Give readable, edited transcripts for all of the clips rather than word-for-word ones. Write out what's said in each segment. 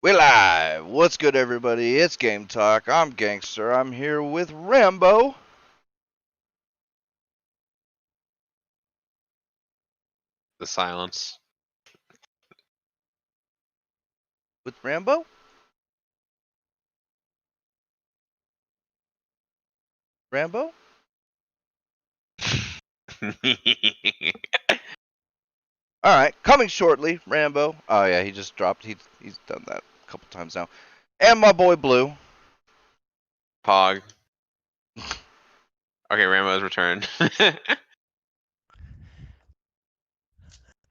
We live! What's good, everybody? It's Game Talk. I'm Gangster. I'm here with Rambo. The silence. With Rambo? Rambo? Alright, coming shortly, Rambo. Oh, yeah, he just dropped. He's done that a couple times now. And my boy Blue. Pog. Okay, Rambo's returned.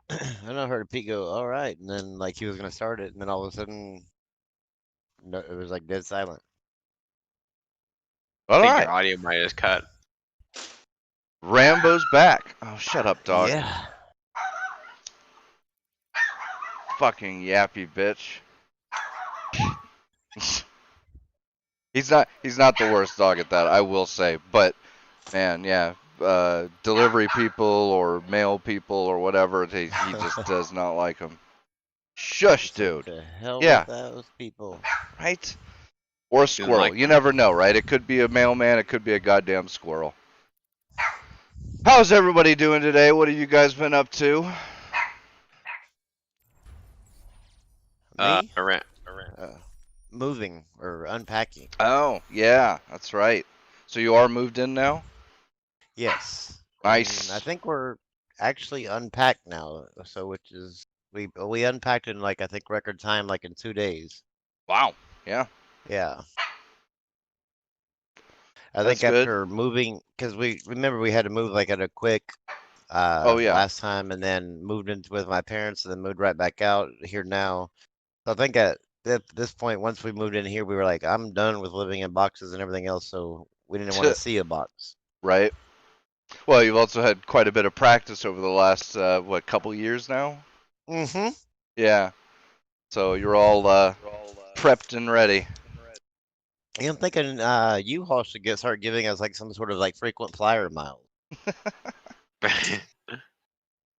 And I heard Pete go, all right. And then, like, he was going to start it. And then all of a sudden, no, it was like dead silent. I think Alright, your audio might have cut. Rambo's back. Oh, shut up, dog. Yeah. Fucking yappy bitch. He's not the worst dog at that, I will say. But, man, yeah. Delivery people or mail people or whatever, he just does not like them. Shush, dude. To hell Yeah. with those people. Right? Or a squirrel. like You never know, right? It could be a mailman. It could be a goddamn squirrel. How's everybody doing today? What have you guys been up to? Me? Moving. Moving or unpacking. Oh, yeah, that's right. So you are moved in now? Yes. Nice. And I think we're actually unpacked now. So, which is, we unpacked in, like, I think record time, like in 2 days. Wow. Yeah. Yeah. I That's think good. after moving, because we remember we had to move like at a quick Oh, yeah. last time, and then moved into with my parents, and then moved right back out here now. So I think at this point, once we moved in here, we were like, I'm done with living in boxes and everything else, so we didn't want to see a box. Right. Well, you've also had quite a bit of practice over the last, couple years now? Mm-hmm. Yeah. So you're all prepped and ready. And I'm thinking U-Haul should start giving us like some sort of like frequent flyer miles.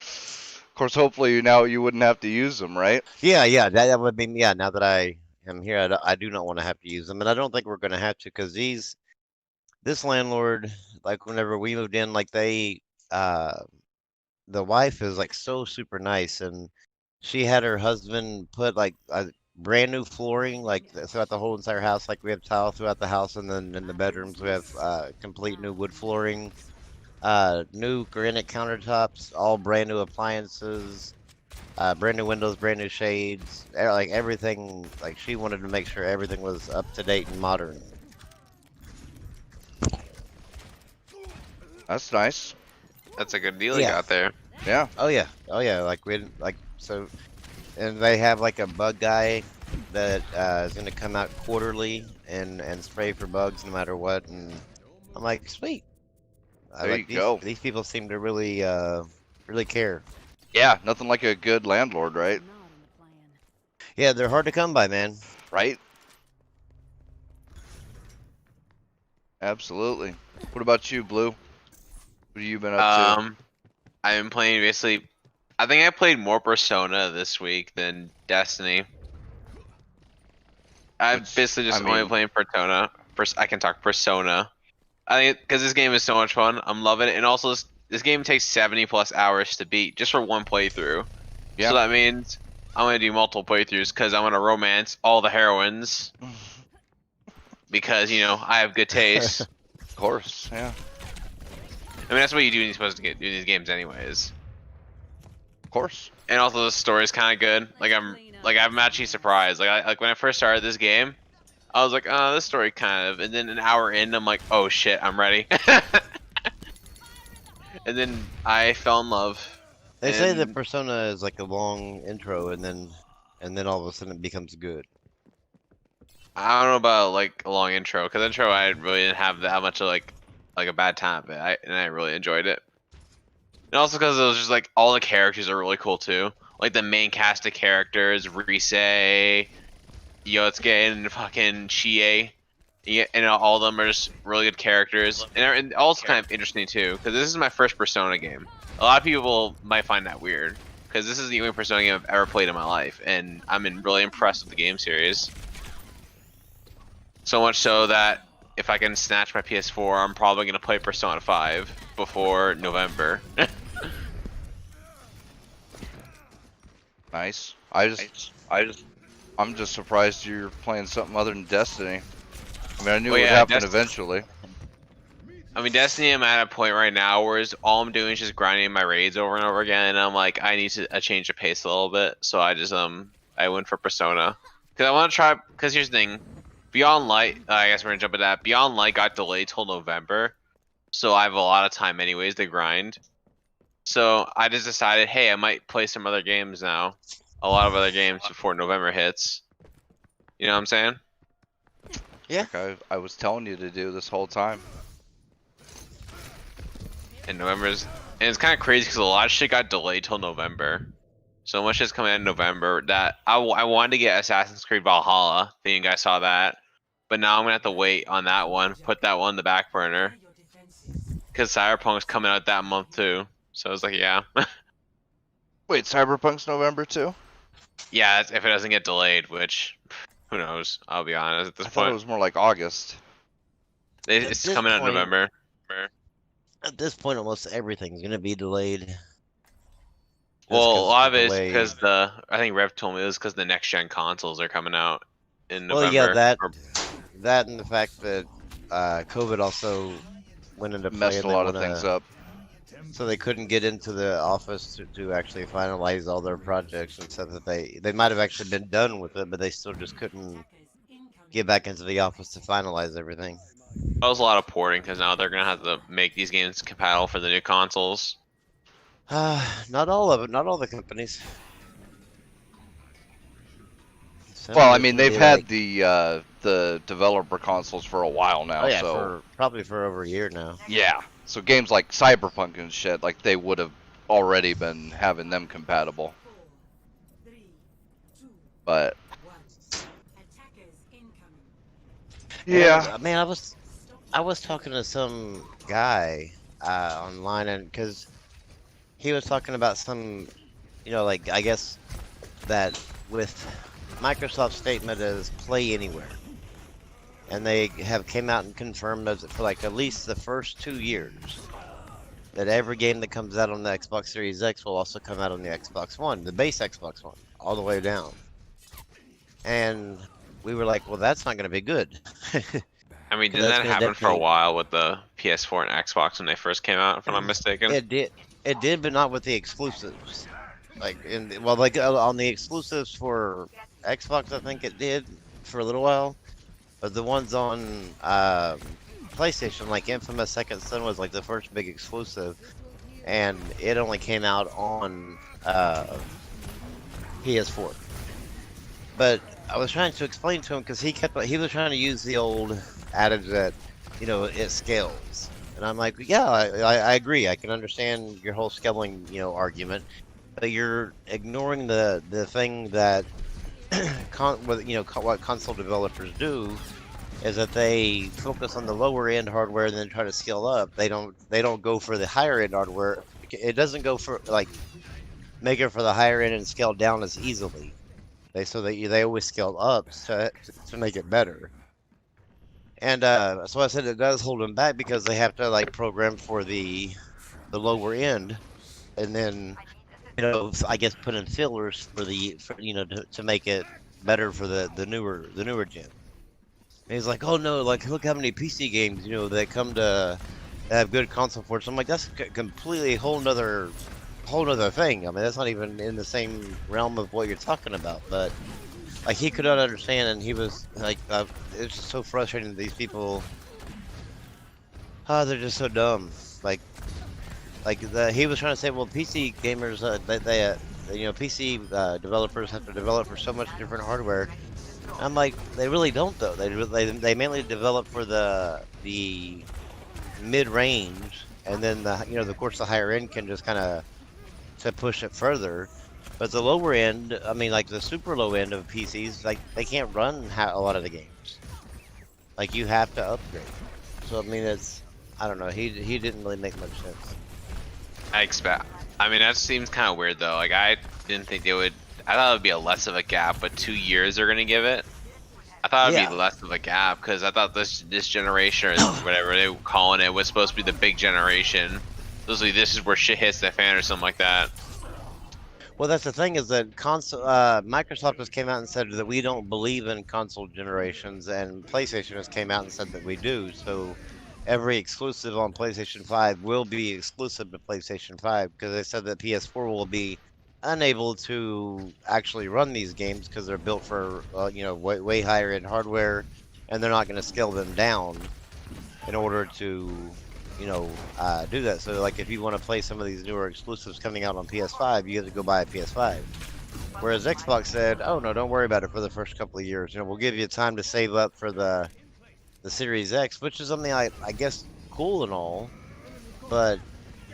Of course, hopefully now you wouldn't have to use them, right? Yeah, that would be, yeah, now that I am here, I do not want to have to use them, and I don't think we're going to have to, because this landlord, like whenever we moved in, like the wife is like so super nice, and she had her husband put like a brand new flooring like throughout the whole entire house. Like we have tile throughout the house, and then in the bedrooms we have complete new wood flooring, new granite countertops, all brand new appliances, brand new windows, brand new shades, like everything. Like she wanted to make sure everything was up to date and modern. That's nice. That's a good deal you got there. Yeah. Oh yeah, like we like so, and they have like a bug guy that is gonna come out quarterly and spray for bugs no matter what, and I'm like, sweet. There you go. These people seem to really really care. Yeah, nothing like a good landlord, right? Yeah, they're hard to come by, man. Right? Absolutely. What about you, Blue? What have you been up to? I've been playing basically. I think I played more Persona this week than Destiny. I'm basically just only playing Persona. I can talk Persona. I think because this game is so much fun. I'm loving it, and also this game takes 70+ hours to beat just for one playthrough. Yeah. So that means I'm gonna do multiple playthroughs because I'm gonna romance all the heroines. Because I have good taste. Of course, yeah. I mean, that's what you do when you're supposed to do these games, anyways. Of course. And also, the story's kind of good. I'm actually surprised. Like when I first started this game, I was like, oh, this story kind of. And then an hour in, I'm like, oh shit, I'm ready. And then I fell in love. They say that Persona is like a long intro, and then all of a sudden it becomes good. I don't know about like a long intro, because intro I really didn't have that much of like a bad time, but I really enjoyed it. And also because it was just like all the characters are really cool too. Like the main cast of characters, Rise, Yotsuke, and fucking Chie. And all of them are just really good characters. And also kind of interesting too, because this is my first Persona game. A lot of people might find that weird, because this is the only Persona game I've ever played in my life, and really impressed with the game series. So much so that if I can snatch my PS4, I'm probably gonna play Persona 5 before November. Nice. I'm just surprised you're playing something other than Destiny. I mean, I knew Well, it would yeah, happen eventually. I mean, Destiny, I'm at a point right now where all I'm doing is just grinding my raids over and over again, and I'm like, I need a change of pace a little bit. So I just I went for Persona because I want to try. Because here's the thing, Beyond Light. I guess we're gonna jump at that. Beyond Light got delayed till November, so I have a lot of time anyways to grind. So I just decided, hey, I might play some other games now, a lot of other games before November hits. You know what I'm saying? Yeah. Like I was telling you to do this whole time. And it's kind of crazy because a lot of shit got delayed till November. So much is coming out in November that I wanted to get Assassin's Creed Valhalla. I think you guys saw that, but now I'm gonna have to wait on that one. Put that one in the back burner because Cyberpunk's coming out that month too. So I was like, yeah, Wait, Cyberpunk's November too? yeah. If it doesn't get delayed, which who knows? I'll be honest at this I thought it point. was more like August. It's this coming out in point- November. At this point, almost everything's gonna be delayed. Just Well, a 'cause lot of the it is way- because I think Rev told me it was because the next gen consoles are coming out in Well, November. yeah, that or- that and the fact that COVID also went into play, Messed and a they lot of wanna- things up. So they couldn't get into the office to actually finalize all their projects, and said that they might have actually been done with it, but they still just couldn't get back into the office to finalize everything. That was a lot of porting because now they're gonna have to make these games compatible for the new consoles. Not all of it, not all the companies. Some Well, I just mean, gonna they've be had like- the developer consoles for a while now, Oh yeah, so probably for over a year now. yeah. So games like Cyberpunk and shit, like they would have already been having them compatible. But yeah, Man, I was talking to some guy online, and because he was talking about some, like I guess that with Microsoft's statement as play anywhere, and they have came out and confirmed as for like at least the first 2 years that every game that comes out on the Xbox Series X will also come out on the Xbox One, the base Xbox One, all the way down. And we were like, well, that's not going to be good. I mean, 'Cause didn't that's that gonna happen for a definitely- while with the PS4 and Xbox when they first came out, if I'm not mistaken? It did, but not with the exclusives. Like on the exclusives for Xbox, I think it did for a little while, but the ones on PlayStation, like Infamous Second Son, was like the first big exclusive, and it only came out on PS4. But I was trying to explain to him because he was trying to use the old adage that it scales. And I'm like, yeah, I agree. I can understand your whole scaling, argument, but you're ignoring the thing that what console developers do is that they focus on the lower end hardware and then try to scale up. They don't go for the higher end hardware. It doesn't go for like make it for the higher end and scale down as easily. They always scale up to make it better. And so I said it does hold them back because they have to like program for the lower end, and then I guess put in fillers for to make it better for the newer gen. And he's like, oh no, like look how many PC games that come to have good console ports. I'm like, that's completely whole nother thing. I mean, that's not even in the same realm of what you're talking about. But like he could not understand, and he was like, it's just so frustrating that these people. They're just so dumb. He was trying to say, well, PC gamers, PC developers have to develop for so much different hardware. I'm like, they really don't though. They mainly develop for the mid range, and then of course the higher end can just kind of to push it further. But the lower end, I mean, like the super low end of PCs, like they can't run a lot of the games. Like you have to upgrade. So I mean, I don't know. He didn't really make much sense. I expect. I mean, that seems kind of weird though. Like, I didn't think they would. I thought it would be a less of a gap, but 2 years they're gonna give it. I thought it'd be Yeah. less of a gap because I thought this generation or whatever they were calling it was supposed to be the big generation. This is where shit hits the fan or something like that. Well, that's the thing is that Microsoft just came out and said that we don't believe in console generations, and PlayStation just came out and said that we do. So every exclusive on PlayStation 5 will be exclusive to PlayStation 5 because they said that PS4 will be unable to actually run these games because they're built for way higher end hardware, and they're not going to scale them down in order to do that. So like if you want to play some of these newer exclusives coming out on PS5, you have to go buy a PS5. Whereas Xbox said, "Oh no, don't worry about it for the first couple of years. We'll give you time to save up for the Series X," which is something I guess cool and all, but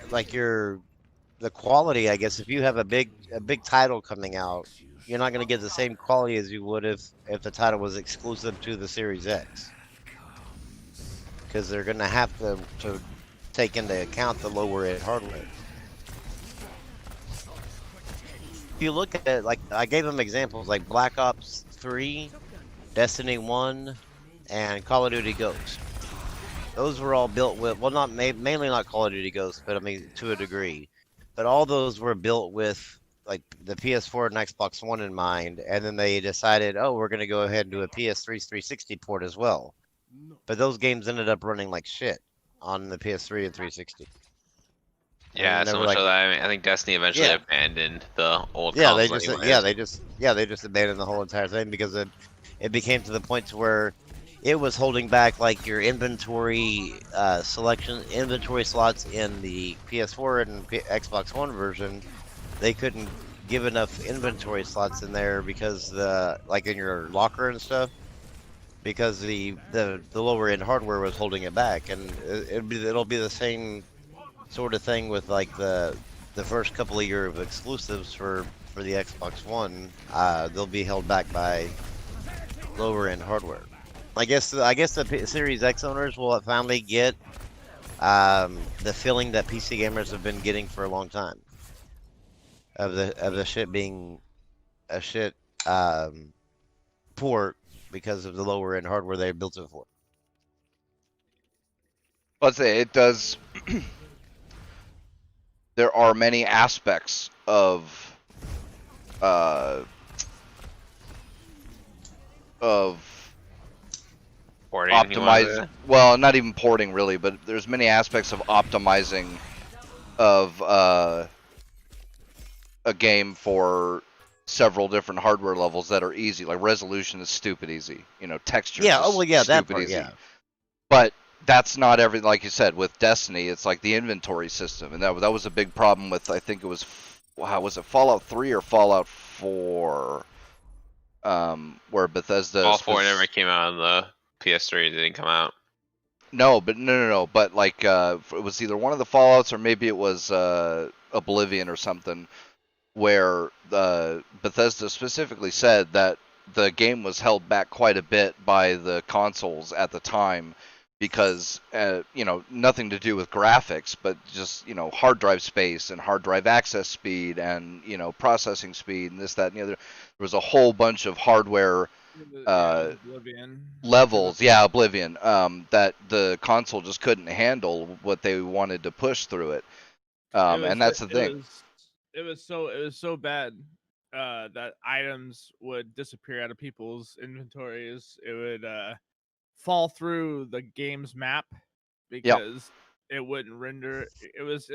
like the quality, I guess if you have a big title coming out, you're not going to get the same quality as you would if the title was exclusive to the Series X, because they're going to have to take into account the lower end hardware. If you look at it, like I gave them examples like Black Ops 3, Destiny 1, and Call of Duty Ghost. Those were all built with, well, not mainly not Call of Duty Ghost, but I mean to a degree. But all those were built with like the PS4 and Xbox One in mind, and then they decided, oh, we're going to go ahead and do a PS3 360 port as well. But those games ended up running like shit on the PS3 and 360. Yeah, And they so were much like, so that I think Destiny eventually yeah, abandoned the old yeah, they console just anyways. they just abandoned the whole entire thing because it became to the point to where it was holding back like your inventory inventory slots in the PS4 and Xbox One version. They couldn't give enough inventory slots in there because like in your locker and stuff, because the lower end hardware was holding it back, and it'll be the same sort of thing with like the first couple of years of exclusives for the Xbox One. They'll be held back by lower end hardware. I guess the Series X owners will finally get the feeling that PC gamers have been getting for a long time of the shit being a shit port because of the lower end hardware they built it for. Let's say it does. There are many aspects uh, of Porting, you want optimize. to? Well, not even porting really, but there's many aspects of optimizing of a game for several different hardware levels that are easy. Like resolution is stupid easy. Textures Yeah. Oh is well, yeah, that stupid part. easy. Yeah. But that's not everything. Like you said, with Destiny, it's like the inventory system, and that was a big problem with. I think it was, wow, was it Fallout 3 or Fallout 4? Where Bethesda. All four never came out on the PS3. It didn't come out. No, but no. But like, it was either one of the Fallout's or maybe it was Oblivion or something, where Bethesda specifically said that the game was held back quite a bit by the consoles at the time because nothing to do with graphics, but just hard drive space and hard drive access speed and processing speed and this, that, and the other. There was a whole bunch of hardware Oblivion. levels, Oblivion, that the console just couldn't handle what they wanted to push through it. And that's the thing. It was so bad that items would disappear out of people's inventories. It would fall through the game's map Yep. because it wouldn't render. It was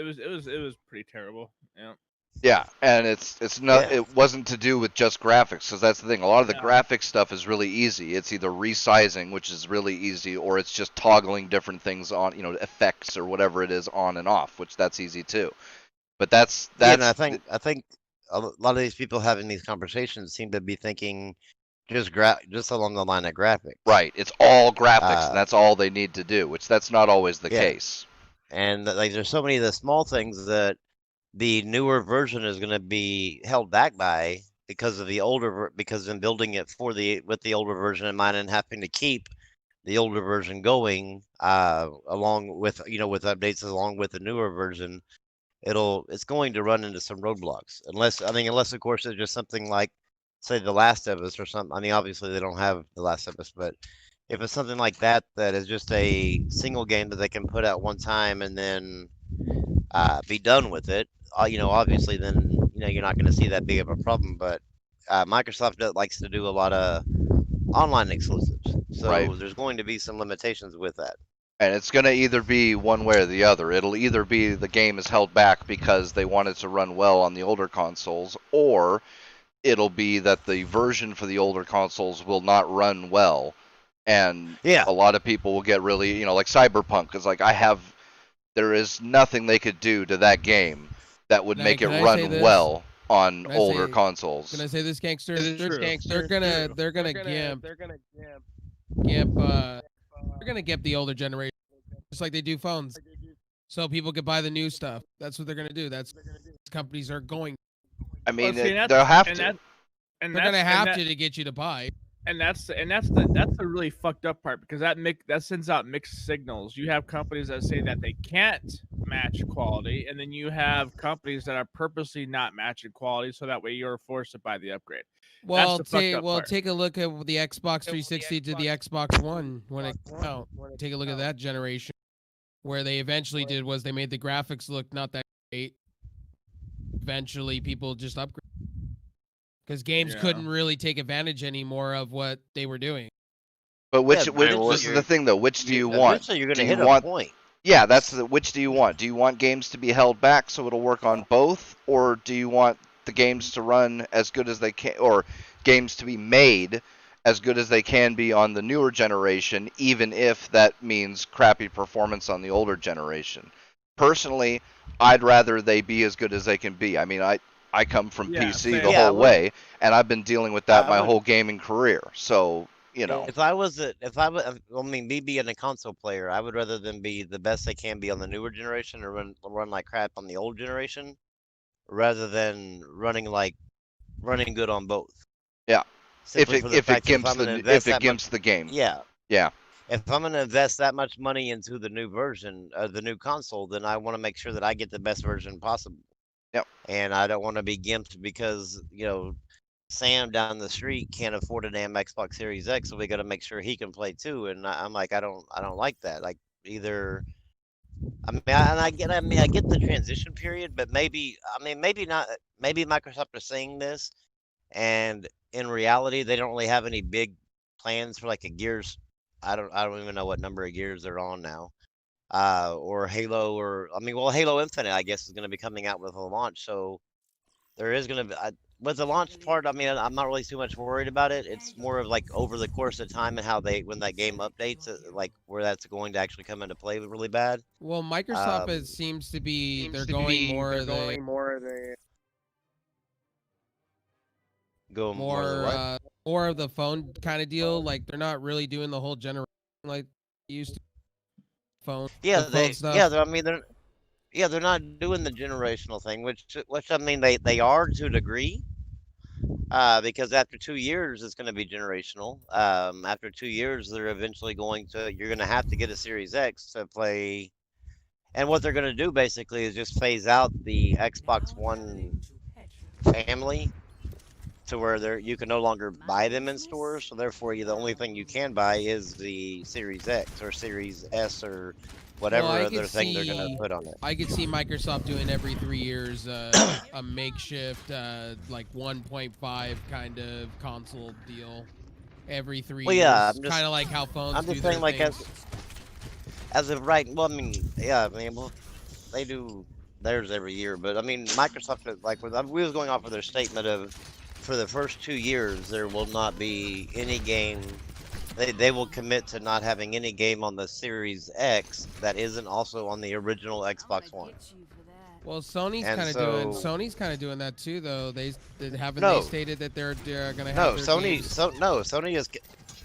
pretty terrible. Yeah. Yeah, and it's not. Yeah. It wasn't to do with just graphics, because that's the thing. A lot of the No. graphics stuff is really easy. It's either resizing, which is really easy, or it's just toggling different things on, effects or whatever it is on and off, which that's easy too. But that's Yeah, and I think a lot of these people having these conversations seem to be thinking just along the line of graphics. right. It's all graphics, Uh, and that's all they need to do, which that's not always the Yeah. case. And like, there's so many of the small things that the newer version is going to be held back by because of because in building it with the older version in mind and having to keep the older version going along with with updates along with the newer version. it's going to run into some roadblocks. Unless of course it's just something like, say, The Last of Us or something. I mean, obviously they don't have The Last of Us, but if it's something like that that is just a single game that they can put out one time and then be done with it, obviously then you're not going to see that big of a problem. But Microsoft likes to do a lot of online exclusives, Right. so there's going to be some limitations with that. And it's going to either be one way or the other. It'll either be the game is held back because they want it to run well on the older consoles, or it'll be that the version for the older consoles will not run well. And Yeah. a lot of people will get really, like Cyberpunk is like, there is nothing they could do to that game that would make it Can I say run this? well on Can I older say- consoles. Can I say this, gangster? True. They're gonna gimp the older generation, just like they do phones, so people could buy the new stuff. That's what they're gonna do. That's companies are going. I mean, see, they'll have and to. that- and They're that's- gonna and have that- to get you to buy. and that's the really fucked up part, because that sends out mixed signals. You have companies that say that they can't match quality, and then you have companies that are purposely not matching quality, so that way you're forced to buy the upgrade. Well, the fucked up part. take a look at the Xbox 360 to the Xbox One when it came out. Take a look at that generation. Where they eventually did was they made the graphics look not that great. Eventually, people just upgrade because games Yeah. couldn't really take advantage anymore of what they were doing. But Yeah, this is the thing though. Which do you want? Eventually you're going Do to you hit want- a point. Yeah, which do you want? Do you want games to be held back so it'll work on both, or do you want the games to run as good as they can, or games to be made as good as they can be on the newer generation, even if that means crappy performance on the older generation? Personally, I'd rather they be as good as they can be. I mean, I come from Yeah, PC same. the Yeah, I whole would- way, and I've been dealing with that I my would- whole gaming career. So, If I was, me being a console player, I would rather them be the best they can be on the newer generation or run like crap on the old generation, rather than running good on both. Yeah. Simply for the if it fact that gimps I'm gonna the invest if it that much- gimps the game. Yeah. Yeah. If I'm going to invest that much money into the new version of the new console, then I want to make sure that I get the best version possible. Yep. And I don't want to be gimped because, Sam down the street can't afford a damn Xbox Series X, so we got to make sure he can play too. And I'm like, I don't like that. Like either, I get the transition period, but maybe not. Maybe Microsoft is saying this, and in reality, they don't really have any big plans for like a Gears. I don't even know what number of Gears they're on now. Or Halo, Halo Infinite, I guess, is going to be coming out with a launch. So there is going to be, with the launch part, I'm not really too much worried about it. It's more of like over the course of time and when that game updates, like where that's going to actually come into play really bad. Well, Microsoft seems to be they're going more of the more of the phone kind of deal. Like they're not really doing the whole generation like they used to. Phone. Yeah, the phone stuff. they're not doing the generational thing, which they are to a degree. Because after 2 years, it's going to be generational. After 2 years, you're going to have to get a Series X to play. And what they're going to do basically is just phase out the Xbox One family to where you can no longer buy them in stores. So therefore, the only thing you can buy is the Series X or Series S or whatever other thing they're going to put on it. I could see Microsoft doing every 3 years a makeshift like 1.5 kind of console deal. Every 3 Well, yeah, years, kind of like how phones. I'm just do saying, their like things. as of right. Well, they do theirs every year, but Microsoft, like we was going off of their statement of, for the first 2 years, there will not be any game. They will commit to not having any game on the Series X that isn't also on the original Xbox One. Well, Sony's And kind of doing that too, though. They No. stated that they're gonna have No, their Sony. games. Sony is.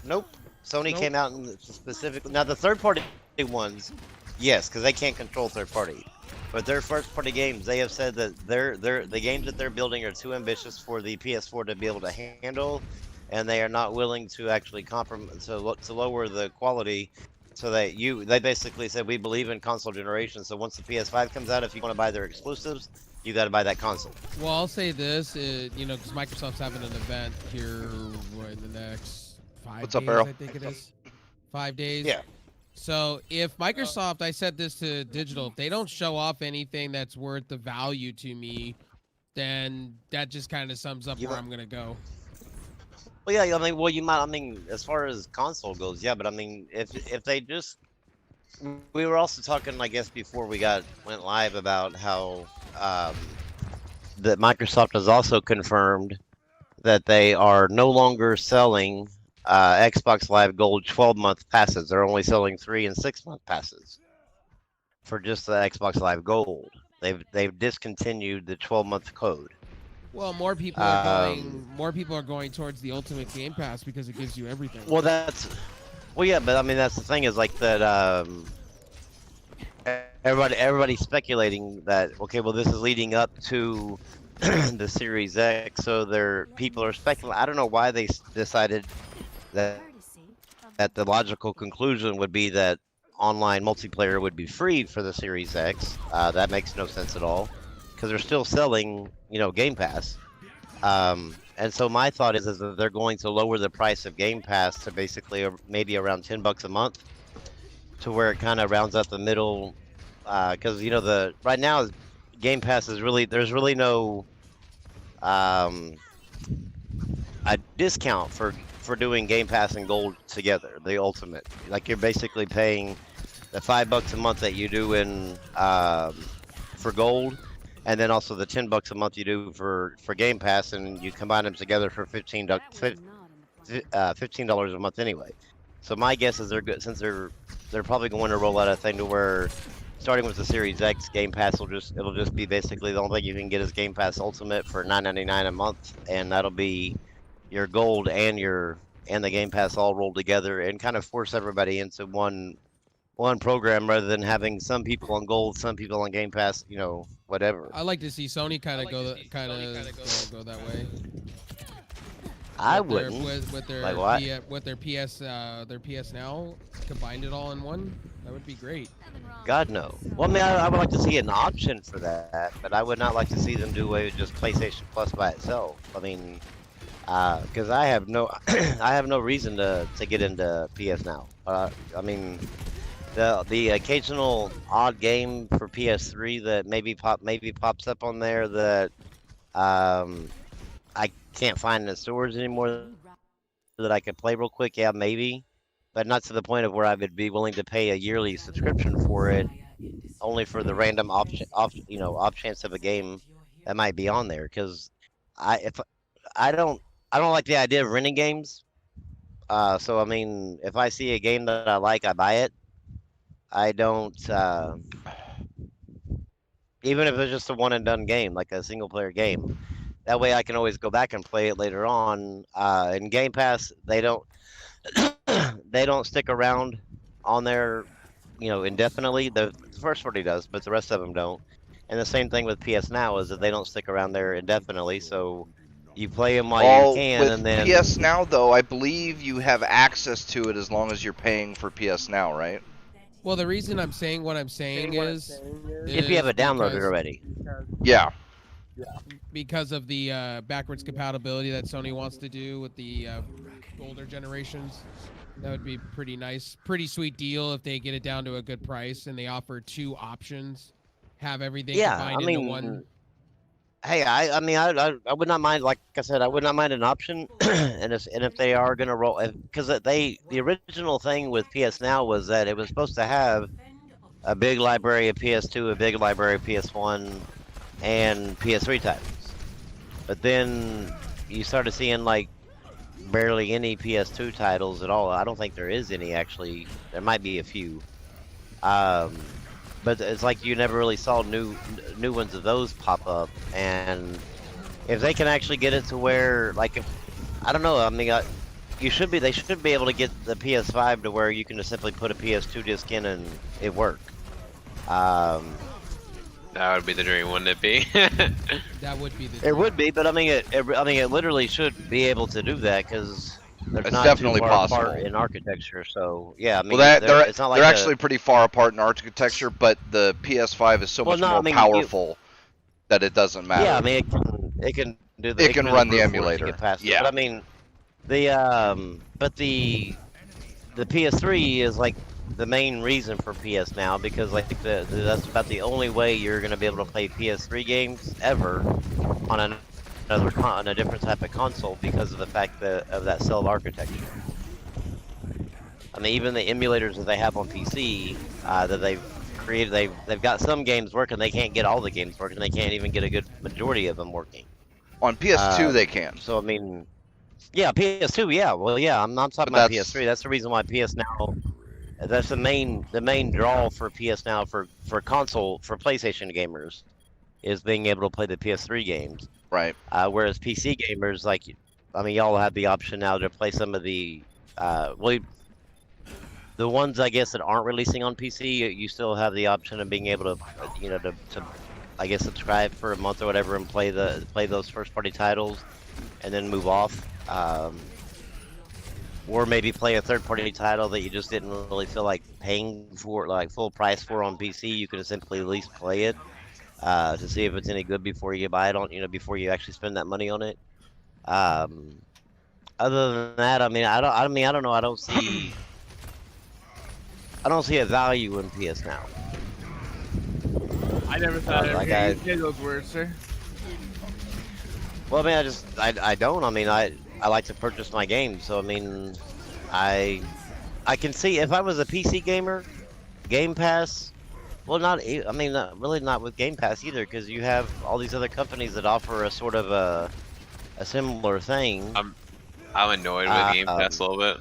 Nope. Sony came out and specifically. Now the third-party ones, yes, because they can't control third-party. But their first-party games, they have said that the games that they're building are too ambitious for the PS4 to be able to handle, and they are not willing to actually compromise to lower the quality So they basically said we believe in console generation. So once the PS5 comes out, if you want to buy their exclusives, you got to buy that console. Well, I'll say this, you know, because Microsoft's having an event here in the next 5 What's days, up, Errol? I think it is. 5 days. Yeah. So if Microsoft, I said this to Digital, if they don't show off anything that's worth the value to me, then that just kind of sums up where I'm gonna go. Well, yeah, I mean, well, you might. I mean, as far as console goes, yeah, but I mean, if they just, we were also talking, I guess, before we went live about how that Microsoft has also confirmed that they are no longer selling Xbox Live Gold 12-month passes. They're only selling 3 and 6-month passes for just the Xbox Live Gold. They've discontinued the 12-month code. Well, more people are going towards the Ultimate Game Pass because it gives you everything. Well, yeah, but I mean, that's the thing is like that. Everybody's speculating that okay, well, this is leading up to the Series X, so people are speculating. I don't know why they decided that the logical conclusion would be that online multiplayer would be free for the Series X. That makes no sense at all because they're still selling, Game Pass. And so my thought is that they're going to lower the price of Game Pass to basically maybe around $10 a month, to where it kind of rounds up the middle. Because right now Game Pass is there's really no a discount for doing Game Pass and Gold together, the Ultimate. Like you're basically paying the $5 a month that you do in for Gold, and then also the $10 a month you do for Game Pass, and you combine them together for $15 a month anyway. So my guess is they're good, since they're probably going to roll out a thing to where, starting with the Series X, Game Pass it'll just be basically the only thing you can get is Game Pass Ultimate for $9.99 a month, and that'll be your Gold and the Game Pass all rolled together, and kind of force everybody into one program rather than having some people on Gold, some people on Game Pass, whatever. I like to see Sony kind of go that way. I wouldn't. With their Like what? with their PS Now, combined it all in one. That would be great. God no. Well, I mean, I would like to see an option for that, but I would not like to see them do away with just PlayStation Plus by itself. I mean, because I have no reason to get into PS Now. I mean, the occasional odd game for PS3 that maybe pops up on there that I can't find in the stores anymore that I could play real quick. Yeah, maybe, but not to the point of where I would be willing to pay a yearly subscription for it, only for the random off chance of a game that might be on there. Because I don't like the idea of renting games. So I mean, if I see a game that I like, I buy it. I don't, even if it's just a one and done game, like a single player game. That way I can always go back and play it later on. In Game Pass, they don't stick around on there, indefinitely. The first party does, but the rest of them don't. And the same thing with PS Now is that they don't stick around there indefinitely. So you play them while you can, and then PS Now, though, I believe you have access to it as long as you're paying for PS Now, right? Well, the reason I'm saying what I'm saying is if you have it downloaded already. Yeah. Because of the backwards compatibility that Sony wants to do with the older generations. That would be pretty nice. Pretty sweet deal if they get it down to a good price and they offer 2 options. Have everything combined into one. Hey, I mean, I would not mind, like I said, I would not mind an option. and if they are going to roll, because the original thing with PS Now was that it was supposed to have a big library of PS2, a big library of PS1, and PS3 titles. But then you started seeing like barely any PS2 titles at all. I don't think there is any, actually. There might be a few. But it's like you never really saw new ones of those pop up. And if they can actually get it to where, like, I don't know, I mean, they should be able to get the PS5 to where you can just simply put a PS2 disc in and it work. That would be the dream, wouldn't it be? That would be the dream. It would be, but I mean, it literally should be able to do that, because they're It's not definitely too far possible. apart in architecture. So yeah, I mean, Well, they're it's not like they're actually pretty far apart in architecture, but the PS5 is so well, much no, I more mean, powerful that it doesn't yeah, I matter. mean, it can do It it can can do the run the brute force to emulator. get past it. Yeah. But I mean, the PS3 is like the main reason for PS Now because like that's about the only way you're gonna be able to play PS3 games ever on on a different type of console because of the fact that of that cell architecture. I mean, even the emulators that they have on PC that they've created, they've got some games working. They can't get all the games working. They can't even get a good majority of them working. On PS2 they can. So I mean, yeah, PS2, yeah. Well, yeah, I'm not talking But about that's PS3. That's the reason why PS Now. That's the main draw for PS Now for console for PlayStation gamers is being able to play the PS3 games. right. Whereas PC gamers, like, I mean, y'all have the option now to play some of the well, the ones I guess that aren't releasing on PC. You still have the option of being able to, you know, to I guess subscribe for a month or whatever and play those first party titles, and then move off. Or maybe play a third-party title that you just didn't really feel like paying for, like full price for on PC. You could simply at least play it to see if it's any good before you buy it on, you know, before you actually spend that money on it. Other than that, I mean, I don't know. I don't see a value in PS Now. I never thought I'd like hear I- you say those words, sir. Well, I mean, I don't. I mean, I like to purchase my games, so I mean, I can see if I was a PC gamer, Game Pass. Well, I mean, really not with Game Pass either, because you have all these other companies that offer a sort of a similar thing. I'm annoyed with Game Pass a little bit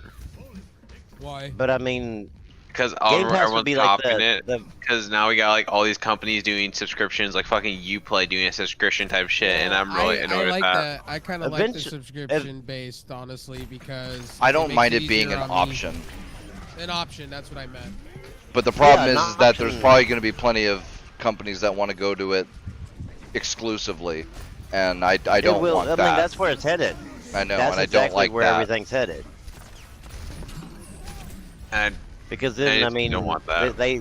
Why? But I mean, because Game Pass would everyone's be like copying it. the Because now we got like all these companies doing subscriptions, like fucking Uplay doing a subscription type shit, and I'm really I annoyed like with that. I kind of like the Eventu- subscription based, honestly, because I don't makes mind it being easier an on me. option. An option. That's what I meant. But the problem Yeah, is that there's option. probably going to be plenty of companies that want to go to it exclusively, and I don't it will. want I that. mean, that's where it's headed. I know, That's and I exactly don't like where that. everything's headed. and Because then, I I mean, don't want that. they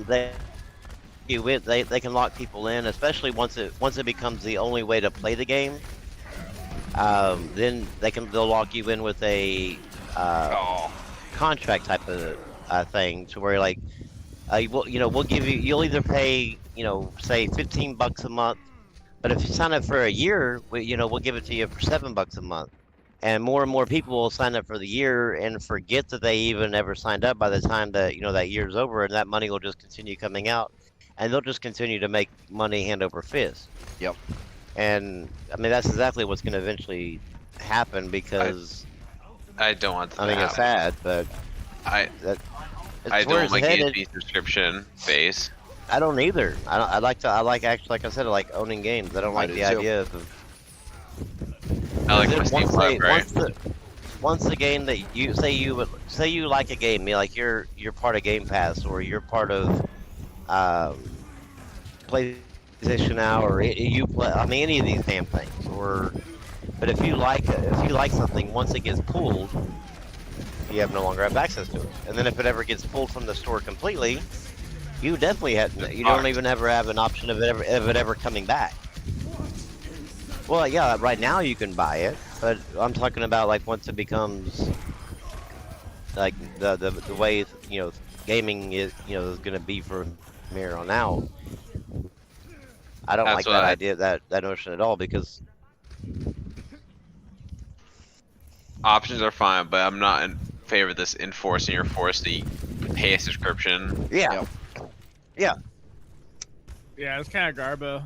can lock people in, especially once it becomes the only way to play the game. Then they'll lock you in with a Oh, contract type of thing, to where like, we'll give you'll either pay, say $15 a month, but if you sign up for a year, we'll give it to you for $7 a month. And more people will sign up for the year and forget that they even ever signed up by the time that that year's over, and that money will just continue coming out, and they'll just continue to make money hand over fist. Yep. And I mean, that's exactly what's going to eventually happen, because I don't want that. I mean, to it's happen. sad, but I it's where don't it's like games headed. being subscription based. I don't either. I like actually, like I said, I like owning games. I don't like do the too. idea of I like my once Steam library. once the game that you say you like a game, like you're part of Game Pass, or you're part of PlayStation Now, or you play. I mean, any of these damn things. But if you like something, once it gets pulled, you no longer have access to it. And then if it ever gets pulled from the store completely, you definitely don't even ever have an option of it ever coming back. Well, yeah, right now you can buy it, but I'm talking about like once it becomes like the way gaming is is going to be from here on out. I don't That's like what that I- idea, that notion at all, because Options are fine, but I'm not in favor of this enforcing or forced to pay a subscription. yeah, Yep. Yeah, it's kind of garbo.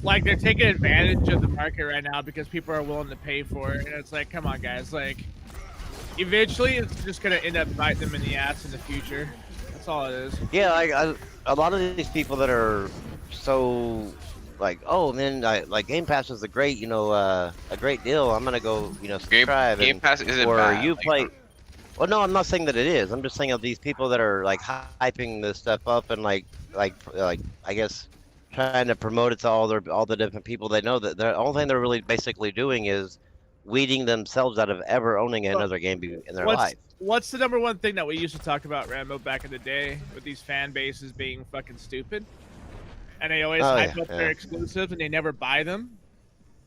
Like, they're taking advantage of the market right now because people are willing to pay for it. And it's like, come on, guys. Like, eventually, it's just going to end up biting them in the ass in the future. That's all it is. yeah. A lot of these people that are so like, oh man, like Game Pass is a great a great deal. I'm gonna go subscribe. Game Pass isn't or bad. you like, play. Well, no, I'm not saying that it is. I'm just saying of these people that are like hyping this stuff up and like I guess trying to promote it to all the different people they know. That the only thing they're really basically doing is weeding themselves out of ever owning Well, another game in their life. What's the number one thing that we used to talk about, Rambo, back in the day with these fan bases being fucking stupid? And they always Oh, hype yeah, up yeah. their exclusives and they never buy them.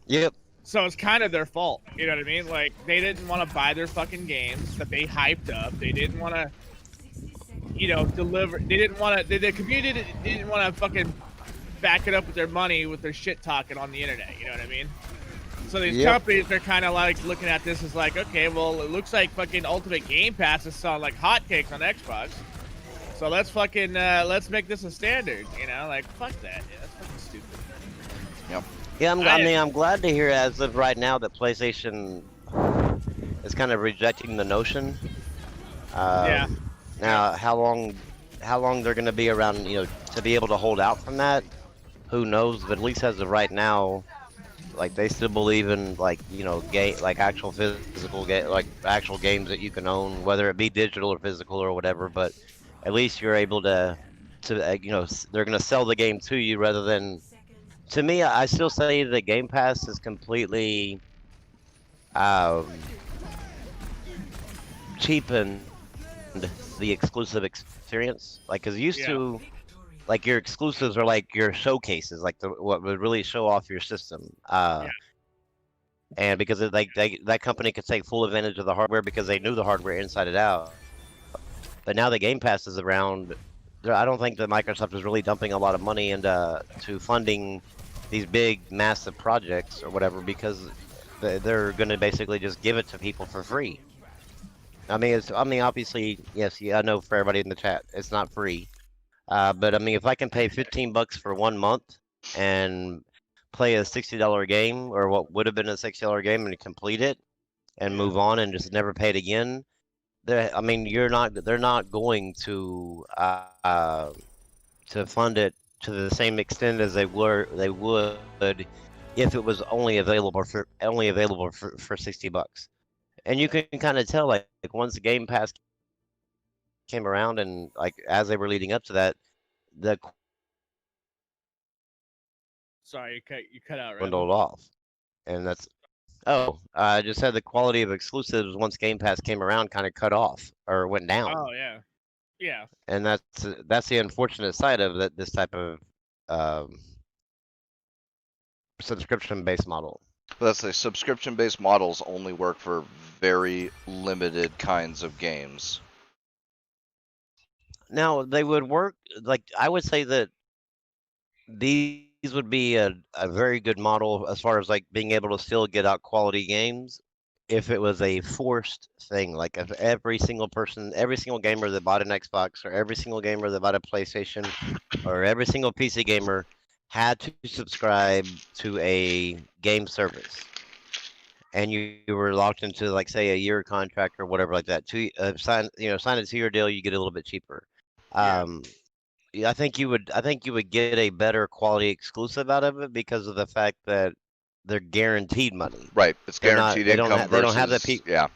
Yep. So it's kind of their fault. You know what I mean? Like, they didn't want to buy their fucking games that they hyped up. They didn't want to, deliver. They didn't want to, the community didn't want to fucking back it up with their money with their shit talking on the internet. You know what I mean? So these Yep. companies are kind of like looking at this as like, okay, well, it looks like fucking Ultimate Game Pass is selling like hotcakes on Xbox. So let's fucking let's make this a standard. You know, like fuck that. Yeah, that's fucking stupid. Yep. Yeah, I'm glad to hear as of right now that PlayStation is kind of rejecting the notion. Yeah. Now, how long they're going to be around, to be able to hold out from that, who knows? But at least as of right now, like they still believe in like like actual physical like actual games that you can own, whether it be digital or physical or whatever. But at least you're able to they're going to sell the game to you rather than. To me, I still say that Game Pass is completely cheapened the exclusive experience. Like, cause used to, like your exclusives are like your showcases, like what would really show off your system. And because that company could take full advantage of the hardware because they knew the hardware inside and out. But now that Game Pass is around, I don't think that Microsoft is really dumping a lot of money into funding these big, massive projects or whatever because they're going to basically just give it to people for free. I mean, obviously, yes, yeah, I know for everybody in the chat, it's not free. But I mean, if I can pay $15 for 1 month and play a $60 game or what would have been a $60 game and complete it and move on and just never pay it again, I mean, they're not going to fund it to the same extent as they would if it was only available for $60. And you can kind of tell like once the Game Pass came around and like as they were leading up to that, the Sorry, you cut out, Rambo. dwindled off, and that's I just said the quality of exclusives once Game Pass came around kind of cut off or went down. Oh yeah, yeah. And that's the unfortunate side of this type of subscription-based model. That's the subscription-based models only work for very limited kinds of games. Now they would work like I would say that these would be a very good model as far as like being able to still get out quality games if it was a forced thing. Like if every single gamer that bought an Xbox or every single gamer that bought a PlayStation or every single PC gamer had to subscribe to a game service. And you were locked into like say a year contract or whatever like that. Sign a 2-year deal, you get a little bit cheaper. I think you would get a better quality exclusive out of it because of the fact that they're guaranteed money. Right, it's guaranteed income. They don't have the people. Yeah.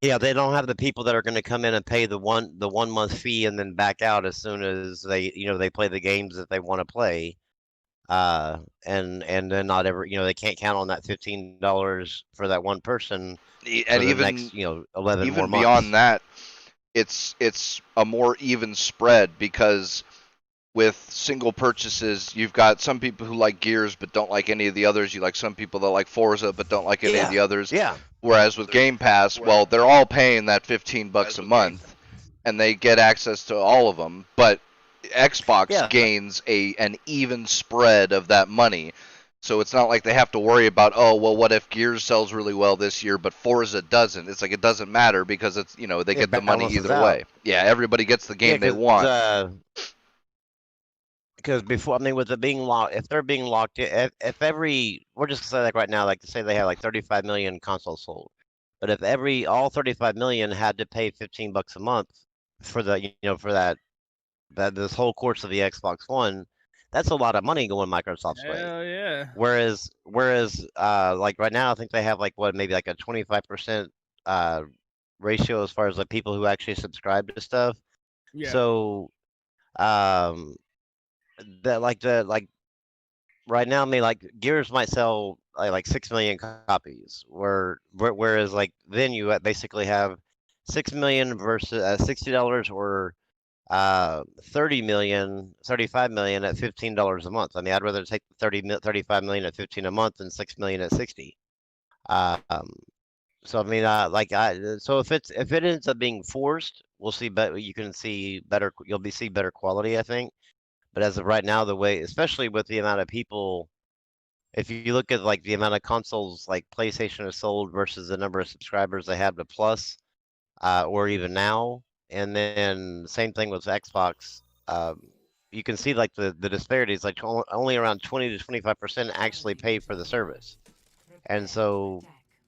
Yeah, they don't have the people that are going to come in and pay the 1 month fee and then back out as soon as they play the games that they want to play. And then not ever they can't count on that $15 for that one person And for the next 11 even more months. Beyond that, it's a more even spread because with single purchases, you've got some people who like Gears but don't like any of the others. You like some people that like Forza but don't like any of the others. Yeah. Whereas with Game Pass, well, they're all paying that $15 a month, and they get access to all of them. But Xbox gains an even spread of that money. So it's not like they have to worry about, oh, well, what if Gears sells really well this year, but Forza doesn't? It's like it doesn't matter because it's they get the money either way. Yeah, everybody gets the game they want. Because before, I mean, with it being locked, if they're being locked in, if every, we're just gonna say like right now, like to say they have like 35 million consoles sold, but if all 35 million had to pay $15 a month for the for that this whole course of the Xbox One, that's a lot of money going Microsoft's way. Hell yeah. Whereas like right now, I think they have like maybe like a 25% ratio as far as the people who actually subscribe to stuff. Yeah. So that like right now, I mean, like Gears might sell like 6 million copies, whereas like then you basically have 6 million versus $60 or 30 million, 35 million at $15 a month. I mean, I'd rather take 35 million at 15 a month than 6 million at 60. Um, so I mean, so if it ends up being forced, we'll see. But you can see better. See better quality, I think. But as of right now, the way, especially with the amount of people, if you look at like the amount of consoles like PlayStation has sold versus the number of subscribers they have to Plus, or even now, and then same thing with Xbox. You can see like the disparities. Like only around 20 to 25% actually pay for the service, and so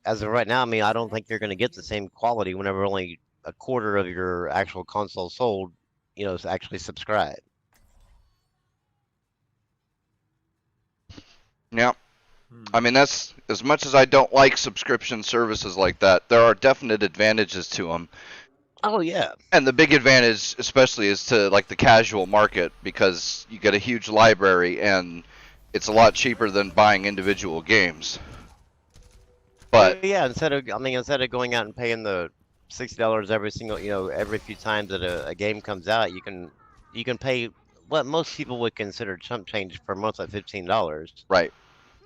as of right now, I mean, I don't think you're going to get the same quality whenever only a quarter of your actual console sold, is actually subscribed. Yeah. I mean, that's as much as I don't like subscription services like that. There are definite advantages to them, Oh yeah, and the big advantage, especially, is to like the casual market because you get a huge library and it's a lot cheaper than buying individual games. But oh yeah. Instead of going out and paying the $60 every single, every few times that a game comes out, you can pay what most people would consider chump change per month at $15. right,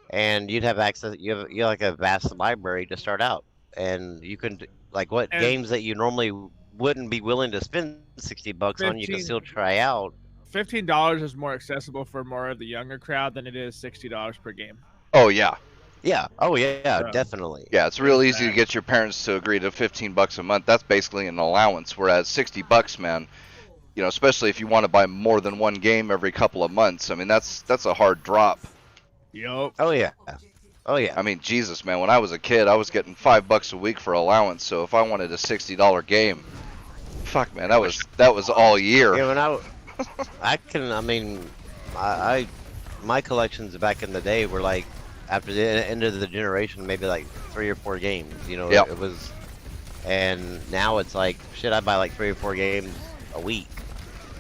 And you'd have access. You have like a vast library to start out, and you can like what And games that you normally wouldn't be willing to spend $60 on, you can 15 still try out. $15 is more accessible for more of the younger crowd than it is $60 per game. oh yeah, Yeah. Oh yeah, Yeah. definitely. yeah, it's real There's easy to that. get your parents to agree to $15 a month. That's basically an allowance. Whereas $60, man, especially if you want to buy more than one game every couple of months. I mean, that's a hard drop. Yup. Oh yeah. Oh yeah. I mean, Jesus, man, when I was a kid, I was getting $5 a week for allowance. So if I wanted a $60 game, fuck, man, that was all year. Yeah. I mean, I my collections back in the day were like after the end of the generation, maybe like 3 or 4 games. Yep. It was, and now it's like shit. I buy like 3 or 4 games a week.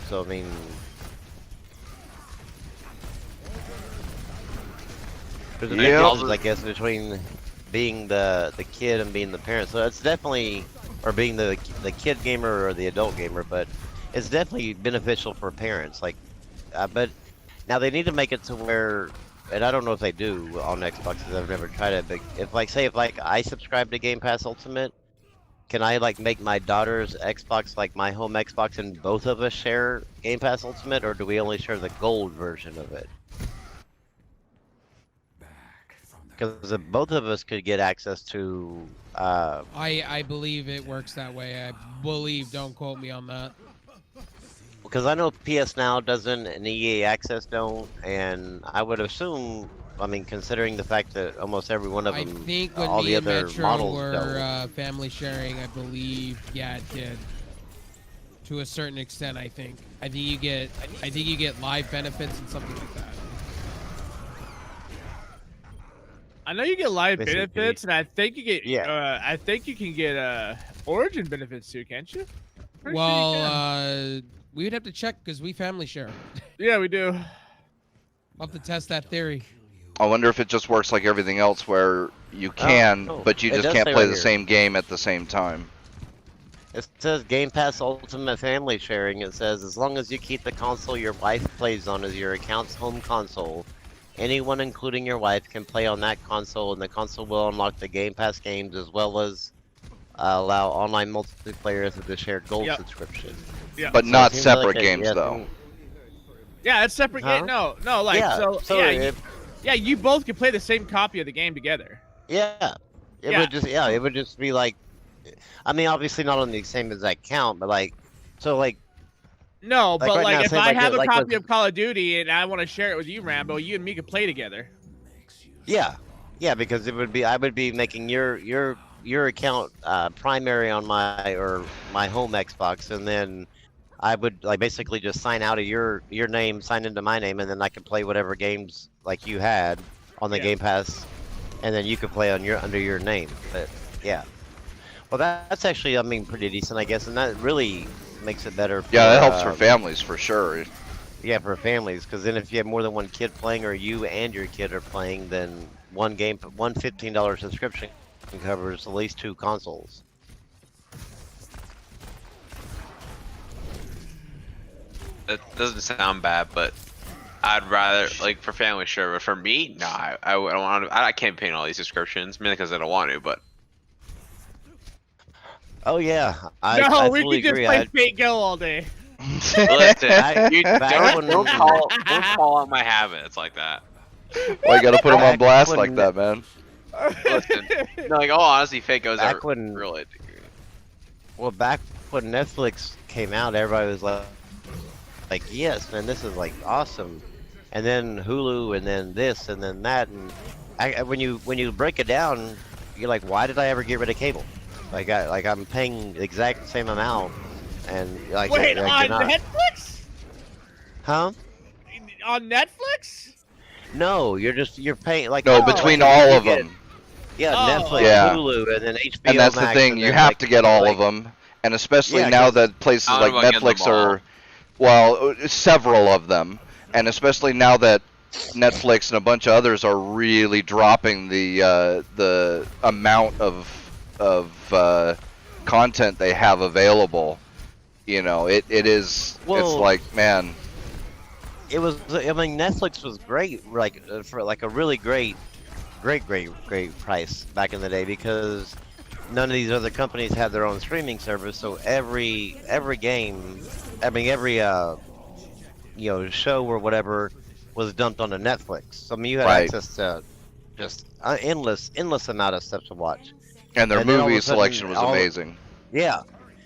So I mean. There's a big Yep. difference, I guess, between being the kid and being the parent. So it's definitely, or being the kid gamer or the adult gamer, but it's definitely beneficial for parents. Like, but now they need to make it to where, and I don't know if they do on Xbox because I've never tried it. But if I subscribe to Game Pass Ultimate, can I like make my daughter's Xbox like my home Xbox and both of us share Game Pass Ultimate, or do we only share the gold version of it? Because both of us could get access to. I believe it works that way. I believe. Don't quote me on that. Because I know PS Now doesn't and EA Access don't, and I would assume. I mean, considering the fact that almost every one of I them, think when all me the and other Metro models were don't. family sharing, I believe, yeah, it did. To a certain extent, I think. I think you get live benefits and something like that. I know you get live Basically, benefits, and I think you get. yeah. I think you can get Origin benefits too, can't you? Pretty sure you Well, can. we would have to check because we family share. Yeah, we do. I'll have to test that theory. I wonder if it just works like everything else where you can, no, but you it just does can't say play right the here. same game at the same time. It says Game Pass Ultimate Family Sharing. It says as long as you keep the console your wife plays on as your account's home console, anyone, including your wife, can play on that console, and the console will unlock the Game Pass games as well as allow online multiplayer through the shared gold Yep. subscription. Yeah. But So it not seems separate like games, yeah, though. Yeah, it's separate Huh? game. No, like yeah. so. Yeah, if, you both can play the same copy of the game together. yeah, it Yeah. would just it would just be like, I mean, obviously not on the same exact count, but like, so like. No, Like but right like now, if say I like have the- a like copy with- of Call of Duty and I want to share it with you, Rambo, you and me could play together. Yeah, because I would be making your account primary on my home Xbox, and then I would like basically just sign out of your name, sign into my name, and then I could play whatever games like you had on the Yeah. Game Pass, and then you could play on under your name. But yeah, well that's actually pretty decent, I guess, and that really makes it better. Yeah, that for, helps for families for sure. Yeah, for families, because then if you have more than one kid playing, or you and your kid are playing, then one game, one $15 subscription covers at least 2 consoles. It doesn't sound bad, but I'd rather like for family, sure, but for me, no, I don't want to. I can't pay all these subscriptions, mainly because I don't want to. But Oh yeah, I No, we fully could just agree. play Fate Go all day. listen, you back don't, when- don't call out my habits like that. Why you gotta put them on Back blast when- like that, man? Listen, no, like all honesty, fake goes Back are when- really. Well, back when Netflix came out, everybody was like, yes, man, this is like awesome. And then Hulu, and then this, and then that, and when you break it down, you're like, why did I ever get rid of cable? I'm paying the exact same amount, and like Wait, you're on not- Netflix? Huh? On Netflix? No, you're paying like No, Oh, between like, all you of get- them. Yeah, Oh. Netflix, Yeah. Hulu, and then HBO And that's the Max, thing, and you then, have like, to get all like- of them, and especially Yeah, now 'cause- that places I like don't know about getting Netflix them all. are, well, several of them, and especially now that Netflix and a bunch of others are really dropping the amount of content they have available. You know, it is. It's Well- like, man, It was. I mean, Netflix was great, like for like a really great price back in the day, because none of these other companies had their own streaming service. So every game, I mean every show or whatever was dumped onto Netflix. So I mean, you had Right. access to just endless amount of stuff to watch. and their And then all of a movie sudden, selection was all- amazing. Yeah.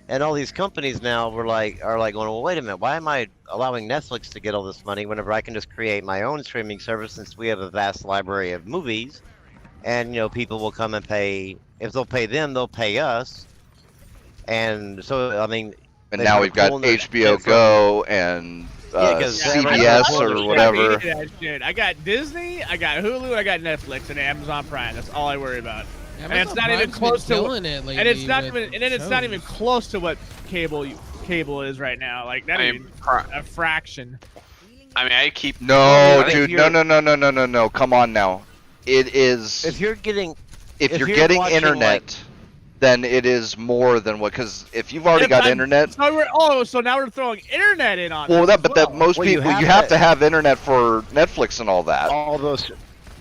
And all these companies now are like going, well, wait a minute, why am I allowing Netflix to get all this money whenever I can just create my own streaming service, since we have a vast library of movies, and people will come and pay. If they'll pay them, they'll pay us. And so I mean, And they now started we've got pulling their HBO shit from- Go and Yeah, 'cause CBS everyone- or Yeah, whatever. That shit. I got Disney, I got Hulu, I got Netflix, and Amazon Prime. That's all I worry about. And it's Amazon not even Prime's close been to. killing it lately And it's not with even. And then it's not even shows. close to what cable is right now. Like not I even mean, a fraction. I keep No, I think dude, you're- no. Come on now. It is. if you're getting If if you're you're getting watching, internet, then it is more than what. Because if you've already If got I'm- internet, So now we're throwing internet in on. well, this but as that well. most Well, you people you have have to- to have internet for Netflix and all that. all those,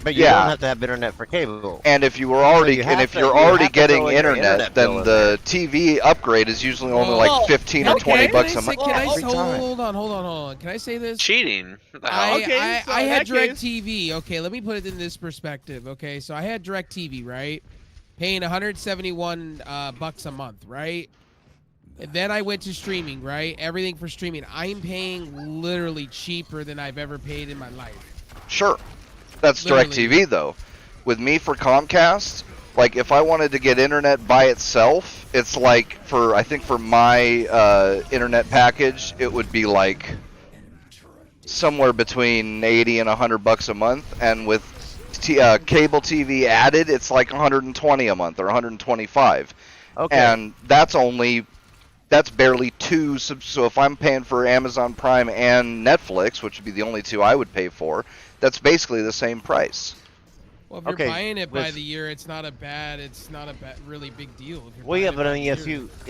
but you Yeah. don't have to have internet for cable. And if you were already, you and have if to- you're you already have to getting throw in your internet, internet bill then in the there. TV upgrade is usually only Well, like 15 or okay. 20 bucks a Can I month. say- can I every time. hold on. Can I say this? cheating. What the hell? I, Okay, I, so I in had that case- DirecTV. Okay, let me put it in this perspective. Okay, so I had DirecTV, right? Paying 171 bucks a month, right? And then I went to streaming, right? Everything for streaming. I'm paying literally cheaper than I've ever paid in my life. Sure, that's Literally. DirecTV though. With me for Comcast, like if I wanted to get internet by itself, it's like I think for my internet package, it would be like somewhere between 80 and 100 bucks a month, and with cable TV added, it's like 120 a month or 125. Okay. And that's barely two. So if I'm paying for Amazon Prime and Netflix, which would be the only two I would pay for, that's basically the same price. Well, if you're Okay, buying it by with- the year, it's not a really big deal. If you're Well, yeah, buying it but by I mean, the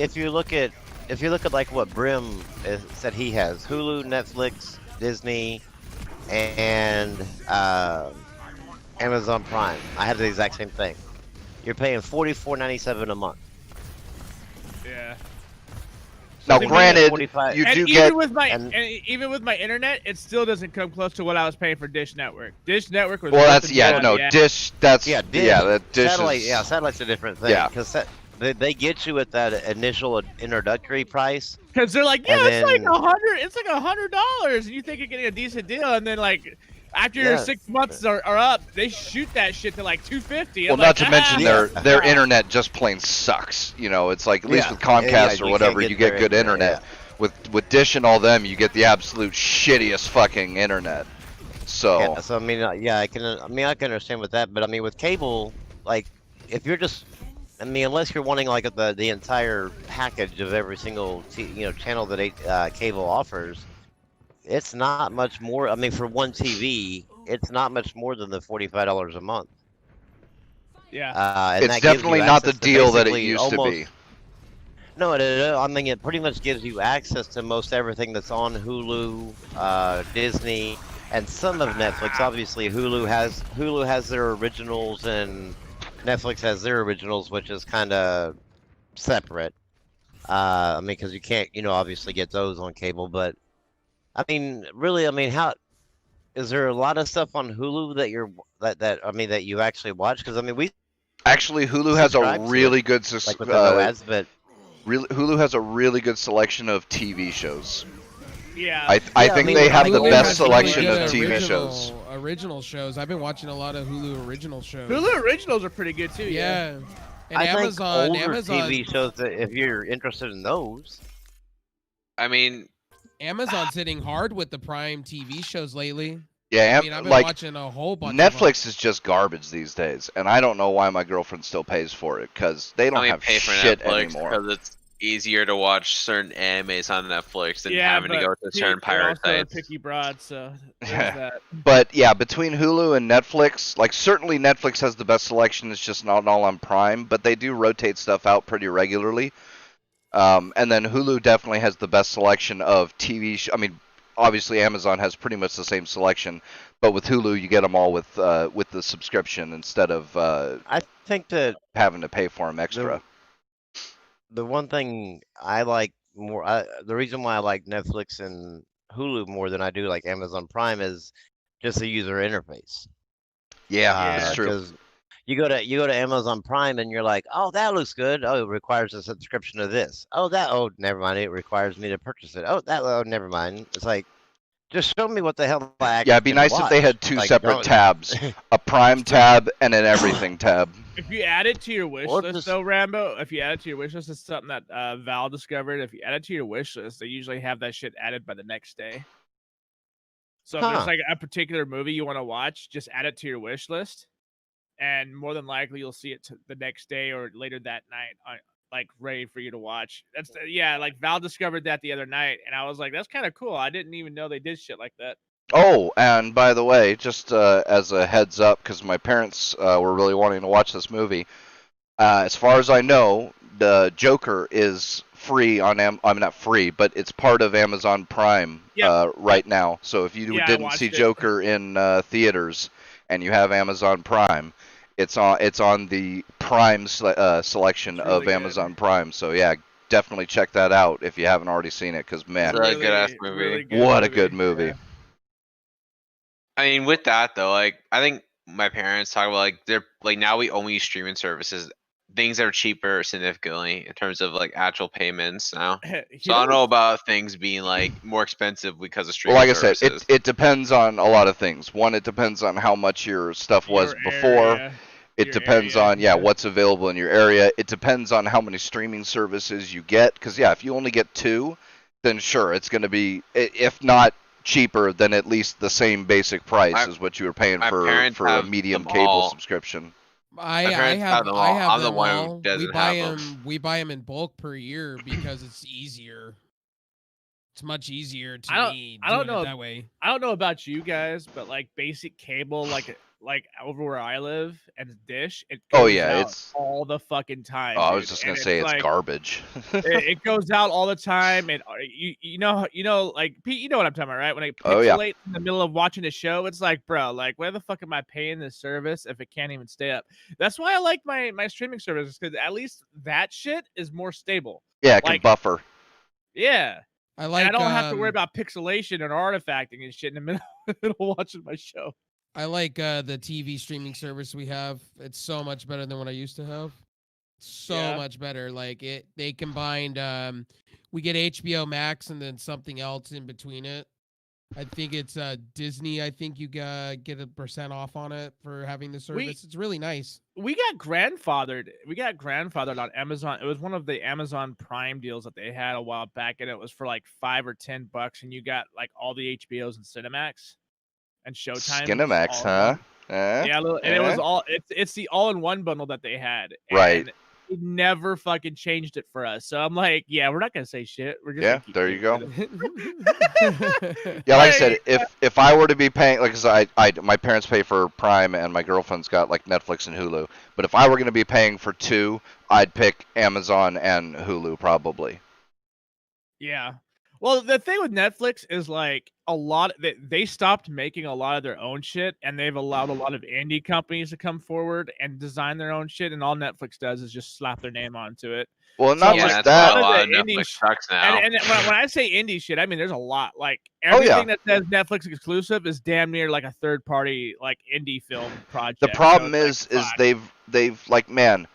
if year. you look at like what Brim said he has: Hulu, Netflix, Disney, and Amazon Prime. I have the exact same thing. You're paying $44.97 a month. Yeah. Now, they granted, 45 you And do even get with my and- even with my internet, it still doesn't come close to what I was paying for Dish Network. Dish Network was. well. worth That's the yeah, money, no yeah. Dish. That's Yeah, that Dish satellite. is Yeah, satellite's a different thing. Yeah. because they get you at that initial introductory price. Because they're like, yeah, And it's like then- $100, and you think you're getting a decent deal, and then like after your Yeah. 6 months are up, they shoot that shit to like $250. well. I'm Not like, to mention Yeah. their internet just plain sucks. You know, it's like at least Yeah. with Comcast Yeah, or you can't whatever, get you get their good internet, internet. With Dish and all them, you get the absolute shittiest fucking internet. So Yeah, so I mean, yeah, I can understand with that, but I mean, with cable, like, if you're just, I mean, unless you're wanting like the entire package of every single channel that cable offers, it's not much more. I mean, for one TV, it's not much more than the $45 a month. Yeah. And It's that gives you definitely not the access to deal that it basically used to be. almost. No, I mean, it pretty much gives you access to most everything that's on Hulu, Disney, and some of Netflix. Obviously, Hulu has their originals, and Netflix has their originals, which is kind of separate. I mean, because you can't, obviously get those on cable. But I mean, really, I mean, how is there a lot of stuff on Hulu that you actually watch? Because I mean, we Actually, Hulu has a subscribe to it, really good like with the no ads, but Hulu has a really good selection of TV shows. Yeah. I Yeah, I think mean, they have like the old best TV selection shows of are TV good. shows. Original shows. I've been watching a lot of Hulu original shows. Hulu originals are pretty good too. Yeah. And I think older Amazon TV shows that if you're interested in those, I mean, Amazon's hitting hard with the Prime TV shows lately. Yeah, I mean, I've been like watching a whole bunch of them. Netflix is just garbage these days, and I don't know why my girlfriend still pays for it because they don't I have pay for shit Netflix anymore. because it's easier to watch certain animes on Netflix than Yeah, having to but go to certain they're pirate also a sites. picky broad, so there's Yeah. that. But yeah, between Hulu and Netflix, like certainly Netflix has the best selection. It's just not all on Prime, but they do rotate stuff out pretty regularly. And then Hulu definitely has the best selection of TV. I mean, obviously Amazon has pretty much the same selection, but with Hulu you get them all with the subscription instead of I think that having to pay for them extra. the one thing I like more, the reason why I like Netflix and Hulu more than I do like Amazon Prime is just the user interface. Yeah, that's true. Because you go to Amazon Prime and you're like, oh, that looks good. Oh, it requires a subscription to this. Oh, never mind. It requires me to purchase it. Oh, never mind. It's like, just show me what the hell I actually Yeah, it'd be nice if they had two separate tabs, a Prime tab and an everything tab. If you add it to your wish Or list, just- though, Rambo, if you add it to your wish list, it's something that Val discovered. If you add it to your wish list, they usually have that shit added by the next day. So if Huh. it's like a particular movie you want to watch, just add it to your wish list, and more than likely you'll see it the next day or later that night, like ready for you to watch. Yeah, like Val discovered that the other night, and I was like, that's kind of cool. I didn't even know they did shit like that. Oh, and by the way, just as a heads up, because my parents were really wanting to watch this movie, as far as I know, the Joker is free on I'm not free, but it's part of Amazon Prime right now. So if you didn't see Joker in theaters and you have Amazon Prime, it's on the Prime selection It's really of good. Amazon Prime. So yeah, definitely check that out if you haven't already seen it, because man, It's a good-ass movie. really good what a good movie. Yeah. I mean, with that though, like I think my parents talk about like they're like now we only use streaming services, things that are cheaper significantly in terms of like actual payments now. So I don't know about things being like more expensive because of streaming. Well, like services. I said, it depends on a lot of things. One, it depends on how much your stuff was Your before. area, It your depends area, on what's available in your area. It depends on how many streaming services you get. Because if you only get two, then sure, it's going to be, if not cheaper, then at least the same basic price as what you were paying for a medium cable subscription. I parents have have them all. I'm the them one who all. doesn't have them. We buy them in bulk per year because it's easier. It's much easier to me. I don't doing know it that way. I don't know about you guys, but like basic cable, like over where I live and Dish, it goes out it's all the fucking time. Oh, I was dude. just gonna And say it's like, garbage. it goes out all the time, and you know, like Pete, you know what I'm talking about, right? When it Oh, yeah. pixelates in the middle of watching a show, it's like, bro, like where the fuck am I paying this service if it can't even stay up? That's why I like my streaming services, because at least that shit is more stable. Yeah, it can like- buffer. Yeah. I like. And I don't have to worry about pixelation and artifacting and shit in the middle of watching my show. I like the TV streaming service we have. It's so much better than what I used to have. So Yeah. much better. Like they combined. We get HBO Max and then something else in between it. I think it's Disney. I think you get a % off on it for having the service. It's really nice. We got grandfathered. On Amazon. It was one of the Amazon Prime deals that they had a while back, and it was for like $5 or $10, and you got like all the HBOs and Cinemax and Showtime. Skinemax, huh? Yeah, and it was all. It's the all-in-one bundle that they had. Right. they never fucking changed it for us. So I'm like, yeah, we're not gonna say shit. We're just Yeah, gonna keep there you go. it. Yeah, like I said, if I were to be paying, like, 'cause my parents pay for Prime and my girlfriend's got like Netflix and Hulu. But if I were gonna be paying for two, I'd pick Amazon and Hulu probably. Yeah. Well, the thing with Netflix is like they stopped making a lot of their own shit, and they've allowed a lot of indie companies to come forward and design their own shit, and all Netflix does is just slap their name onto it. Well, So not Yeah, like just that's why a a lot that. lot of of the indie Netflix sucks now. and when I say indie shit, I mean there's a lot. Like Oh, yeah. everything that says Netflix exclusive is damn near like a third party like indie film project. The So problem it's like, is fuck. they've like, man,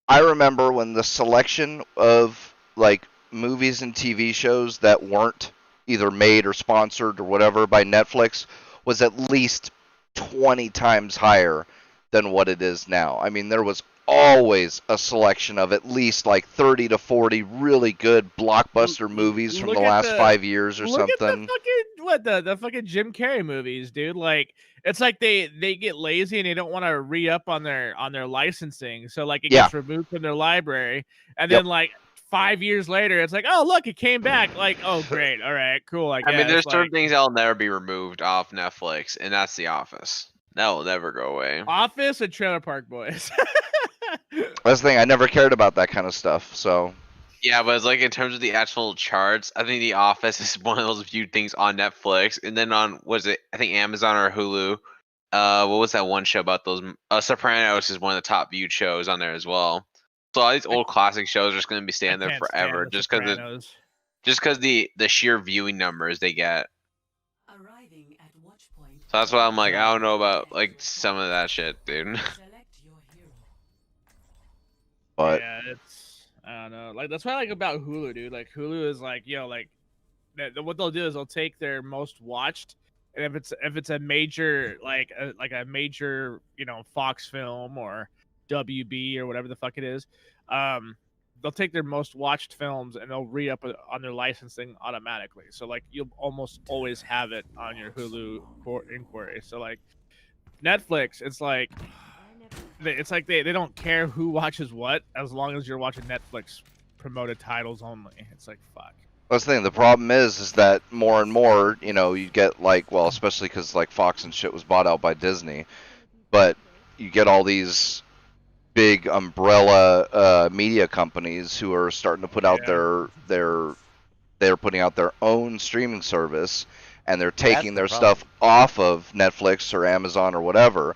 I remember when the selection of like movies and TV shows that weren't either made or sponsored or whatever by Netflix was at least 20 times higher than what it is now. I mean, there was always a selection of at least like 30 to 40 really good blockbuster movies from Look the at last the- 5 years or Look at something. the fucking Jim Carrey movies, dude. Like it's like they get lazy and they don't want to re-up on their licensing. So like it gets removed from their library. And Yep. then like 5 years later, it's like, oh look, it came back. Like, oh great, all right, cool. I I mean, there's guess. certain Like, things that'll never be removed off Netflix, and that's The Office. That will never go away. Office and Trailer Park Boys. That's the thing, I never cared about that kind of stuff. So Yeah, but it's like in terms of the actual charts, I think The Office is one of those viewed things on Netflix, and then on I think Amazon or Hulu. What was that one show about those? Sopranos is one of the top viewed shows on there as well. So all these old classic shows are just going to be staying there can't stand forever, The just because Sopranos. the sheer viewing numbers they get. So that's why I'm like, I don't know about like some of that shit, dude. but Yeah, it's I don't know. Like that's what I like about Hulu, dude. Like Hulu is like, like what they'll do is they'll take their most watched, and if it's a major like a major Fox film or WB or whatever the fuck it is, they'll take their most watched films and they'll re-up on their licensing automatically. So like you'll almost always have it on your Hulu inquiry. So like Netflix, it's like they don't care who watches what as long as you're watching Netflix promoted titles only. It's like fuck. that's the thing. The problem is that more and more, you get like, well, especially because like Fox and shit was bought out by Disney, but you get all these big umbrella media companies who are starting to put out they're putting out their own streaming service, and they're taking their stuff off of Netflix or Amazon or whatever.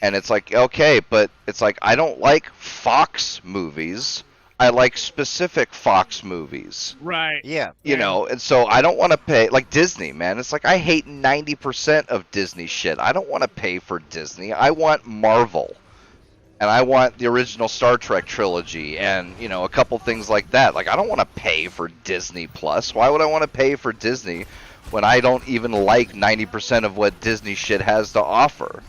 And it's like, okay, but it's like, I don't like Fox movies. I like specific Fox movies. Right. Yeah. And so I don't want to pay, like Disney, man. It's like, I hate 90% of Disney shit. I don't want to pay for Disney. I want Marvel. And I want the original Star Trek trilogy and, a couple things like that. Like, I don't want to pay for Disney Plus. Why would I want to pay for Disney when I don't even like 90% of what Disney shit has to offer?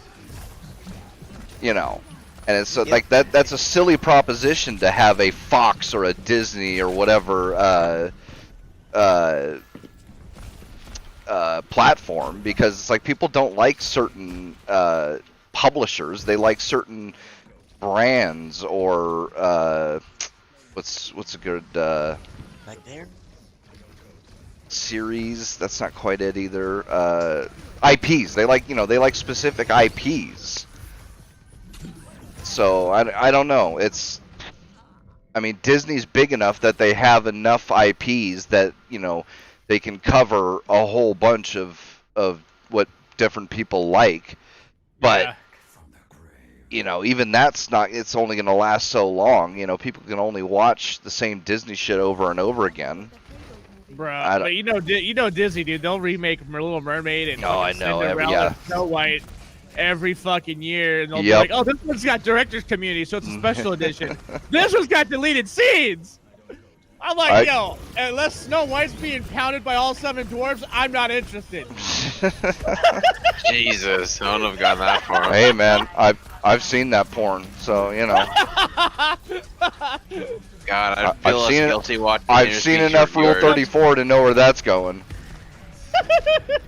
And it's like that's a silly proposition to have a Fox or a Disney or whatever platform, because it's like people don't like certain publishers. They like certain brands or what's a good Back there. series? That's not quite it either. IPs. They like specific IPs. So I don't know. I mean, Disney's big enough that they have enough IPs that they can cover a whole bunch of what different people like. But even that's not. It's only going to last so long. People can only watch the same Disney shit over and over again. Bro, but Disney, dude, they'll remake Little Mermaid and I know, Cinderella and Snow White every fucking year, and they'll be Yep. like, oh, this one's got director's community, so it's a special edition. This one's got deleted scenes. I'm like, yo, unless Snow White's being pounded by all 7 dwarves, I'm not interested. Jesus, I don't know if I've gotten that far. Hey man, I've seen that porn, so God, I feel less guilty watching. I've seen enough Rule 34 to know where that's going.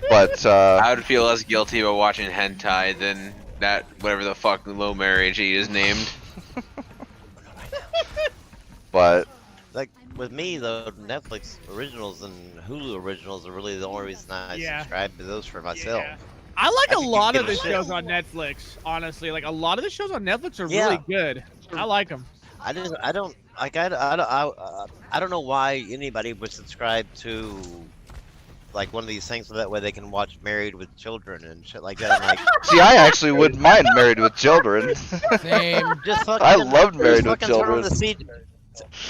But I would feel less guilty about watching hentai than that whatever the fuck Low Mary G is named. But Like with me though, Netflix originals and Hulu originals are really the only reason I Yeah. subscribe to those for myself. Yeah. I like I a could lot give of a the shit. shows on Netflix. Honestly, like a lot of the shows on Netflix are Yeah. really good. I like them. I don't like I don't know why anybody would subscribe to like one of these things so that way they can watch Married with Children and shit like that. I'm like, see, I actually wouldn't mind Married with Children. Same. just fucking, I loved Married just with fucking Children.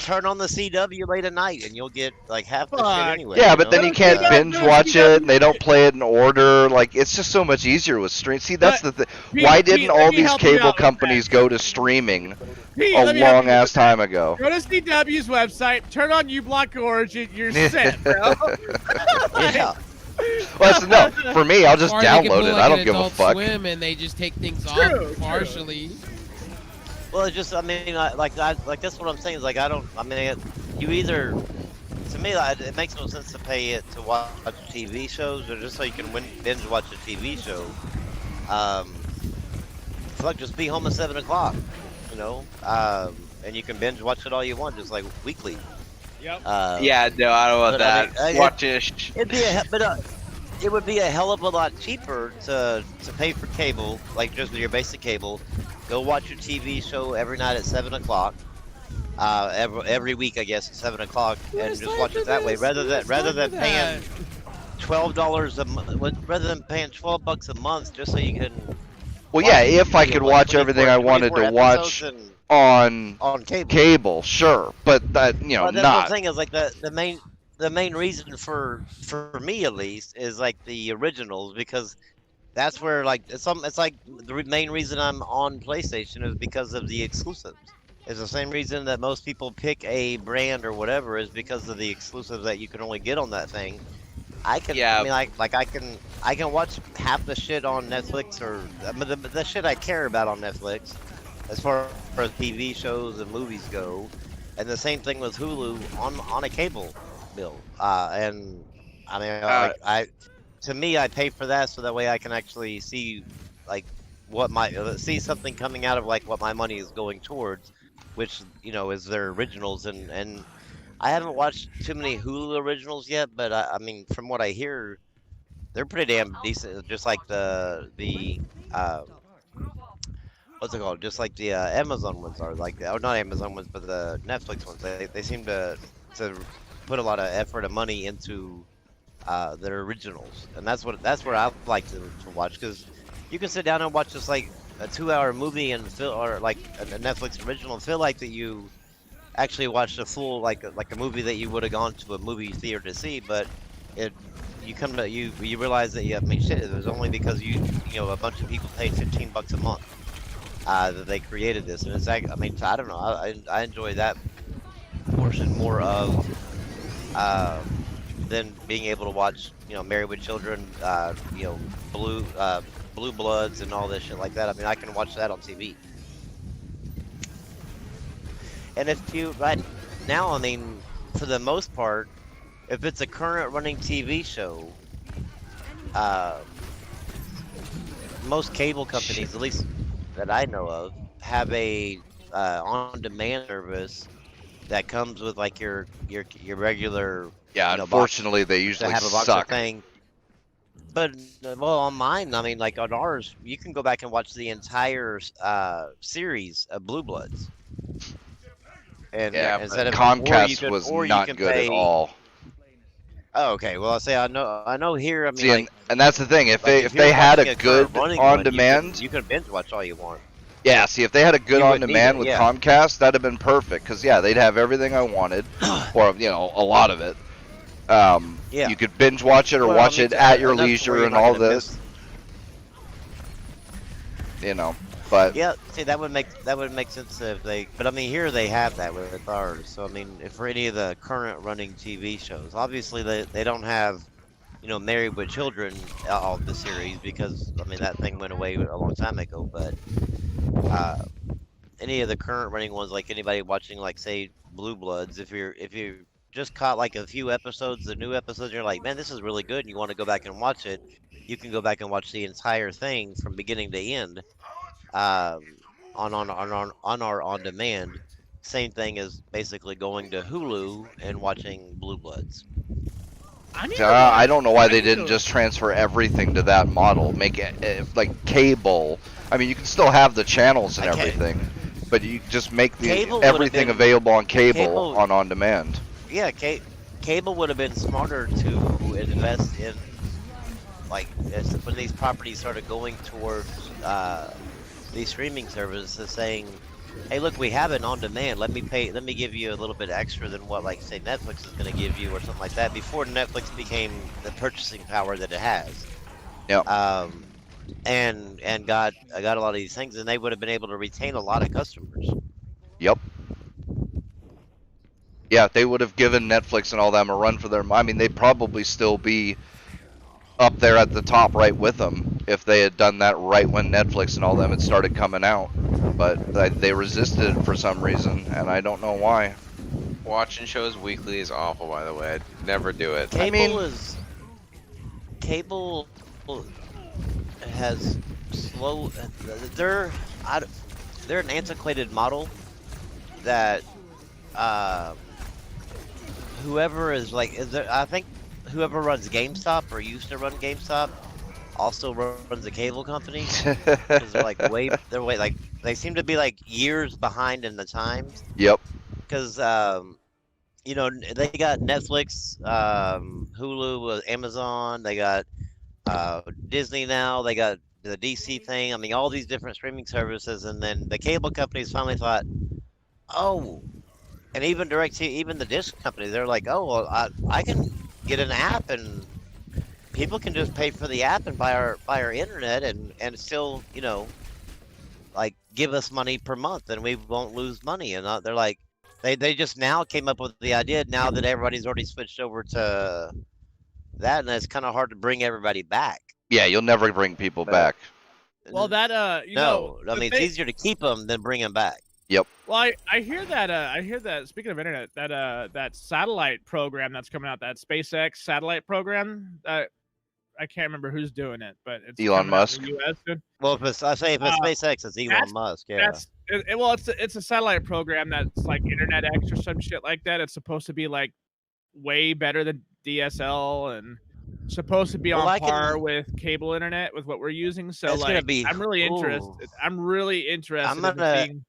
turn on the CW late at night and you'll get like half the shit Fuck. anyway. Yeah, you but then know? you can't CW binge watch it, and they don't play it in order. Like, it's just so much easier with stream. See, that's the thing. Pete, Why Pete, didn't let all me these help you cable out with companies that. go to streaming Pete, a let me help long you with ass that. time ago? Go to CW's website, turn on uBlock Origin, you're set, bro. Yeah. Well, no, for me, I'll just Or they could download pull, it. like, I an don't give a Adult fuck. Swim and they just take things True, off partially. Well, it's just I mean like that's what I'm saying is like I mean you either to me it makes no sense to pay it to watch TV shows or just so you can binge watch a TV show. Fuck, just be home at 7 o'clock, you know, and you can binge watch it all you want, just like weekly. Yep. Yeah, no, I don't want but I that. mean, Watch it. It'd be it would be a hell of a lot cheaper to pay for cable, like just your basic cable. Go watch your TV show every night at 7 o'clock. Every week, I guess, at 7 o'clock, and just watch it that way, rather than paying $12 a month, rather than paying $12 a month just so you can. Well, yeah, if I you could know, like watch everything I wanted 24 to watch episodes on on cable. cable, sure, but that, you know, Well, that's what I'm not. saying is like the main reason for me at least is like the originals because that's where like it's like the main reason I'm on PlayStation is because of the exclusives. It's the same reason that most people pick a brand or whatever is because of the exclusives that you can only get on that thing. I Yeah. mean, I can watch half the shit on Netflix or I mean, the shit I care about on Netflix, as far as TV shows and movies go, and the same thing with Hulu on a cable bill. And I mean, like to me, I pay for that so that way I can actually see like what my see something coming out of like what my money is going towards, which you know is their originals and I haven't watched too many Hulu originals yet, but I mean from what I hear, they're pretty damn decent. Just like the what's it called? Just like the Amazon ones are like, or not Amazon ones, but the Netflix ones. They seem to put a lot of effort and money into their originals, and that's where I like to watch because you can sit down and watch just like a 2-hour movie and feel or like a Netflix original and feel like that you actually watched a full like a movie that you would have gone to a movie theater to see, but it you come to you realize that I mean shit it was only because you know a bunch of people paid $15 a month that they created this, and it's like I mean I don't know I enjoy that portion more of than being able to watch you know Married with Children, you know Blue Bloods and all this shit like that. I mean I can watch that on TV. And if you right now, I mean, for the most part, if it's a current running TV show, most cable companies, at least that I know of, have a on-demand service that comes with like your regular. Yeah, you know, unfortunately, they to usually have a box suck. of thing. But well, on mine, I mean, like on ours, you can go back and watch the entire series of Blue Bloods. And Yeah, instead of Comcast was or you not can good pay, at all. Oh, okay. Well, I say I know here. I mean, See, like, and that's the thing. If like if you're they had watching a current good running on one, demand, you can binge watch all you want. yeah. See, if they had a good You on wouldn't need demand it, with yeah. Comcast, that'd have been perfect. Cause yeah, they'd have everything I wanted, or you know, a lot of it. Yeah. You could binge watch it or Well, watch I mean, it at your enough to where leisure you're and not all gonna this. You know, but Yeah. See, that would make sense if they. But I mean, here they have that with ours. So I mean, if for any of the current running TV shows, obviously they don't have, you know, Married with Children all the series because I mean that thing went away a long time ago. But any of the current running ones, like anybody watching, like say Blue Bloods, if you just caught like a few episodes, the new episodes, you're like, man, this is really good, and you want to go back and watch it, you can go back and watch the entire thing from beginning to end, on our on demand, same thing as basically going to Hulu and watching Blue Bloods. I need to I watch. don't know why I they need didn't to- just transfer everything to that model. Make it like cable. I mean, you can still have the channels and I can't. everything, but you just make Cable would have everything been available on cable cable. on demand. Yeah, cable would have been smarter to invest in, like, when these properties started going towards these streaming services, saying, "Hey, look, we have it on demand. Let me give you a little bit extra than what, like, say, Netflix is going to give you, or something like that." Before Netflix became the purchasing power that it has, Yep. and got a lot of these things, and they would have been able to retain a lot of customers. Yep. Yeah, they would have given Netflix and all them a run for their. I mean, they'd probably still be up there at the top right with them if they had done that right when Netflix and all them had started coming out. But they resisted it for some reason, and I don't know why. Watching shows weekly is awful, by the way. I'd never do it. Cable has slow. They're they're an antiquated model that whoever is like I think whoever runs GameStop or used to run GameStop also runs a cable company, because they're like way like they seem to be like years behind in the times. Yep. Because you know, they got Netflix, Hulu, Amazon, they got Disney now, they got the DC thing. I mean, all these different streaming services, and then the cable companies finally thought, oh, and even even the dish company, they're like, oh, well, I can get an app, and people can just pay for the app and buy our internet, and still, you know, like, give us money per month, and we won't lose money. And they're like, they just now came up with the idea, now that everybody's already switched over to that, and it's kind of hard to bring everybody back. Yeah, you'll never bring people But- back. Well, that you know, No, I the mean, thing- it's easier to keep them than bring them back. Yep. Well, I hear that. Speaking of internet, that satellite program that's coming out, that SpaceX satellite program. I can't remember who's doing it, but it's Elon coming out in Musk. the US soon. Well, if it's SpaceX, it's Elon that's- Musk. Yeah. Well, it's a satellite program that's like Internet X or some shit like that. It's supposed to be like way better than DSL and supposed to be Well, on I par can- with cable internet with what we're using. So It's gonna like, be- I'm really ooh. interested. I'm really interested in gonna- seeing.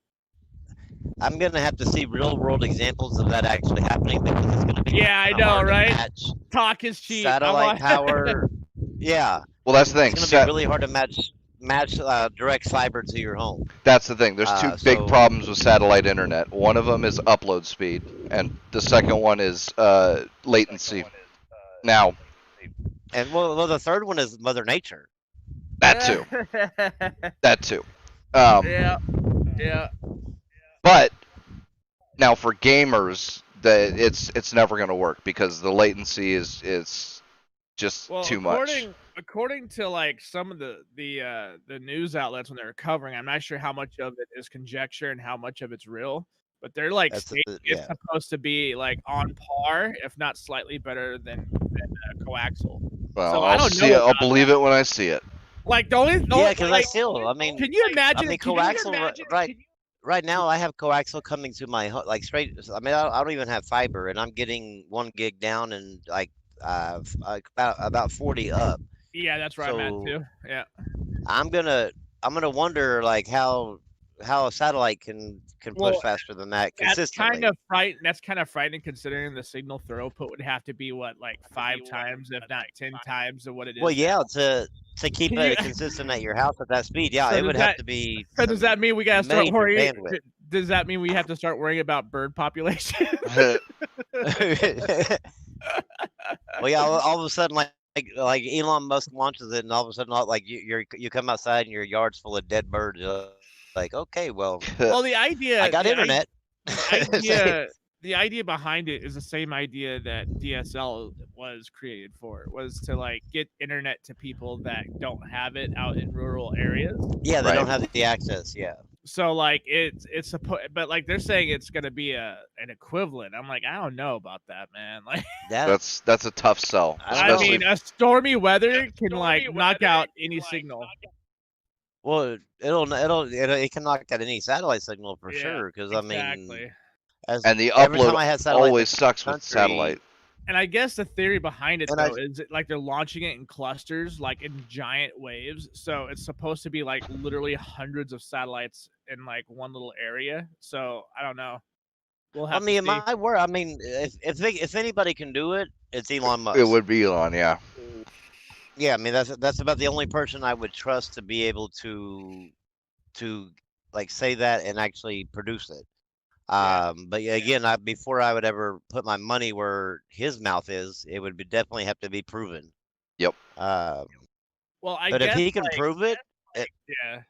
I'm gonna have to see real world examples of that actually happening, because it's gonna be Yeah, I kinda know, hard to right? match Talk is cheap. I satellite want- power. Yeah, Well, that's the thing. it's gonna be really hard to match direct fiber to your home. That's the thing. There's two big so- problems with satellite internet. One of them is upload speed, and the second one is latency. Now, And well, the third one is Mother Nature. that too. That too. yeah, yeah. But now for gamers, it's never going to work because the latency is just Well, too much. according to like some of the news outlets when they were covering, I'm not sure how much of it is conjecture and how much of it's real. But they're like That's stating it's yeah. supposed to be like on par, if not slightly better than coaxial. Well, so I I'll don't see know it. I'll about believe it when I see it. Like the only Yeah, because like, I mean, can you imagine? I mean, can you coaxial, imagine- right now, I have coaxial coming to my like straight. I mean, I don't even have fiber, and I'm getting 1 gig down and like about 40 up. Yeah, that's where I'm at So- too. Yeah. I'm gonna wonder like how a satellite can push Well, faster than that That's consistently. kind of frightening. That's kind of frightening considering the signal throughput would have to be what, like 5 times, if not 10 times, of what it is. Well, yeah, to keep Can it you- consistent at your house at that speed, yeah, So it would does have that- to be. So does that mean we gotta start major worrying? bandwidth. Does that mean we have to start worrying about bird population? Well, yeah, all of a sudden, like Elon Musk launches it, and all of a sudden, like you come outside and your yard's full of dead birds. Like, okay, well, well, the idea. I got the internet. The idea behind it is the same idea that DSL was created for. It was to like get internet to people that don't have it out in rural areas. Yeah, they Right. don't have the access. Yeah. So like it's supposed, but like they're saying it's gonna be an equivalent. I'm like, I don't know about that, man. Like, That that's a tough sell. I I Especially mean, a stormy weather can like knock out any signal. well, it can knock out any satellite signal for Yeah, sure. Because Exactly. As And the every time upload I had satellite in always the sucks with country, satellite. And I guess the theory behind it And I- though is it like they're launching it in clusters, like in giant waves. So it's supposed to be like literally hundreds of satellites in like one little area. So I don't know. We'll I have mean, to in see. my word, I mean, if anybody can do it, it's Elon Musk. It would be Elon, yeah. Yeah, I mean that's about the only person I would trust to be able to like say that and actually produce it. Yeah. But yeah, again, before I would ever put my money where his mouth is, it would definitely have to be proven. Yep. Well, I But if guess he can like, prove it, yeah.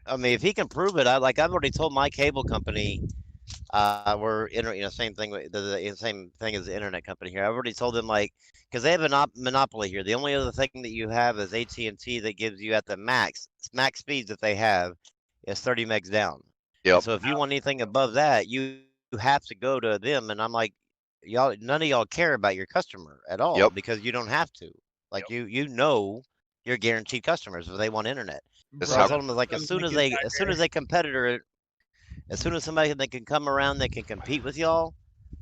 I mean, if he can prove it, I've already told my cable company, we're same thing with the same thing as the internet company here. I've already told them like, because they have a monopoly here. The only other thing that you have is AT&T that gives you at the max speeds that they have is 30 megs down. And Yep. so if you want anything above that, you have to go to them. And I'm like, y'all, none of y'all care about your customer at all Yep. because you don't have to. Like you know, you're guaranteed customers if they want internet. That's So Bro, I how- told them like as soon as a competitor, as soon as somebody that can come around that can compete with y'all,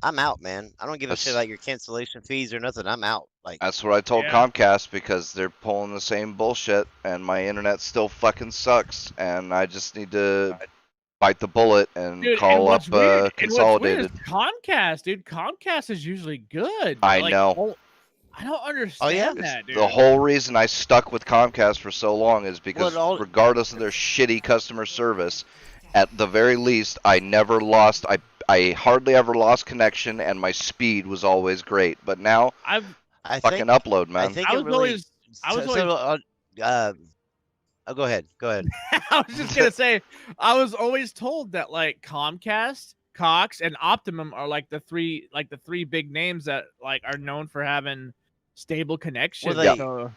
I'm out, man. I don't give a shit That's- about your cancellation fees or nothing. I'm out. Like That's what I told Yeah. Comcast because they're pulling the same bullshit and my internet still fucking sucks and I just need to bite the bullet and Dude, call up and what's weird Consolidated. is Comcast, dude. Comcast is usually good. I Like, know. I don't understand It's that, dude. the whole reason I stuck with Comcast for so long is because all- regardless of their shitty customer service, at the very least, I never lost. I hardly ever lost connection, and my speed was always great. But now, I fucking upload, man. I think I it was really. always I was always Oh, go ahead. Go ahead. I was just gonna say I was always told that like Comcast, Cox, and Optimum are like the three big names that like are known for having stable connection. they- So,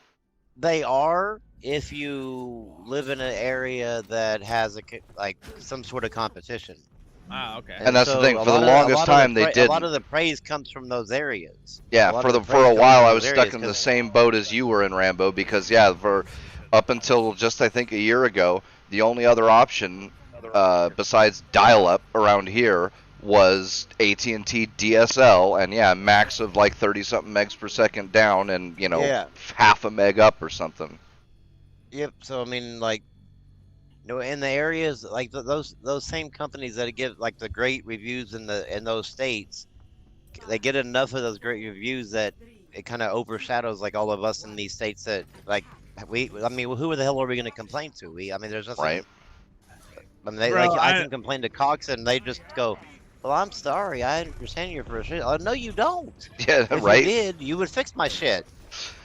They are if you live in an area that has some sort of competition. okay. And that's the so thing, a for the lot of- longest time, they A lot didn't. of the praise comes from those areas. Yeah, A lot for of the the for praise a comes while from I those was areas stuck in the 'cause- same boat as you were in Rambo because yeah, for up until just I think a year ago, the only other option besides dial-up around here was AT&T DSL, and yeah, max of like 30 something megs per second down, and Yeah. half a meg up or something. Yep. So I mean, like, in the areas like those same companies that give like the great reviews in those states, they get enough of those great reviews that it kind of overshadows like all of us in these states that like I mean, who the hell are we going to complain to? I mean, there's nothing. Right. I mean, Bro, I can complain to Cox and they just go, "Well, I'm sorry. I understand your frustration." Oh, no, you don't. Yeah, If right. you did, you would fix my shit.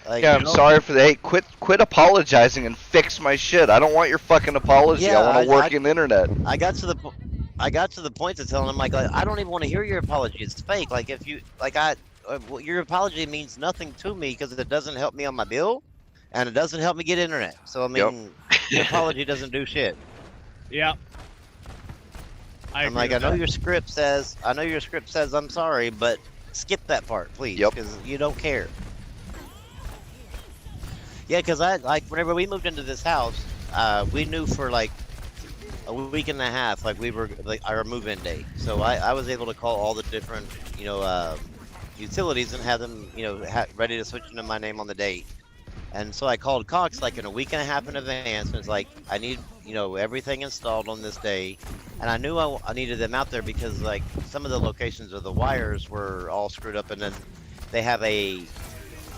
Like, Yeah, I'm sorry for the hey. Quit apologizing and fix my shit. I don't want your fucking apology. Yeah, I want a working internet. I got to the point to telling him like I don't even want to hear your apology. It's fake. Like if you like well, your apology means nothing to me because it doesn't help me on my bill, and it doesn't help me get internet. So I mean, your apology doesn't do shit. Yeah. I'm like, I know your script says I'm sorry, but skip that part, please, Yep. because you don't care. Yeah, because I like whenever we moved into this house, we knew for like a week and a half, like we were like our move-in day. So I was able to call all the different utilities and have them ready to switch into my name on the date. And so I called Cox like in a week and a half in advance, and it's like I need everything installed on this day, and I knew I needed them out there because like some of the locations of the wires were all screwed up, and then they have an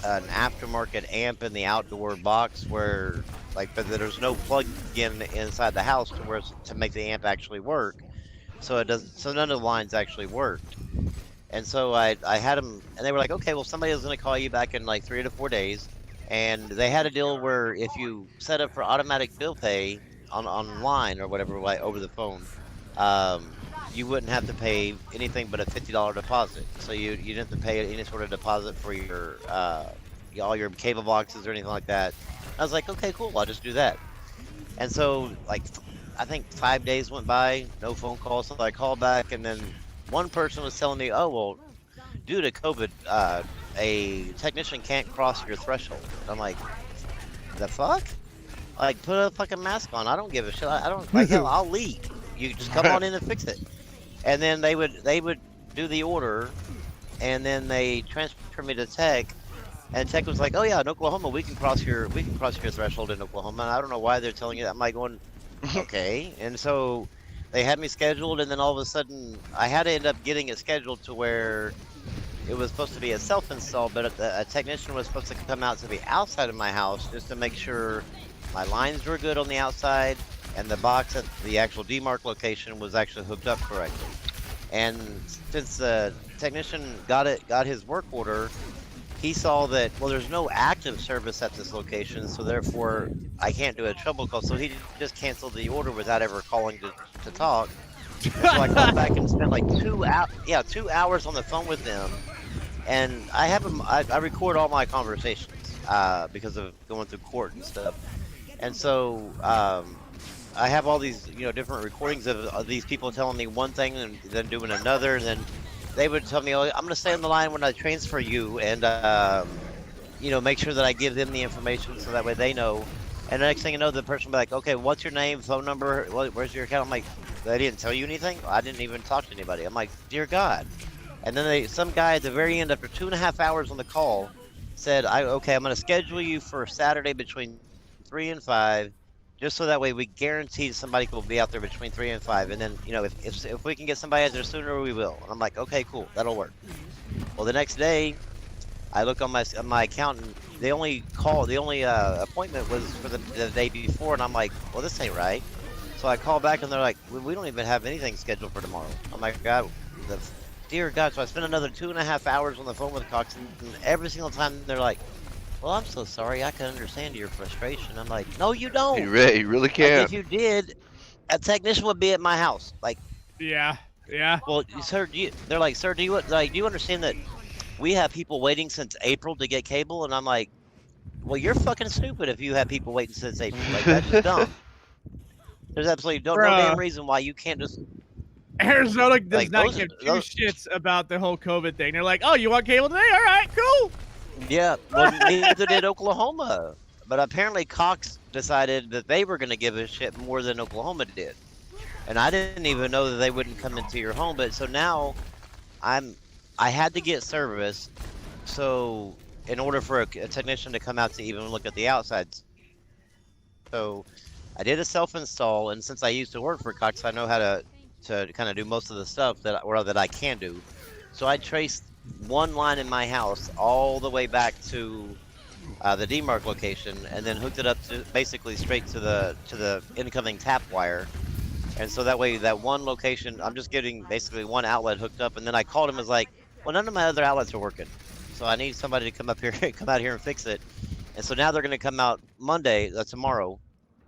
aftermarket amp in the outdoor box where but there's no plug-in inside the house to make the amp actually work, so none of the lines actually worked. And so I had them, and they were like, okay, well somebody was going to call you back in like 3 to 4 days. And they had a deal where if you set up for automatic bill pay online or whatever over the phone, you wouldn't have to pay anything but a $50 deposit. So you didn't have to pay any sort of deposit for your all your cable boxes or anything like that. I was like, okay, cool, I'll just do that. And so like I think 5 days went by, no phone calls. So I called back, and then one person was telling me, oh well, due to COVID, a technician can't cross your threshold. And I'm like, the fuck? Like, put a fucking mask on. I don't give a shit. I don't like hell. I'll leave. You just come on in and fix it. And then they would do the order, and then they transfer me to tech, and tech was like, "Oh yeah, in Oklahoma we can cross your threshold in Oklahoma." And I don't know why they're telling you that. I'm like going, okay. And so they had me scheduled, and then all of a sudden I had to end up getting it scheduled to where it was supposed to be a self-install, but a technician was supposed to come out to the outside of my house just to make sure my lines were good on the outside, and the box at the actual demarc location was actually hooked up correctly. And since the technician got his work order, he saw that, well, there's no active service at this location, so therefore I can't do a trouble call. So he just canceled the order without ever calling to talk. And so I called back and spent like 2 hours on the phone with them. And I have them, I record all my conversations because of going through court and stuff. And so I have all these, different recordings of these people telling me one thing and then doing another. And then they would tell me, "Oh, I'm going to stay on the line when I transfer you," and make sure that I give them the information so that way they know. And the next thing you know, the person will be like, "Okay, what's your name, phone number, where's your account?" I'm like, "They didn't tell you anything? I didn't even talk to anybody." I'm like, "Dear God." And then some guy at the very end, after 2.5 hours on the call, said, "Okay, I'm going to schedule you for Saturday between 3 and 5, just so that way we guarantee somebody will be out there between 3 and 5. And then, if we can get somebody out there sooner, we will." And I'm like, "Okay, cool, that'll work." Well, the next day, I look on my account, and the only appointment was for the day before, and I'm like, "Well, this ain't right." So I call back, and they're like, "We don't even have anything scheduled for tomorrow." I'm like, "God, dear God." So I spent another 2.5 hours on the phone with Cox, and every single time they're like, "Well, I'm so sorry. I can understand your frustration." I'm like, "No, you don't. You really Like, can't. if you did, a technician would be at my house." Like, Yeah. "Well, sir, they're like, "Sir, do you understand that we have people waiting since April to get cable?" And I'm like, "Well, you're fucking stupid if you have people waiting since April. Like, that's just dumb. There's absolutely no damn Bruh. reason why you can't just Arizona does like not give two shits about the whole COVID thing. They're like, "Oh, you want cable today? All right, cool." Yeah, well, neither did Oklahoma. But apparently Cox decided that they were going to give a shit more than Oklahoma did. And I didn't even know that they wouldn't come into your home. But so now I had to get service. So in order for a technician to come out to even look at the outsides. So I did a self-install, and since I used to work for Cox, I know how to kind of do most of the stuff that I can do. So I traced one line in my house all the way back to the demarc location, and then hooked it up to basically straight to the incoming tap wire. And so that way, that one location, I'm just getting basically one outlet hooked up. And then I called him, and was like, "Well, none of my other outlets are working, so I need somebody to come out here and fix it." And so now they're going to come out Monday, tomorrow.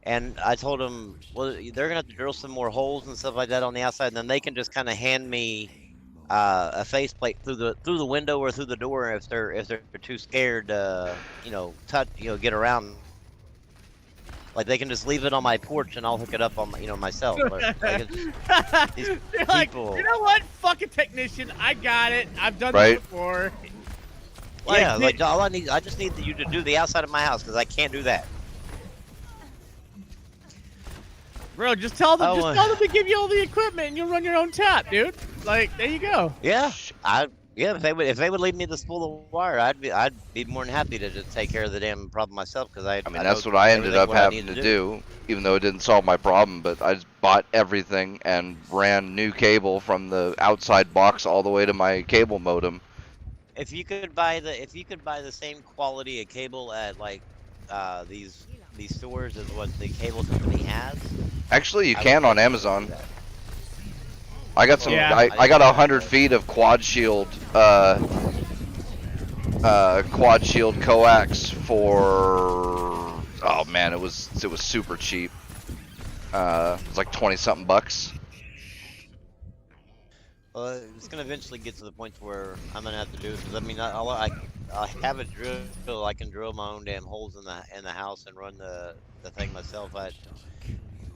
And I told them, well, they're going to have to drill some more holes and stuff like that on the outside, and then they can just kind of hand me a faceplate through the window or through the door if they're too scared to get around. Like, they can just leave it on my porch and I'll hook it up on myself. But, like, these They're like, people. "You know what? Fuck a technician. I got it. I've done Right. this before." All I just need you to do the outside of my house because I can't do that. Bro, just tell them. Oh, Just tell them to give you all the equipment, and you'll run your own tap, dude. Like, there you go. Yeah, if they would leave me to spool the wire, I'd be more than happy to just take care of the damn problem myself because I I mean, know that's what I ended everything up what I having need to do, even though it didn't solve my problem. But I just bought everything and ran new cable from the outside box all the way to my cable modem. If you could buy the same quality of cable at like these stores as what the cable company has, Actually, you I can would on do Amazon. that. I got some. Yeah. I got 100 feet of quad shield coax for. Oh man, it was super cheap. It was like 20 something bucks. Well, it's gonna eventually get to the point where I'm gonna have to do it because I mean I have a drill. I can drill my own damn holes in the house and run the thing myself.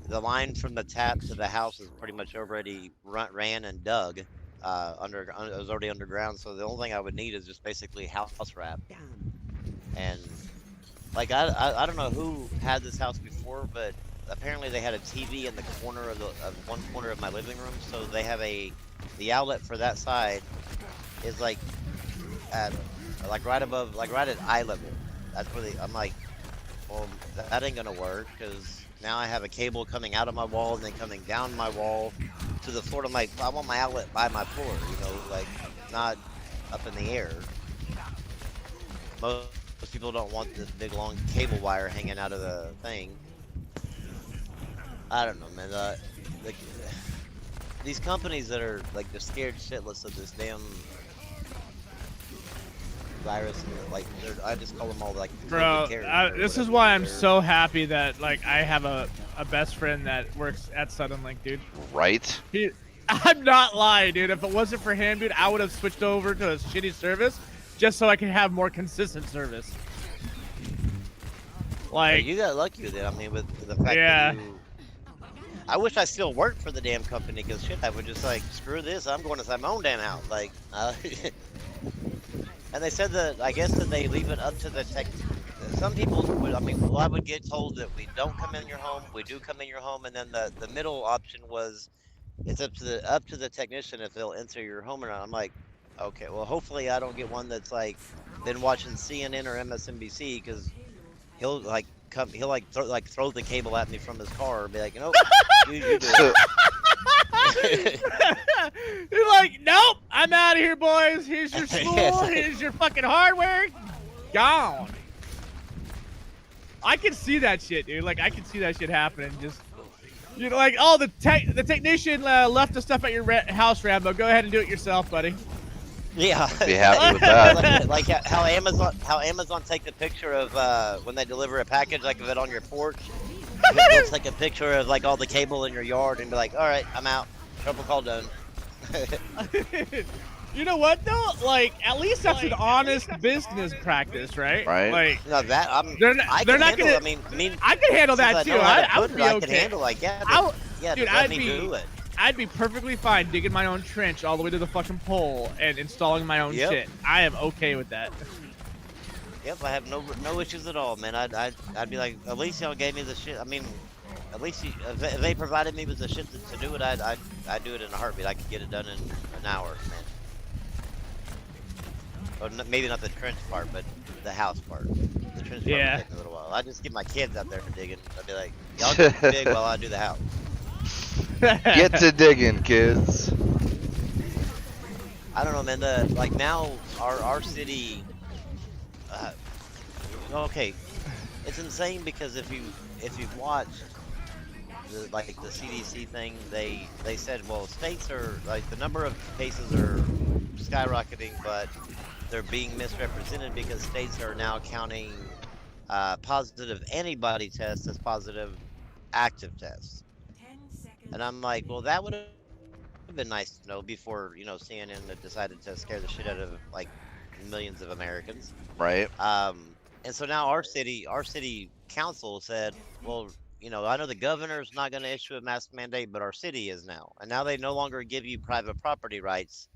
The line from the tap to the house is pretty much already ran and dug. It was already underground, so the only thing I would need is just basically house wrap. And like I don't know who had this house before, but apparently they had a TV in the corner of one corner of my living room, so they have a the outlet for that side is like at like right above, like right at eye level. That's where I'm like, well, that ain't gonna work because now I have a cable coming out of my wall and then coming down my wall to the floor. I'm like, I want my outlet by my floor, like not up in the air. Most people don't want this big long cable wire hanging out of the thing. I don't know, man. Like, these companies that are like they're scared shitless of this damn virus, and like I just call them all like the Bro, COVID carriers or this is whatever. why I'm so happy that like I have a best friend that works at Sudden Link, dude. Right? I'm not lying, dude. If it wasn't for him, dude, I would have switched over to a shitty service just so I could have more consistent service. Like, you got lucky with it. I mean, with the fact yeah. that I wish I still worked for the damn company, because shit, I would just like, screw this, I'm going to my own damn house. Like, and they said that, I guess that they leave it up to the tech. Some people would, I mean, well, I would get told that we don't come in your home, we do come in your home, and then the middle option was, it's up to the technician if they'll enter your home or not. I'm like, okay, well, hopefully I don't get one that's like been watching CNN or MSNBC, because he'll like throw the cable at me from his car and be like, nope, you do it. You're like, nope, I'm out of here, boys. Here's your spool. Here's your fucking hardware. Gone. I can see that shit, dude. Like, I can see that shit happening. Just, like, oh, the technician left the stuff at your house, Rambo. Go ahead and do it yourself, buddy. Yeah. Be happy with that. like how Amazon take the picture of when they deliver a package, like of it on your porch. They'll take a picture of like all the cable in your yard and be like, all right, I'm out. Trouble call done. You know what though? Like, at least that's an honest business practice, right? Right. Like, No, that they're not gonna. I mean, I can handle that too. I would be I okay. can handle like yeah, Dude, let me do it. I'd be perfectly fine digging my own trench all the way to the fucking pole and installing my own shit. I am okay with that. Yep, I have no issues at all, man. I'd be like, at least y'all gave me the shit. I mean, at least if they provided me with the shit to do it, I'd do it in a heartbeat. I could get it done in an hour, man. Or maybe not the trench part, but the house part. The trench part would take a little while. I'd just get my kids out there for digging. I'd be like, y'all dig while I do the house. Get to digging, kids. I don't know, man. Like now, our city. Okay, it's insane because if you've watched the CDC thing, they said, well, states are like the number of cases are skyrocketing, but they're being misrepresented because states are now counting positive antibody tests as positive active tests. And I'm like, well, that would have been nice to know before, CNN had decided to scare the shit out of like millions of Americans. Right. And so now our city council said, well, I know the governor's not going to issue a mask mandate, but our city is now. And now they no longer give you private property rights.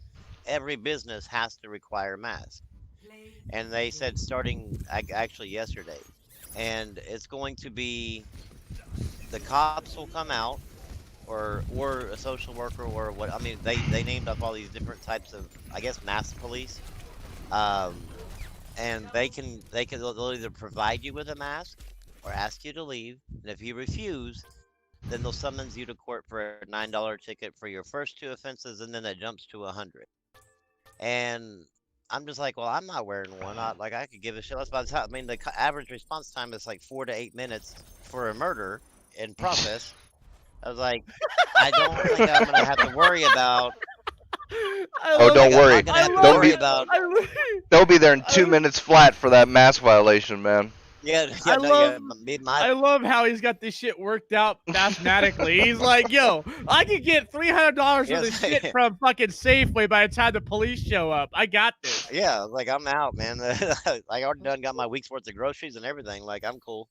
Every business has to require masks. And they said starting actually yesterday. And it's going to be, the cops will come out, or a social worker, or what. I mean, they named up all these different types of, I guess, mask police. And they'll either provide you with a mask or ask you to leave. And if you refuse, then they'll summons you to court for a $9 ticket for your first 2 offenses, and then it jumps to $100. And I'm just like, well, I'm not wearing one. I could give a shit less by the time. I mean, the average response time is like 4 to 8 minutes for a murder in process. I was like, I don't think I'm gonna have to worry about. Oh, don't worry. They'll be there in 2 minutes flat for that mask violation, man. Yeah, I love how he's got this shit worked out mathematically. He's like, yo, I could get $300 worth of shit from fucking Safeway by the time the police show up. I got this. Yeah, like I'm out, man. I already done got my week's worth of groceries and everything. Like I'm cool.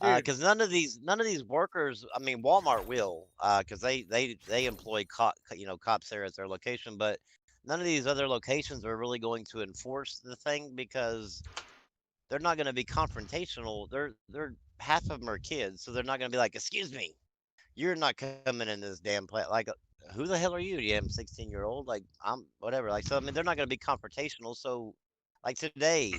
Because none of these workers, I mean, Walmart will, because they employ cops there at their location, but none of these other locations are really going to enforce the thing because they're not going to be confrontational. They're half of them are kids, so they're not going to be like, excuse me, you're not coming in this damn place. Like who the hell are you? Yeah, I'm 16-year-old. Like, I'm whatever. Like, so I mean, they're not gonna be confrontational. So, like today,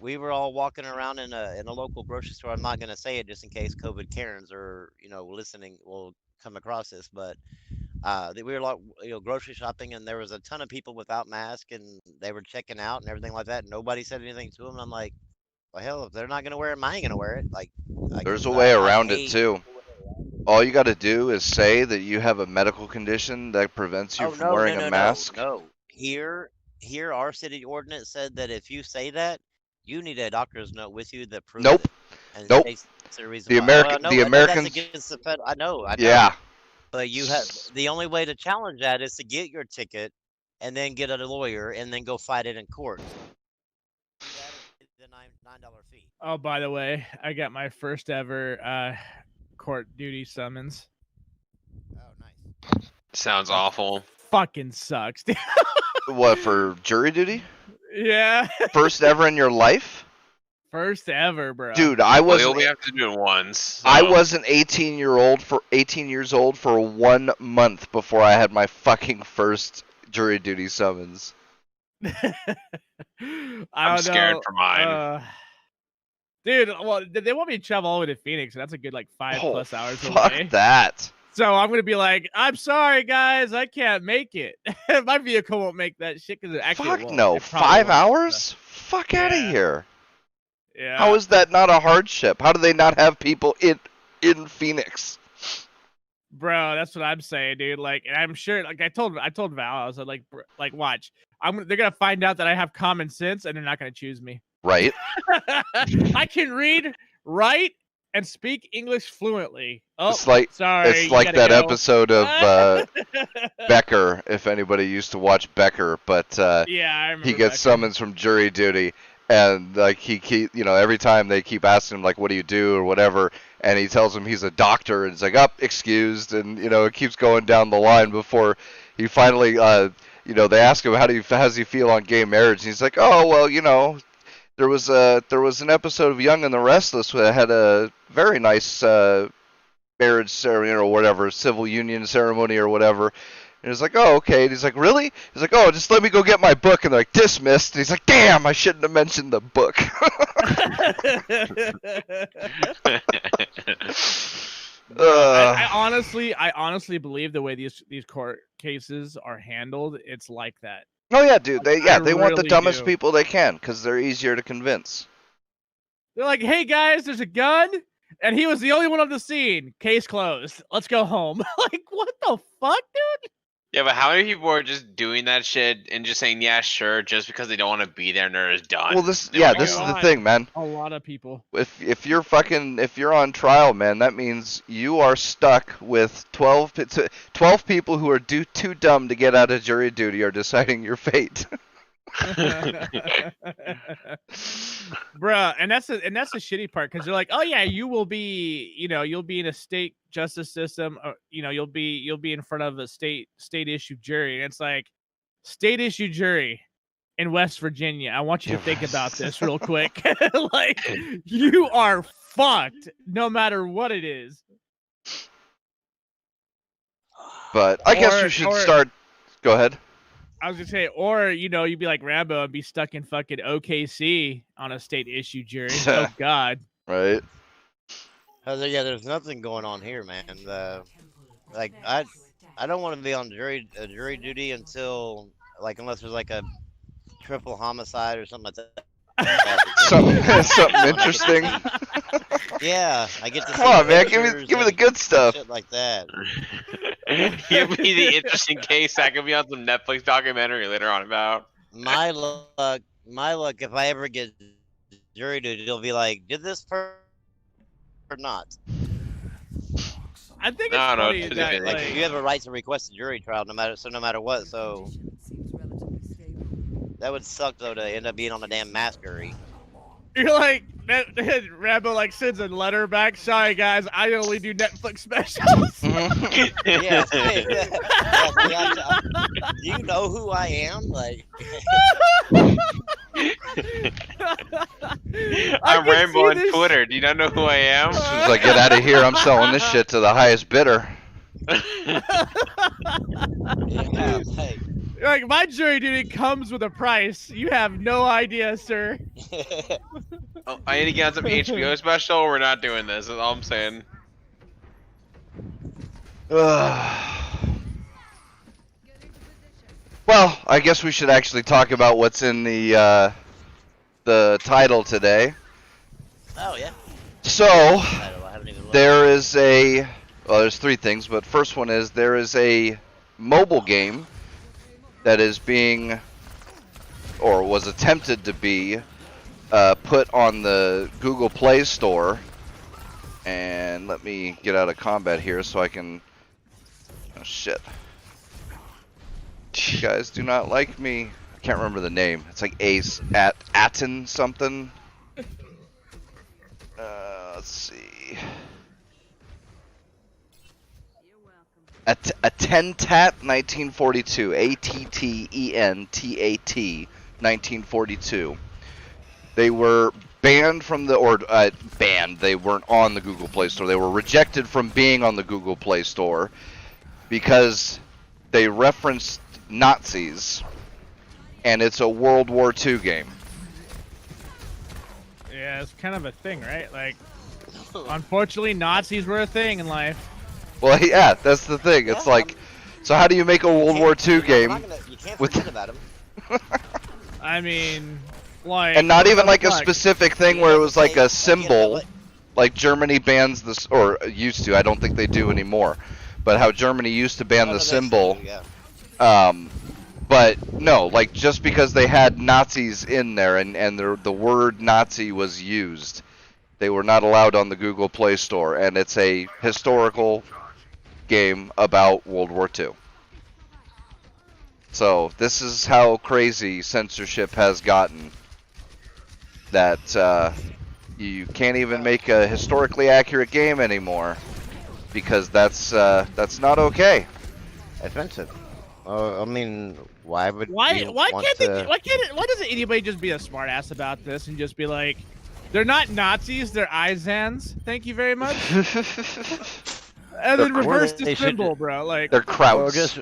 we were all walking around in a local grocery store. I'm not gonna say it just in case COVID Karens are listening will come across this, but we were like grocery shopping, and there was a ton of people without masks, and they were checking out and everything like that. Nobody said anything to them. And I'm like, well, hell, if they're not gonna wear it, I ain't gonna wear it. Like, There's because a way I around it hate. too. All you got to do is say that you have a medical condition that prevents you Oh from no, no, wearing a no, no, mask. no. Here, our city ordinance said that if you say that, you need a doctor's note with you that proves Nope. it, and Nope. states the reason The why. Oh, American, the I know that's Americans, against the fed. I know, I know. yeah. But you have the only way to challenge that is to get your ticket, and then get a lawyer, and then go fight it in court. Do that at the $9 fee. Oh, by the way, I got my first ever court duty summons. Oh, nice. Sounds awful. Fucking sucks. dude. What, for jury duty? yeah. First ever in your life? First ever, bro. Dude, I Well, you wasn't. only have to do it once. So. I wasn't 18 years old for 1 month before I had my fucking first jury duty summons. I'm scared for mine. Dude, well, they want me to travel all the way to Phoenix, and that's a good like 5+ hours fuck away. that. So I'm gonna be like, I'm sorry, guys, I can't make it. My vehicle won't make that shit because it actually Fuck won't. no. It probably 5 won't. hours? Fuck out of Yeah. here. Yeah. How is that not a hardship? How do they not have people in Phoenix? Bro, that's what I'm saying, dude. Like, and I'm sure, like I told Val, I was like, watch, they're gonna find out that I have common sense, and they're not gonna choose me. Right? I can read, write, and speak English fluently. Oh, It's like sorry. it's you like gotta that go. episode of Becker, if anybody used to watch Becker, but Yeah, I remember. he gets Becker. summons from jury duty, and like he keep every time they keep asking him like, what do you do or whatever, and he tells him he's a doctor, and it's like, excused, and it keeps going down the line before he finally they ask him how does he feel on gay marriage, and he's like, oh well, there was an episode of Young and the Restless that had a very nice marriage ceremony or whatever, civil union ceremony or whatever. And he's like, oh, okay. And he's like, really? He's like, oh, just let me go get my book. And they're like, dismissed. And he's like, damn, I shouldn't have mentioned the book. I honestly believe the way these court cases are handled, it's like that. Oh yeah, dude. They want the really dumbest do. people they can because they're easier to convince. They're like, hey guys, there's a gun, and he was the only one on the scene. Case closed. Let's go home. Like, what the fuck, dude? Yeah, but how many people are just doing that shit and just saying, yeah, sure, just because they don't want to be there and they're just done? Well, this They wanna is go. the thing, man. A lot of people. If you're on trial, man, that means you are stuck with 12 people who are too dumb to get out of jury duty are deciding your fate. Bruh, and that's the shitty part, because they're like, oh yeah, you will be, you'll be in a state justice system, you'll be in front of a state issued jury, and it's like, state issued jury in West Virginia. I want you to think about this real quick. Like, you are fucked no matter what it is. But I guess you should start. Go ahead. I was gonna say, or you'd be like Rambo and be stuck in fucking OKC on a state issue jury. Oh God. Right. Yeah, there's nothing going on here, man. Like I don't want to be on jury duty until unless there's like a triple homicide or something like that. something interesting. Yeah, I get to. Come on, man, give me the good stuff. Shit like that. Give me the interesting case that could be on some Netflix documentary later on about. My luck. If I ever get jury duty, it'll be like, did this person or not? I think it's No, funny it's that, Like, you have a right to request a jury trial, no matter what. So that would suck though to end up being on a damn mass jury. you're like, Rambo like sends a letter back. Sorry guys, I only do Netflix specials. Yeah. Do you know who I am? Like, I'm Rainbow on Twitter. Do you not know who I am? She's like, get out of here! I'm selling this shit to the highest bidder. Yeah, like, Like my jury duty comes with a price. You have no idea, sir. Oh, I need to get on some HBO special. We're not doing this. That's all I'm saying. Well, I guess we should actually talk about what's in the title today. oh yeah. So, I haven't even looked. there is a well, there's three things, but first one is there is a mobile game that is being or was attempted to be put on the Google Play Store. And let me get out of combat here so I can. Oh shit! You guys do not like me. I can't remember the name. It's like Ace at Atten something. Let's see. Attentat 1942. ATTENTAT 1942. They were banned from the banned. They weren't on the Google Play Store. They were rejected from being on the Google Play Store because they referenced Nazis, and it's a World War II game. Yeah, it's kind of a thing, right? Like, unfortunately, Nazis were a thing in life. Well, yeah, that's the thing. It's Yeah, like, so how do you make a World War II game You can't with- forget about him. I mean, like, and not even what like the a fuck? specific thing where it was like a symbol, Like, like Germany bans this, or used to. I don't think they do anymore. But how Germany used to ban the symbol. Yeah. But no, like just because they had Nazis in there and the word Nazi was used, they were not allowed on the Google Play Store, and it's a historical game about World War II. So this is how crazy censorship has gotten, that you can't even make a historically accurate game anymore because that's not okay. Offensive. I mean, why would Why you why want can't to... they, why doesn't anybody just be a smartass about this and just be like, they're not Nazis, they're Izans. Thank you very much. And then They're- reverse They the should- symbol, bro. Like, They're Or Krauts. just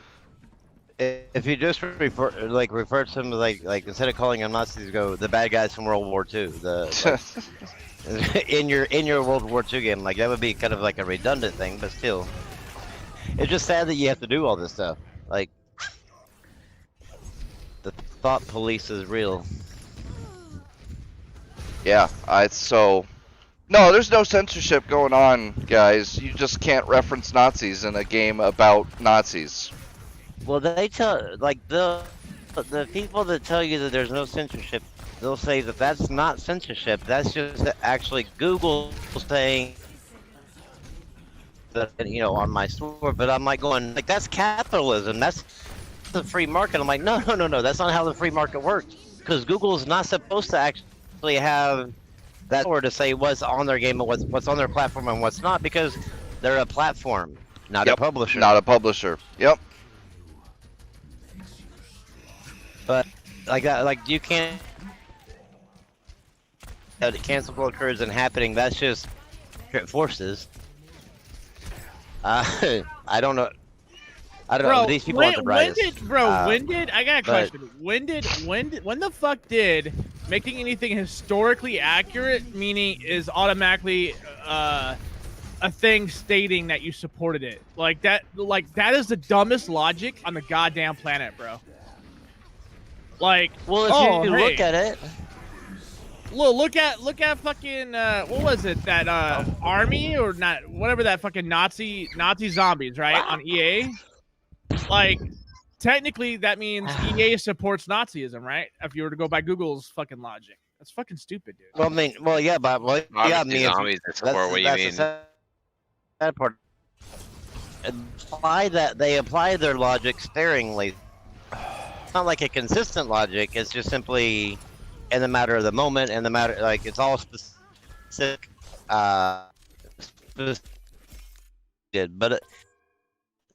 if you just refer to them like instead of calling them Nazis, go the bad guys from World War II. In your World War II game, like that would be kind of like a redundant thing, but still, it's just sad that you have to do all this stuff. Like the thought police is real. Yeah, no, there's no censorship going on, guys. You just can't reference Nazis in a game about Nazis. Well, they tell like the people that tell you that there's no censorship, they'll say that that's not censorship. That's just actually Google saying that, on my store. But I'm like going like that's capitalism. That's the free market. I'm like no. That's not how the free market works. Because Google is not supposed to actually have that power to say what's on their game and what's on their platform and what's not, because they're a platform, not Yep, a publisher. Not a publisher. Yep. But like that, like you can't. Cancel culture isn't happening. That's just forces. I don't know. I don't know. These people aren't the brightest. when did I got a but- question? When the fuck did making anything historically accurate meaning is automatically a thing stating that you supported it? Like that is the dumbest logic on the goddamn planet, bro. Like, Well, if oh, you hey, look at it, look at fucking what was it, that army or not, whatever, that fucking Nazi zombies, right, on EA. Like, technically that means EA supports Nazism, right? If you were to go by Google's fucking logic, that's fucking stupid, dude. well, I mean, well, yeah, but yeah, I Obviously, mean, if zombies that support what you that's mean. the sad part. They apply their logic sparingly. It's not like a consistent logic. It's just simply in the matter of the moment, and the matter like it's all specific. But the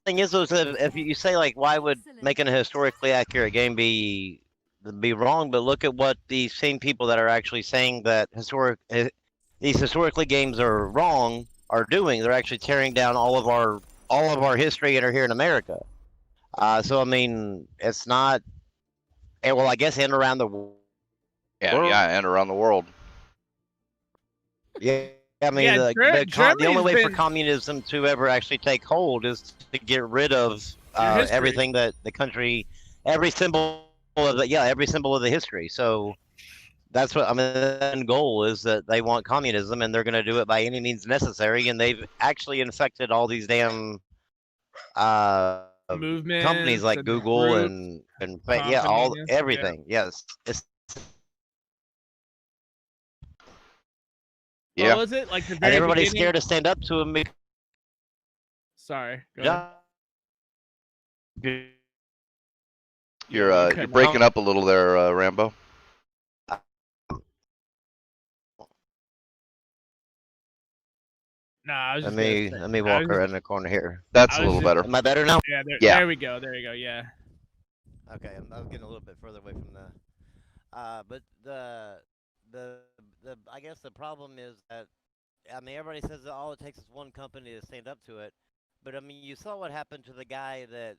thing is, if you say like, why would making a historically accurate game be wrong? But look at what these same people that are actually saying that these historically games are wrong are doing. They're actually tearing down all of our all of our history that are here in America. So I mean, it's not. Well, I guess and around the world. Yeah, and around the world. Yeah, I mean, Yeah, the only Germany's way for been- communism to ever actually take hold is to get rid of history. everything that the country, every symbol of every symbol of the history. So that's what I mean. The end goal is that they want communism, and they're going to do it by any means necessary. And they've actually infected all these damn movements, companies like and Google groups, and all companies, everything. Yes, it's Yeah. What was it like the and very everybody's beginning? scared to stand up to them because Sorry. Go ahead. You're you you're cut breaking up a little there, Rambo. Nah, I was Let just me gonna say, let me I walk was just- around the corner here. That's I a was little just- better. Am I better now? Yeah, Yeah. there we go. There you go. Yeah. Okay, I was getting a little bit further away from the. But the I guess the problem is that I mean everybody says that all it takes is one company to stand up to it, but I mean you saw what happened to the guy that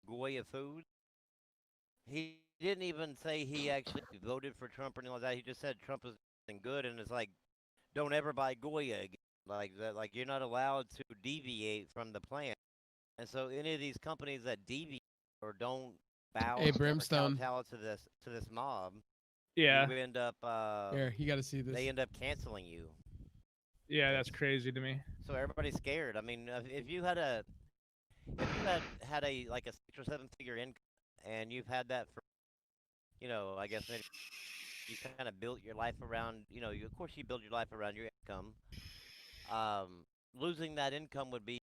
Goya Food. He didn't even say he actually voted for Trump or anything like that. He just said Trump is good, and it's like don't ever buy Goya again. Like that, like you're not allowed to deviate from the plan. And so any of these companies that deviate or don't bow Hey, or Brimstone. kowtow to this mob, Yeah. you end up Here, you got to see this. they end up canceling you. Yeah, that's crazy to me. So everybody's scared. I mean, if you had had a like a 6 or 7 figure income and you've had that for, I guess maybe you kind of built your life around, of course you build your life around your income. Losing that income would be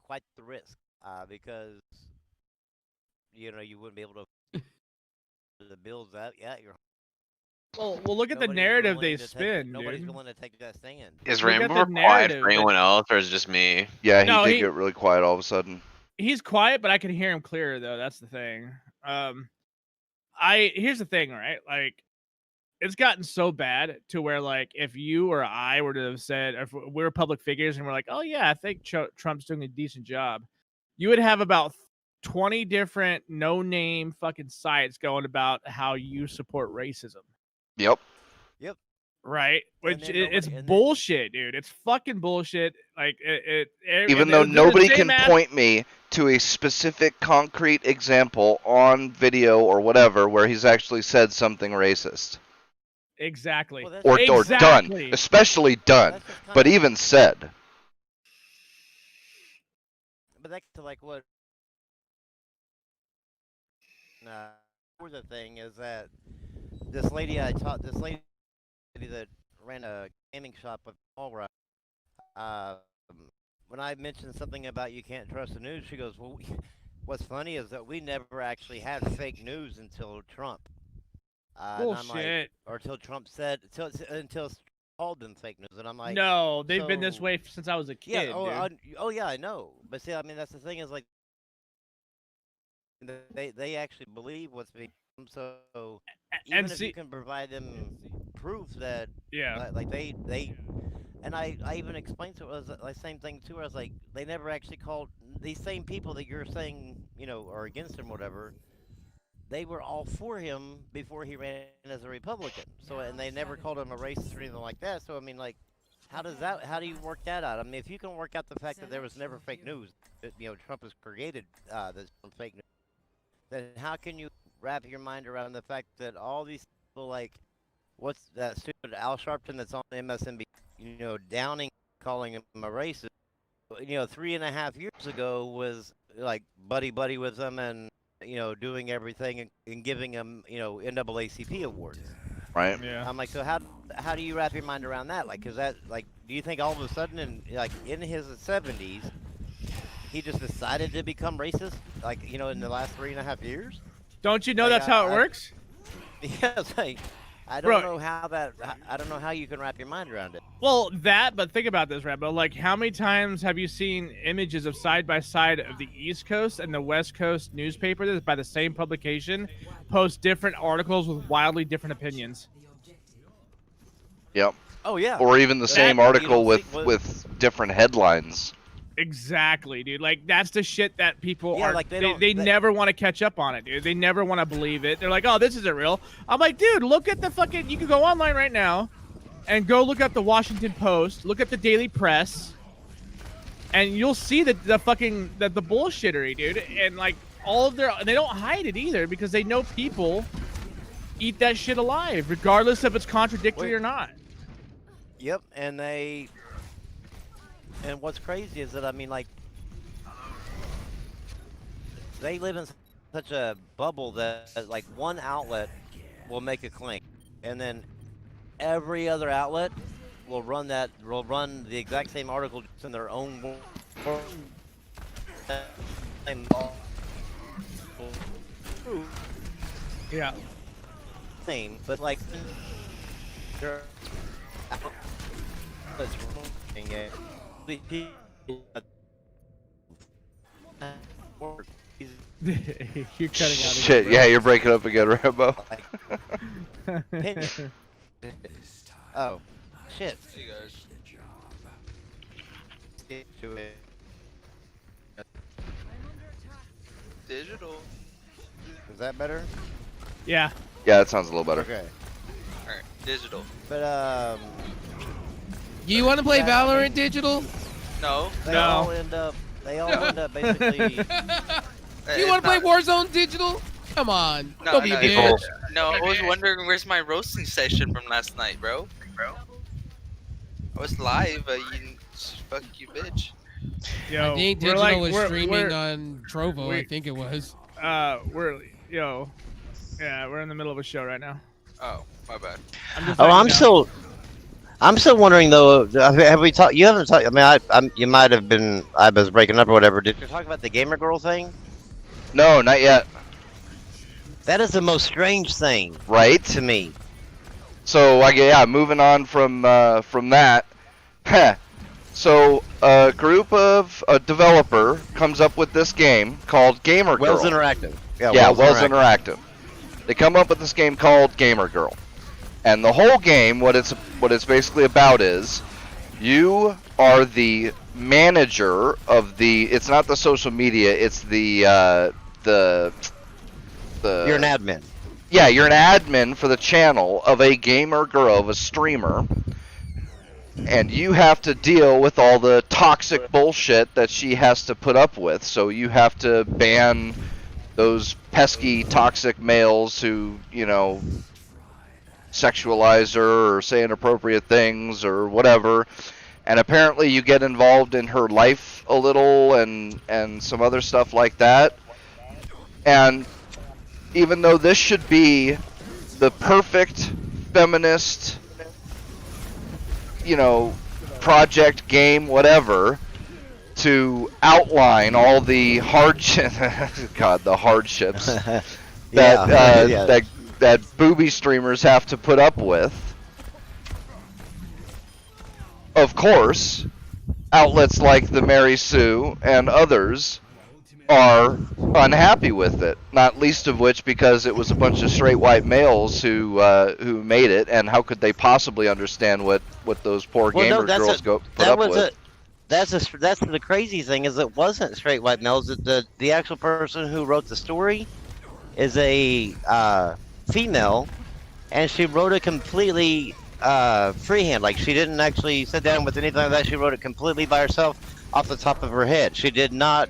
quite the risk because you wouldn't be able to the bills that you're Well, look at the nobody's narrative willing they to take- spin, nobody's dude. willing to take that stand. Is Look at Rainbow the quiet narrative for that- anyone else, or is it just me? Yeah, he No, did he- get really quiet all of a sudden. He's quiet, but I can hear him clearer though. That's the thing. Here's the thing, right? Like, it's gotten so bad to where, like, if you or I were to have said, if we're public figures and we're like, oh yeah, I think Trump's doing a decent job, you would have about 20 different no-name fucking sites going about how you support racism. Yep. Right, And which then it's nobody- and then- bullshit, dude. It's fucking bullshit. Like Even and though they're the nobody same can ass- point me to a specific concrete example on video or whatever where he's actually said something racist Exactly. Well, that's- or done, Exactly. especially done, That's just but kinda- even said. But that's to like what. For the thing is that this lady that ran a gaming shop with All Right. When I mentioned something about you can't trust the news, she goes, "Well, what's funny is that we never actually had fake news until Trump." And I'm like, Bullshit. or until Trump said, until called them fake news, and I'm like, No, they've been this so- way since I was a kid. yeah, dude. oh yeah, I know. But see, I mean, that's the thing is like, they actually believe what's being so. Even And if see, you can provide them proof that, yeah, like they, and I even explained to her the same thing to her. I was like, they never actually called these same people that you're saying, are against him, or whatever. They were all for him before he ran as a Republican. So, and they never called him a racist or anything like that. So, I mean, like, how do you work that out? I mean, if you can work out the fact that there was never fake news, that, Trump has created this fake news, then how can you wrap your mind around the fact that all these people, like, what's that stupid Al Sharpton that's on MSNBC, downing, calling him a racist, 3.5 years ago was like buddy with them and, doing everything and giving him, NAACP awards. Right? yeah. I'm like, so how do you wrap your mind around that? Like, 'cause that, like, do you think all of a sudden in his 70s, he just decided to become racist? Like, in the last 3.5 years? Don't you know Like, that's how it works? Yeah, it's like, I Bro. don't know how you can wrap your mind around it. Well, but think about this, Rambo. Like, how many times have you seen images of side by side of the East Coast and the West Coast newspaper that's by the same publication post different articles with wildly different opinions? Yep. Oh yeah. Or even the That- same you article don't see- with different headlines. Exactly, dude. Like that's the shit that people Yeah, are. like, They never want to catch up on it, dude. They never want to believe it. They're like, oh, this isn't real. I'm like, dude, look at the fucking. You can go online right now, and go look up the Washington Post. Look at the Daily Press, and you'll see the fucking the bullshittery, dude. And like all of their, they don't hide it either because they know people eat that shit alive, regardless if it's contradictory or not. Yep, and what's crazy is that, I mean, like, they live in such a bubble that, like, one outlet will make a claim, and then every other outlet will run the exact same article just in their own Yeah. thing, but like they're You're cutting out. Shit, yeah, you're breaking up again, Rambo. Oh, shit. See you guys. Digital. Is that better? Yeah. Yeah, that sounds a little better. Okay. Alright, digital. But You want to play Yeah, Valorant digital? No. they No. all end up basically. You want to play Warzone digital? Come on, No, don't be no, a bitch. No, I was wondering where's my roasting session from last night, bro. I was live, fuck you, bitch. Yo, I think we're digital like, was we're- streaming we're- on Trovo. I we- think it was. we're we're in the middle of a show right now. Oh, my bad. I'm just Oh, letting you know. I'm still wondering though. Have we talked? You haven't talked. I mean, you might have been. I was breaking up or whatever. Did you talk about the gamer girl thing? No, not yet. That is the most strange thing Right? to me. So, yeah, moving on from that. So, a developer comes up with this game called Gamer Girl. Wells Interactive. Yeah, Wells Interactive. They come up with this game called Gamer Girl, and the whole game, what it's basically about is, you are the manager of the. It's not the social media. It's the. You're an admin. Yeah, you're an admin for the channel of a gamer girl, of a streamer, and you have to deal with all the toxic bullshit that she has to put up with. So you have to ban those pesky toxic males who, sexualize her or say inappropriate things or whatever. And apparently you get involved in her life a little and some other stuff like that. And even though this should be the perfect feminist, project, game, whatever, to outline all the hardships, the hardships that booby streamers have to put up with. Of course, outlets like the Mary Sue and others are unhappy with it, not least of which because it was a bunch of straight white males who made it, and how could they possibly understand what those poor gamer girls put up with? That's the crazy thing is it wasn't straight white males. The actual person who wrote the story is a female, and she wrote it completely freehand. Like she didn't actually sit down with anything like that. She wrote it completely by herself off the top of her head. She did not.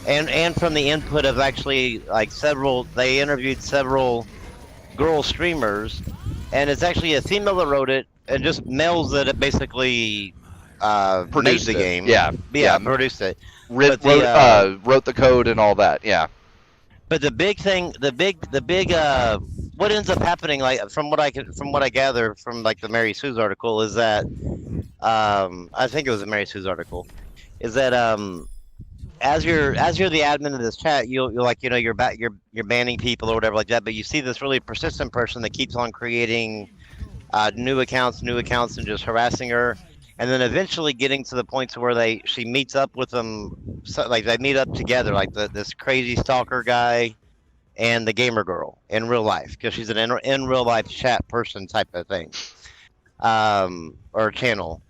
And from the input of actually they interviewed several girl streamers, and it's actually a female that wrote it, and just males that it basically Produced made the it. game. Yeah, Produced it. Wrote the code and all that. Yeah. But the big thing, what ends up happening, like from what I gather from like the Mary Sue's article, is that I think it was the Mary Sue's article, is that as you're the admin of this chat, you're banning people or whatever like that. But you see this really persistent person that keeps on creating new accounts, and just harassing her, and then eventually getting to the point to where she meets up with them, like they meet up together, like this crazy stalker guy and the gamer girl in real life, because she's an in real life chat person type of thing, or channel,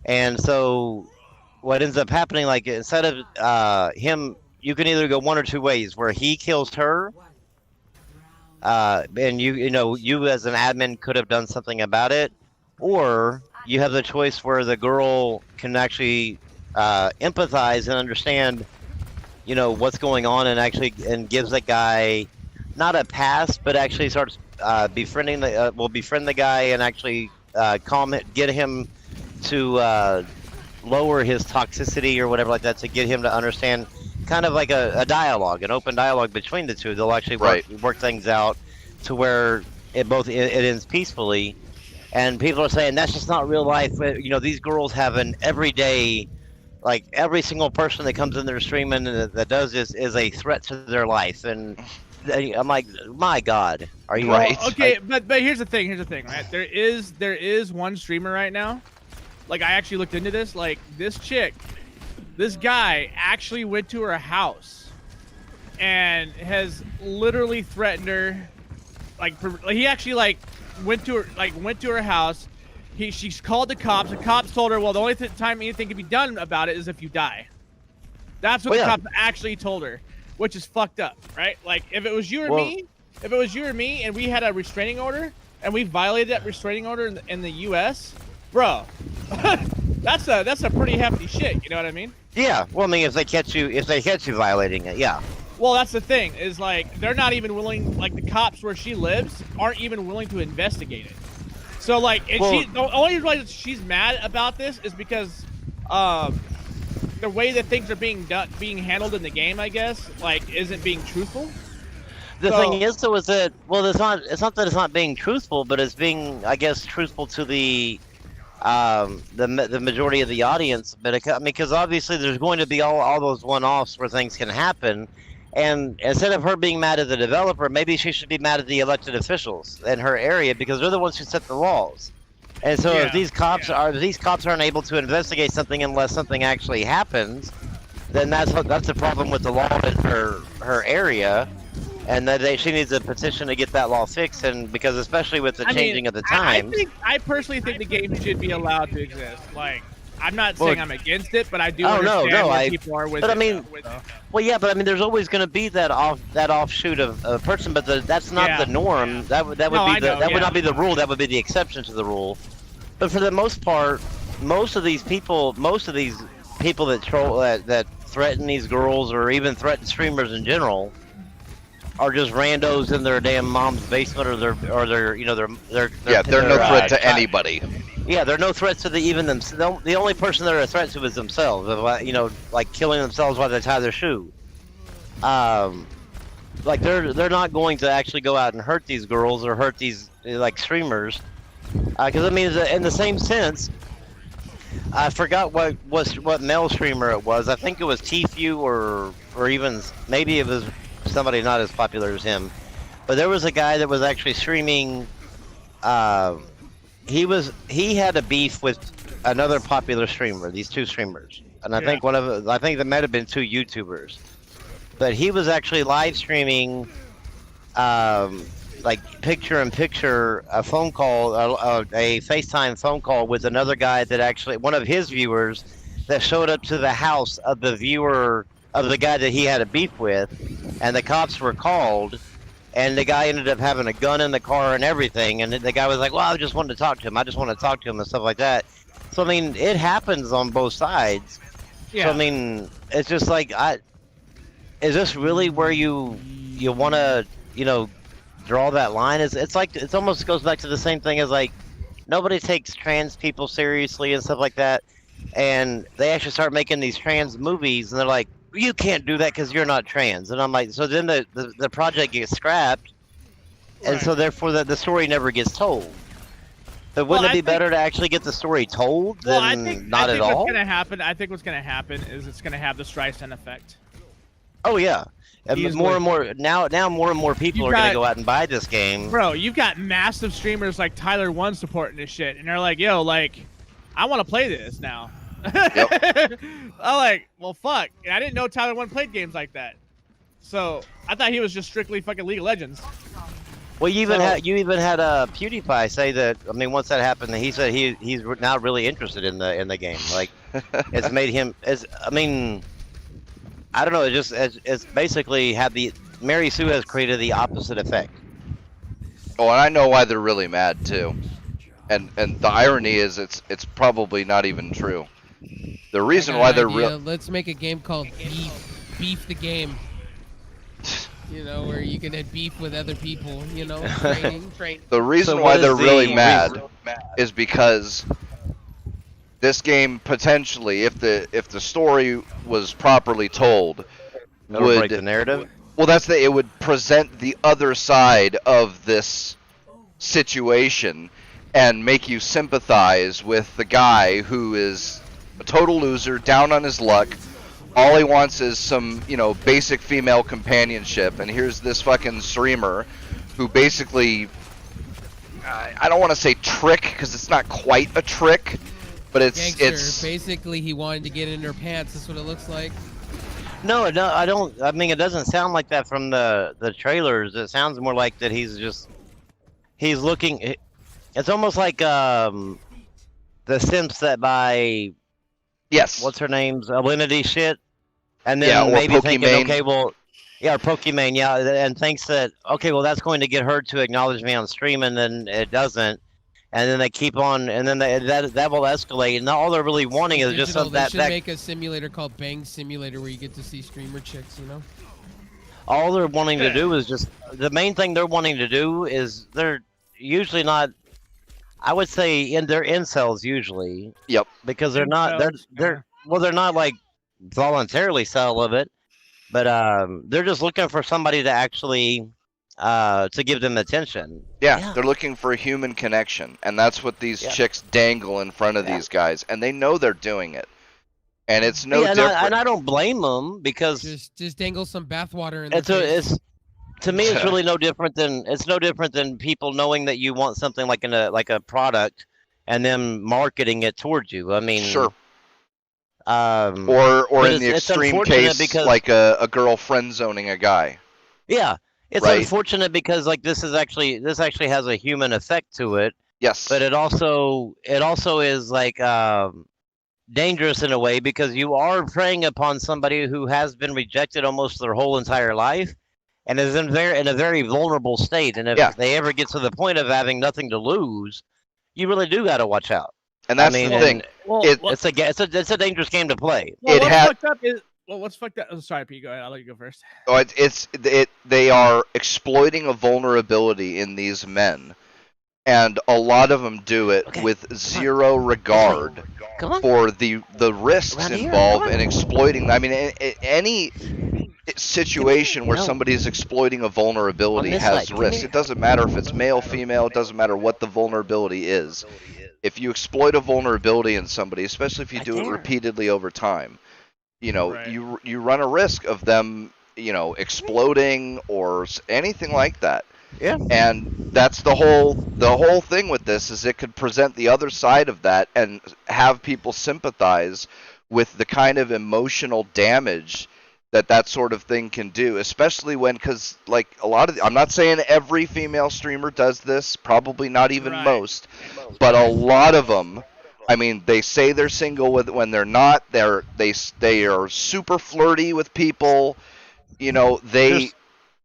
and so. what ends up happening, like instead of him, you can either go one or two ways, where he kills her, and you know you as an admin could have done something about it, or you have the choice where the girl can actually empathize and understand, you know, what's going on, and actually gives the guy not a pass, but actually starts befriending the befriend the guy and actually get him to lower his toxicity or whatever like that, to get him to understand, kind of like a dialogue, an open dialogue between the two. They'll actually work things out to where it ends peacefully. And people are saying that's just not real life. You know, these girls have an everyday, like every single person that comes in their streaming that does this is a threat to their life. And I'm like, my God, are you Right. Well, okay, but here's the thing, right? There is one streamer right now. Like, I actually looked into this. Like, this guy actually went to her house and has literally threatened her. Like, he actually went to her house. She's called the cops. The cops told her, well, the only time anything can be done about it is if you die. That's what the cops actually told her, which is fucked up, right? Like, if it was you or me, and we had a restraining order and we violated that restraining order in the U.S., bro, that's a pretty hefty shit. You know what I mean? Yeah. Well, I mean, if they catch you violating it, yeah. Well, that's the thing, is like they're not even willing. Like, the cops where she lives aren't even willing to investigate it. So like, the only reason she's mad about this is because the way that things are being handled in the game, I guess, like, isn't being truthful. The thing is, though, is that, well, it's not that it's not being truthful, but it's being, I guess, truthful to the majority of the audience. But I mean, because obviously there's going to be all those one-offs where things can happen, and instead of her being mad at the developer, maybe she should be mad at the elected officials in her area, because they're the ones who set the laws. And so if these cops aren't able to investigate something unless something actually happens, then that's the problem with the law in her area. And that she needs a petition to get that law fixed, and because especially with the changing of the times. I personally think the game should be allowed to exist. Like, I'm not saying I'm against it, but I do understand where people are with it. But I mean, well, yeah, but I mean, there's always going to be that offshoot of a person, but that's not the norm. That would not be the rule. That would be the exception to the rule. But for the most part, most of these people that troll, that threaten these girls, or even threaten streamers in general, are just randos in their damn mom's basement, or they're they're no threat to anybody. Yeah, they're no threats to even them. The only person they're a threat to is themselves. You know, like killing themselves while they tie their shoe. Like they're not going to actually go out and hurt these girls or hurt these like streamers. Because I mean, in the same sense, I forgot what male streamer it was. I think it was Tfue or even maybe it was somebody not as popular as him. But there was a guy that was actually streaming. He had a beef with another popular streamer. These two streamers, and I think there might have been two YouTubers. But he was actually live streaming, like picture-in-picture, a phone call, a FaceTime phone call with another guy that actually, one of his viewers, that showed up to the house of the viewer of the guy that he had a beef with, and the cops were called, and the guy ended up having a gun in the car and everything, and the guy was like, well, I just wanted to talk to him, and stuff like that. So I mean, it happens on both sides. So I mean, it's just like, is this really where you want to, you know, draw that line? It's like, it almost goes back to the same thing as, like, nobody takes trans people seriously and stuff like that, and they actually start making these trans movies, and they're like, you can't do that because you're not trans. And I'm like, so then the project gets scrapped, and so therefore the story never gets told. But wouldn't it be better to actually get the story told than not at all? I think what's gonna happen is it's gonna have the Streisand effect. Oh yeah, and more and more now more and more people are gonna go out and buy this game. Bro, you've got massive streamers like Tyler One supporting this shit, and they're like, yo, like, I want to play this now. Yep. I'm like, well, fuck. And I didn't know Tyler One played games like that. So I thought he was just strictly fucking League of Legends. Well, you even So- had PewDiePie say that. I mean, once that happened, he said he's now really interested in the game. Like, it's made him. I mean, I don't know. It's basically had the Mary Sue has created the opposite effect. Oh, and I know why they're really mad too. And the irony is, it's probably not even true. The reason I got why an they're idea. Let's make a game called Beef the Game. You know, where you can have beef with other people. You know, training. the reason So why what they're is really the mad is because this game potentially, if the story was properly told, It'll break the would narrative. well, it would present the other side of this situation and make you sympathize with the guy who is a total loser, down on his luck. All he wants is some, basic female companionship, and here's this fucking streamer who basically, I don't want to say trick because it's not quite a trick, but it's Basically, he wanted to get in her pants. That's what it looks like. No, I don't. I mean, it doesn't sound like that from the trailers. It sounds more like that he's looking. It's almost like the Simps that buy yes. what's her name's Alinity shit, and then Yeah, or maybe thinking, Pokimane. okay, well, yeah, or Pokimane, yeah, and thinks that okay, well, that's going to get her to acknowledge me on stream, and then it doesn't, and then they keep on, and then that will escalate, and all they're really wanting is just Digital, that they should make a simulator called Bang Simulator where you get to see streamer chicks. You know. all they're wanting to do is just the main thing they're wanting to do is they're usually not. I would say they're incels usually. Yep. Because they're not Incels, they're not like voluntarily celibate, but they're just looking for somebody to actually to give them attention. Yeah, they're looking for a human connection, and that's what these chicks dangle in front of these guys, and they know they're doing it, and it's no different. And I don't blame them because just dangle some bathwater in it's the face. it's to me it's really no different than people knowing that you want something like a product and then marketing it towards you. I mean, Sure. Or Or in the extreme case, because, like a girl friend zoning a guy. Yeah, it's Right. unfortunate because like this actually has a human effect to it, Yes. but it also is like dangerous in a way because you are preying upon somebody who has been rejected almost their whole entire life and is in a very vulnerable state. And if they ever get to the point of having nothing to lose, you really do got to watch out. And that's I mean, the thing. It's a dangerous game to play. Well, what's fucked up? Oh, sorry, Pete. Go ahead. I'll let you go first. Oh, they are exploiting a vulnerability in these men, and a lot of them do it with zero regard for the risks involved in exploiting. I mean, any situation where somebody is exploiting a vulnerability has risks. It doesn't matter if it's male, female. It doesn't matter what the vulnerability is. If you exploit a vulnerability in somebody, especially if you do it repeatedly over time, you run a risk of them, exploding or anything like that. Yeah. And that's the whole thing with this is it could present the other side of that and have people sympathize with the kind of emotional damage that sort of thing can do, especially because like I'm not saying every female streamer does this, probably not even most, but a lot of them. I mean, they say they're single when they're not. They are super flirty with people. They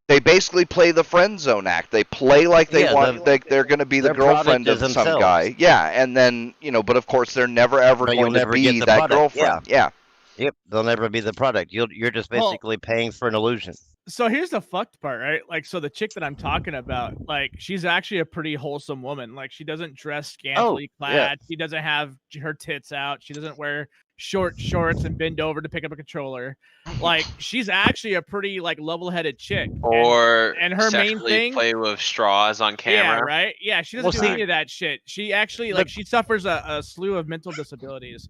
basically play the friend zone act. They play like they're going to be the girlfriend of some guy. Yeah, and then but of course they're never ever going to be that girlfriend. Yeah. Yep, they'll never be the product. You're just basically paying for an illusion. So here's the fucked part, right? Like, so the chick that I'm talking about, like, she's actually a pretty wholesome woman. Like, she doesn't dress scantily clad. Yeah. She doesn't have her tits out. She doesn't wear short shorts and bend over to pick up a controller. Like, she's actually a pretty like level-headed chick. And her main thing, play with straws on camera. Yeah, right. Yeah, she doesn't do any of that shit. She actually she suffers a slew of mental disabilities.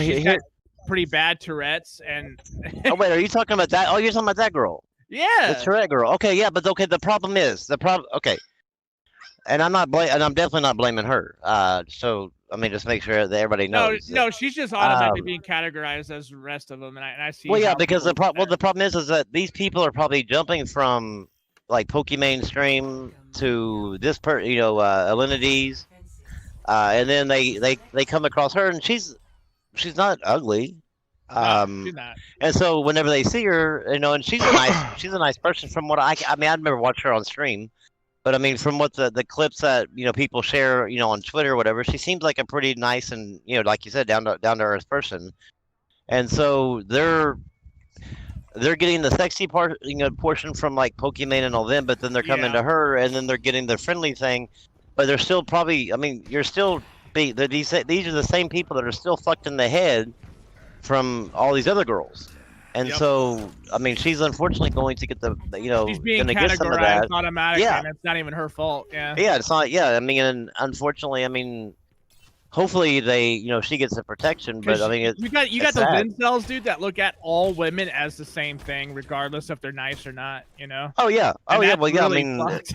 She's got pretty bad Tourette's and. Oh wait, are you talking about that? Oh, you're talking about that girl. Yeah, the Tourette girl. Okay, yeah, but okay. The problem. Okay, and I'm definitely not blaming her. So I mean, just make sure that everybody knows. No, she's just automatically being categorized as the rest of them, and I see. Well, yeah, because the problem is that these people are probably jumping from like Pokimane stream to this Alinides, and then they come across her, and she's not ugly. She's not. And so whenever they see her, and she's a nice person from what I mean, I've never watched her on stream, but I mean, from what the clips that people share, on Twitter or whatever, she seems like a pretty nice and like you said, down to earth person. And so they're getting the sexy part, portion from like Pokimane and all them, but then they're coming to her, and then they're getting the friendly thing, but they're still probably, I mean, you're still these are the same people that are still fucked in the head from all these other girls. And so, I mean, she's unfortunately going to get She's being gonna get some of that. categorized automatically, Yeah. and it's not even her fault. Yeah. Yeah, it's not. Yeah, I mean, and unfortunately, I mean, hopefully they, she gets the protection. But I mean, you got it's those sad. incels, dude, that look at all women as the same thing, regardless if they're nice or not. Oh yeah. And Oh yeah. that's Well, yeah. really I mean, fucked.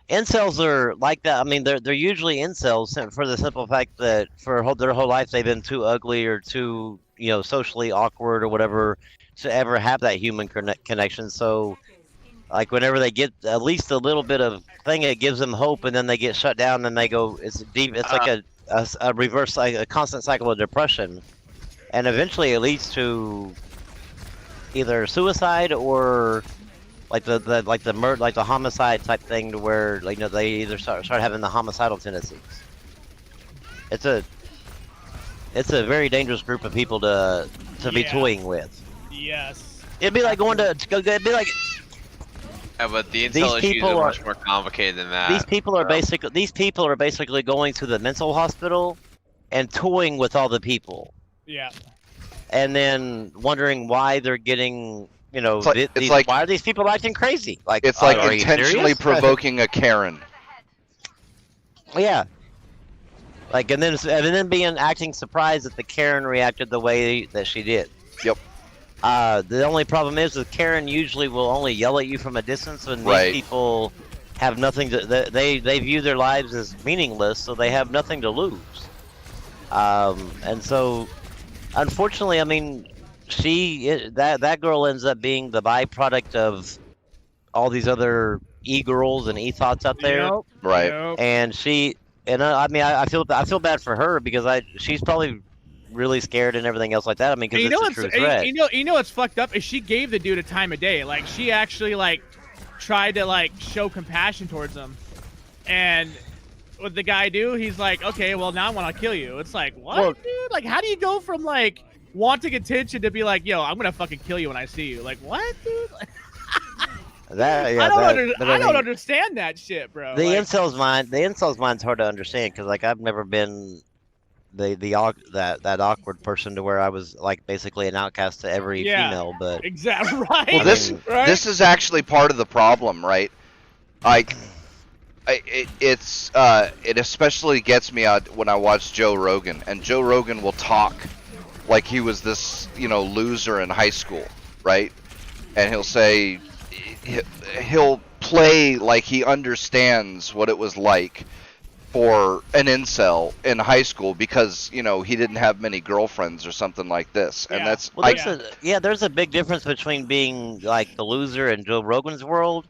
incels are like that. I mean, they're usually incels for the simple fact that for their whole life they've been too ugly or too socially awkward or whatever to ever have that human connection. So, like whenever they get at least a little bit of thing, it gives them hope, and then they get shut down, and they go. It's deep. It's like a reverse, like a constant cycle of depression, and eventually it leads to either suicide or like the homicide type thing, to where they either start having the homicidal tendencies. It's a very dangerous group of people to be toying with. Yes. It'd be like going to it'd be like Yeah, but the These intel issues people are are- much more complicated than that. these people are basically going to the mental hospital and toying with all the people, Yeah. and then wondering why they're getting It's like- why are these people acting crazy? Like It's like are you intentionally serious? provoking a Karen. Yeah. Like and then acting surprised that the Karen reacted the way that she did. Yep. The only problem is that Karen usually will only yell at you from a distance, when Right. these people have nothing to. They view their lives as meaningless, so they have nothing to lose. And so, unfortunately, I mean, that girl ends up being the byproduct of all these other e-girls and e-thoughts out there. Yep. Right. Yep. And I mean, I feel bad for her, because she's probably really scared and everything else like that. I mean, because And it's a true threat. you know what's fucked up is she gave the dude a time of day. Like she actually tried to show compassion towards him, and what the guy do? He's like, okay, well now I want to kill you. It's like, what, Well- dude? Like, how do you go from wanting attention to be like, yo, I'm gonna fucking kill you when I see you? Like, what, dude? Like, I don't understand that shit, bro. The Like, incels mind's hard to understand, because I've never been that awkward person to where I was basically an outcast to every Yeah. female. But exactly right. Well, this is actually part of the problem, right? Like, it especially gets me out when I watch Joe Rogan, and Joe Rogan will talk like he was this loser in high school, right? And he'll say he'll play like he understands what it was like for an incel in high school, because he didn't have many girlfriends or something like this. And Yeah. that's well, I, there's a big difference between being like the loser in Joe Rogan's world,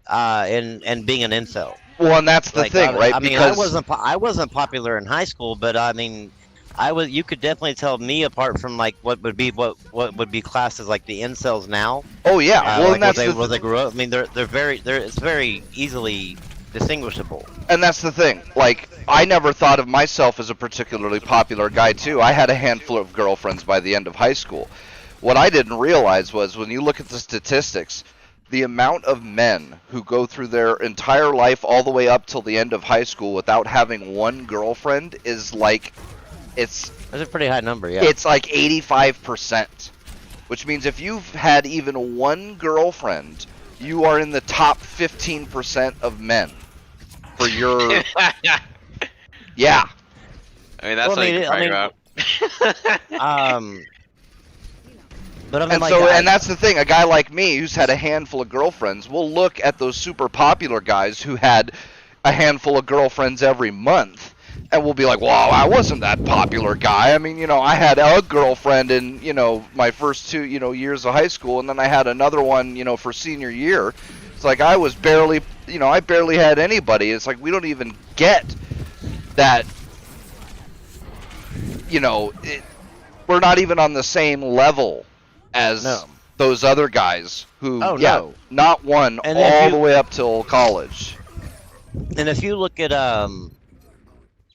and being an incel. well, and that's the thing, right? I mean, Because I wasn't popular in high school, but I mean, you could definitely tell me apart from what would be classed as like the incels now. oh yeah, well, and that's where they grew up. I mean, it's very easily distinguishable. And that's the thing. Like, I never thought of myself as a particularly popular guy, too. I had a handful of girlfriends by the end of high school. What I didn't realize was, when you look at the statistics, the amount of men who go through their entire life all the way up till the end of high school without having one girlfriend is That's a pretty high number, yeah. it's like 85%. Which means if you've had even one girlfriend, you are in the top 15% of men. For your yeah. I mean, that's Well, what you can brag about. But I mean, And and that's the thing. A guy like me, who's had a handful of girlfriends, will look at those super popular guys who had a handful of girlfriends every month, and we'll be like, "Well, I wasn't that popular guy. I mean, I had a girlfriend in, my first 2, years of high school, and then I had another one, for senior year." It's like I was barely, I barely had anybody. It's like we don't even get that. We're not even on the same level as No. those other guys who, Oh, no. not one And if all you- the way up till college. And if you look at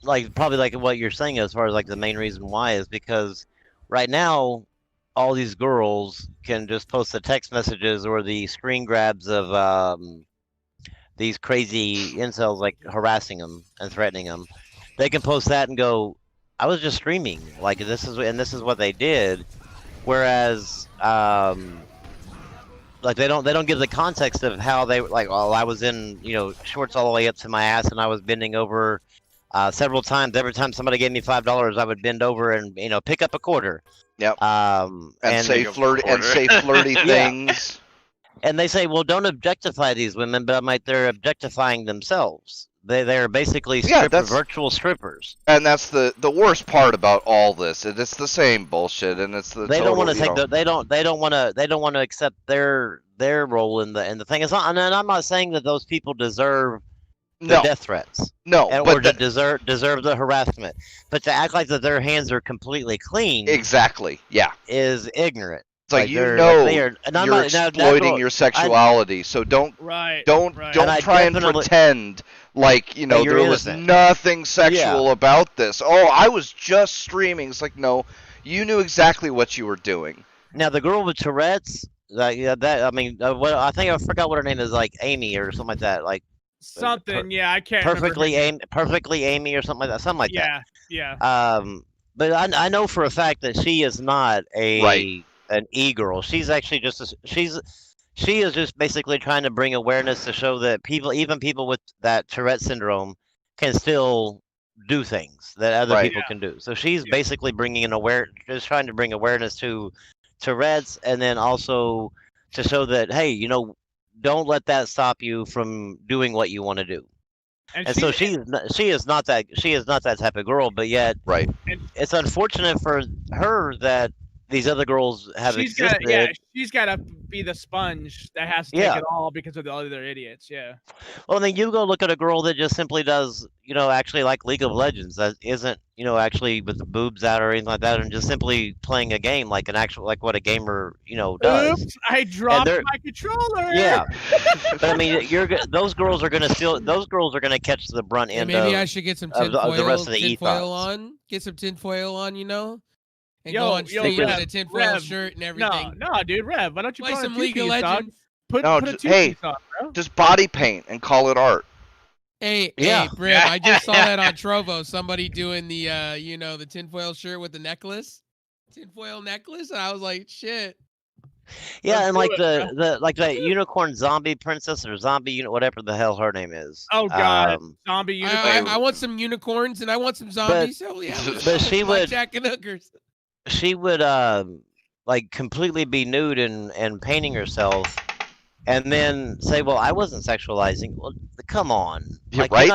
like probably like what you're saying as far as like the main reason why is because right now all these girls can just post the text messages or the screen grabs of these crazy incels like harassing them and threatening them. They can post that and go, I was just streaming, like this is what they did. Whereas like they don't give the context of how they like, well, I was in shorts all the way up to my ass and I was bending over several times. Every time somebody gave me $5, I would bend over and pick up a quarter. Yep. And say flirty Yeah. things. And they say, well, don't objectify these women, but I'm like, they're objectifying themselves. They're basically virtual strippers. And that's the worst part about all this. It's the same bullshit, and it's the They don't want to total, take they don't want to accept their role in the thing. It's not, and I'm not saying that those people deserve the no, death threats. no, or but to deserve the harassment, but to act like that their hands are completely clean exactly, yeah. is ignorant. It's like they're- they are, and I'm you're not, now, exploiting that's your sexuality, so don't Right. don't right. don't And I try and definitely- pretend like you're there was innocent. nothing sexual about this. Oh, I was just streaming. It's like, no, you knew exactly what you were doing. Now the girl with Tourette's, I think I forgot what her name is, like Amy or something like that, like Something. Yeah, I can't. remember her perfectly Amy or something like that, something like that. Yeah. Yeah. But I know for a fact that she is not an e-girl. She's actually just she is just basically trying to bring awareness to show that even people with that Tourette syndrome can still do things that other people can do. So she's basically just trying to bring awareness to Tourette's, and then also to show that, hey, don't let that stop you from doing what you want to do. And so she is not that type of girl, but yet Right. it's unfortunate for her that these other girls have existed. She's got to be the sponge that has to take it all because of the other idiots. Yeah. Well, then you go look at a girl that just simply does, actually like League of Legends, that isn't, actually with the boobs out or anything like that, and just simply playing a game like what a gamer, does. Oops! I dropped my controller. Yeah, but I mean, those girls are gonna catch the brunt end. Maybe I should get some tinfoil, the rest of the tinfoil on. Get some tinfoil on, and go on stream with a tinfoil shirt and everything. No, dude, Rev, why don't you play put some on a League of two-piece, dog? Legends? Put No, a hey, two-piece on, bro. just body paint and call it art. Hey, Yeah. Brim, I just saw that on Trovo. Somebody doing the, the tinfoil shirt with the necklace, tinfoil necklace, and I was like, shit. Yeah, and like do that unicorn zombie princess or zombie whatever the hell her name is. Oh God, zombie unicorn. I want some unicorns and I want some zombies. So yeah, but she would Jack and hookers. She would like completely be nude and painting herself, and then say, "Well, I wasn't sexualizing." Well, come on, like right?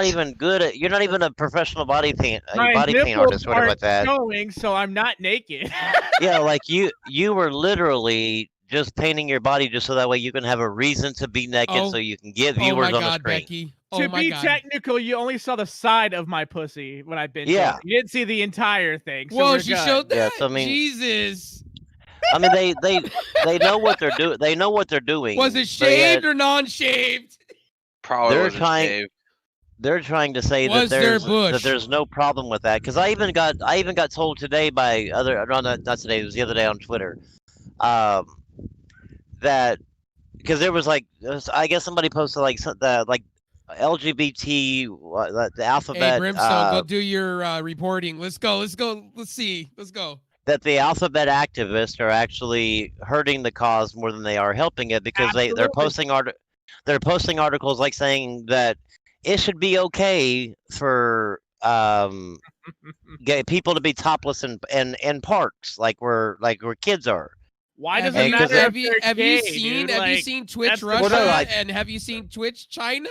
You're not even a professional body paint My artist or whatever like that. Showing, so I'm not naked. Yeah, like you were literally just painting your body just so that way you can have a reason to be naked, so you can get viewers on the screen. Becky. To be technical, you only saw the side of my pussy when I've been. Yeah, you didn't see the entire thing. So whoa, she showed that. Yeah, so, I mean, Jesus. I mean, they know what they're doing. They know what they're doing. Was it shaved or non-shaved? Probably they're wasn't trying. shaved. They're trying to say Was that there's no problem with that, because I even got told today by not today, it was the other day on Twitter, that because there was I guess somebody posted like LGBT the alphabet. Hey, Brimstone, go do your reporting. Let's go. Let's see. Let's go. That the alphabet activists are actually hurting the cause more than they are helping it, because they're posting articles like saying that it should be okay for gay people to be topless in parks like where kids are. Why does it matter? Have you seen Twitch Russia and have you seen Twitch China?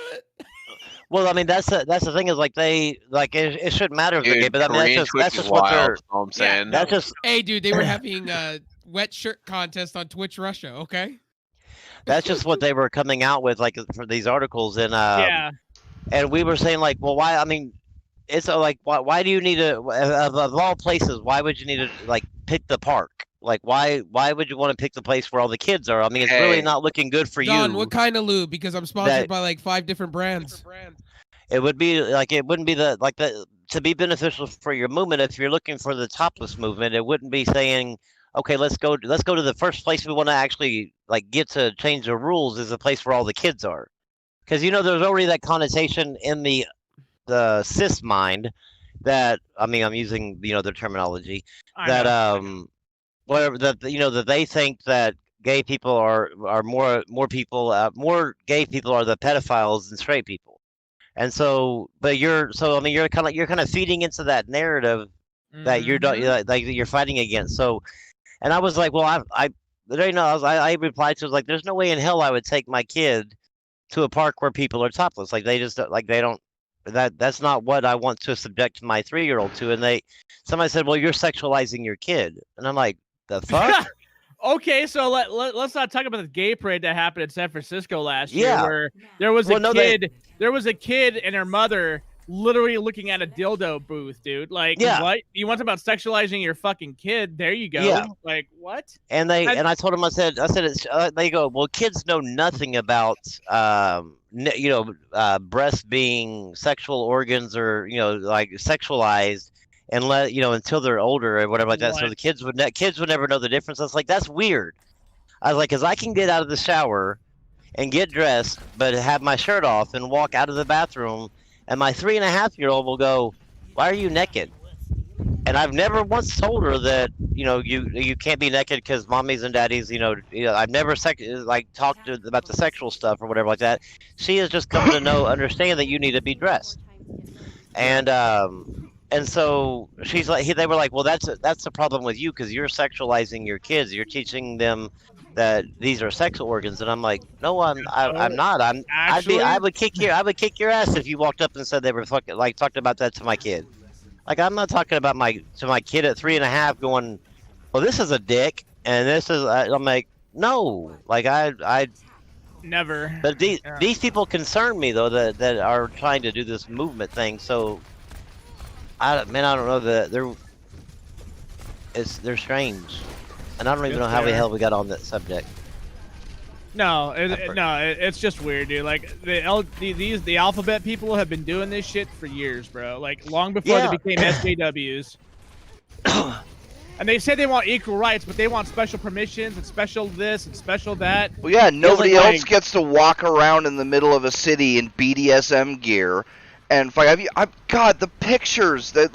Well, I mean that's the thing is it shouldn't matter if they're gay, but I mean that's just wild, what they're. All I'm saying. That's just. Hey, dude, they were having a wet shirt contest on Twitch Russia. Okay. That's just what they were coming out with, like for these articles, Yeah. and we were saying like, well, why? I mean, it's like, why do you need to of all places? Why would you need to like pick the park? Like, why would you want to pick the place where all the kids are? I mean, it's really Hey. not looking good for Don, you. what kind of lube? Because I'm sponsored That- by like 5 different brands. It would be like it wouldn't be the to be beneficial for your movement. If you're looking for the topless movement, it wouldn't be saying, okay, let's go to the first place we want to actually like get to change the rules is the place where all the kids are, because there's already that connotation in the cis mind that I mean I'm using the terminology I that know. whatever that that they think that gay people are more gay people are the pedophiles than straight people. And so, but I mean, you're kind of feeding into that narrative that Mhm. like you're fighting against. So, and I was like, well, I replied to was like, there's no way in hell I would take my kid to a park where people are topless. Like they just like they don't that's not what I want to subject my 3-year-old to. And somebody said, well, you're sexualizing your kid, and I'm like, the fuck. Okay, so let's not talk about the gay parade that happened in San Francisco last year, Yeah. where there was Well, a no, kid, there was a kid and her mother literally looking at a dildo booth, dude. Like, Yeah. what? You want to talk about sexualizing your fucking kid? There you go. Yeah. Like, what? And I told them, I said it's they go, well, kids know nothing about breasts being sexual organs or like sexualized until they're older or whatever like that. So What? the kids would never know the difference. I was like, that's weird. I was like, because I can get out of the shower and get dressed, but have my shirt off and walk out of the bathroom, and my 3.5-year-old will go, why are you naked? And I've never once told her that you can't be naked because mommies and daddies I've never talked about the sexual stuff or whatever like that. She has just come to understand that you need to be dressed, and so she's like they were like, well, that's the problem with you because you're sexualizing your kids. You're teaching them that these are sexual organs, and I'm like, no, I'm not. Actually, I would kick your ass if you walked up and said they were fucking like talked about that to my kid. Like, I'm not talking about my kid at 3.5 going, well, this is a dick, and this is. I'm like, no, like I. never. But these people concern me though that are trying to do this movement thing. So, I don't know that they're strange, and I don't even Yes, know how they the are. hell we got on that subject. No, it's just weird, dude. Like the alphabet people have been doing this shit for years, bro. Like long before Yeah. they became SJWs. And they say they want equal rights, but they want special permissions and special this and special that. Well, yeah, nobody like- else gets to walk around in the middle of a city in BDSM gear and fight. God, the pictures that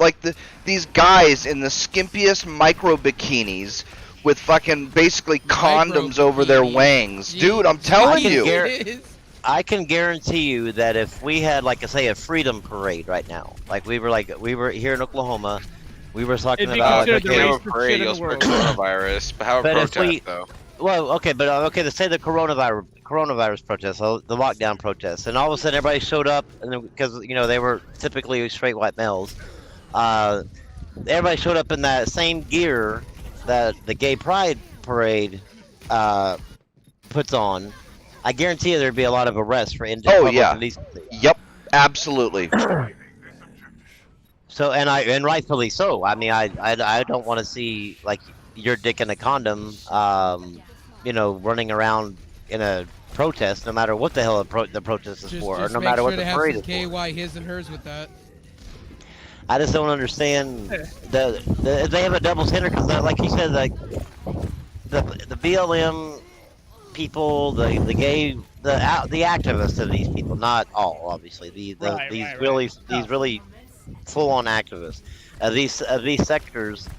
these guys in the skimpiest micro bikinis with fucking basically condoms over their wangs, dude. I'm telling I can you. I can guarantee you that if we had say a freedom parade right now, like we were here in Oklahoma, we were talking It'd be about considered the okay, racist Parade, shit in you'll the spread world. coronavirus, but how a But if protest we- though? well, okay, but let's say the coronavirus protest, the lockdown protest, and all of a sudden everybody showed up, and because they were typically straight white males, everybody showed up in that same gear that the gay pride parade puts on. I guarantee you there'd be a lot of arrests for Oh, yeah. indecency. Yep, absolutely. So and rightfully so. I mean, I don't want to see your dick in a condom, running around in a protest, no matter what the hell the protest is for, or Just no make matter sure what to the have parade some is for. KY his and hers with that. I just don't understand they have a double standard because, like you said, like the BLM people, the gay, the activists of these people, not all, obviously. These really full-on activists of these sectors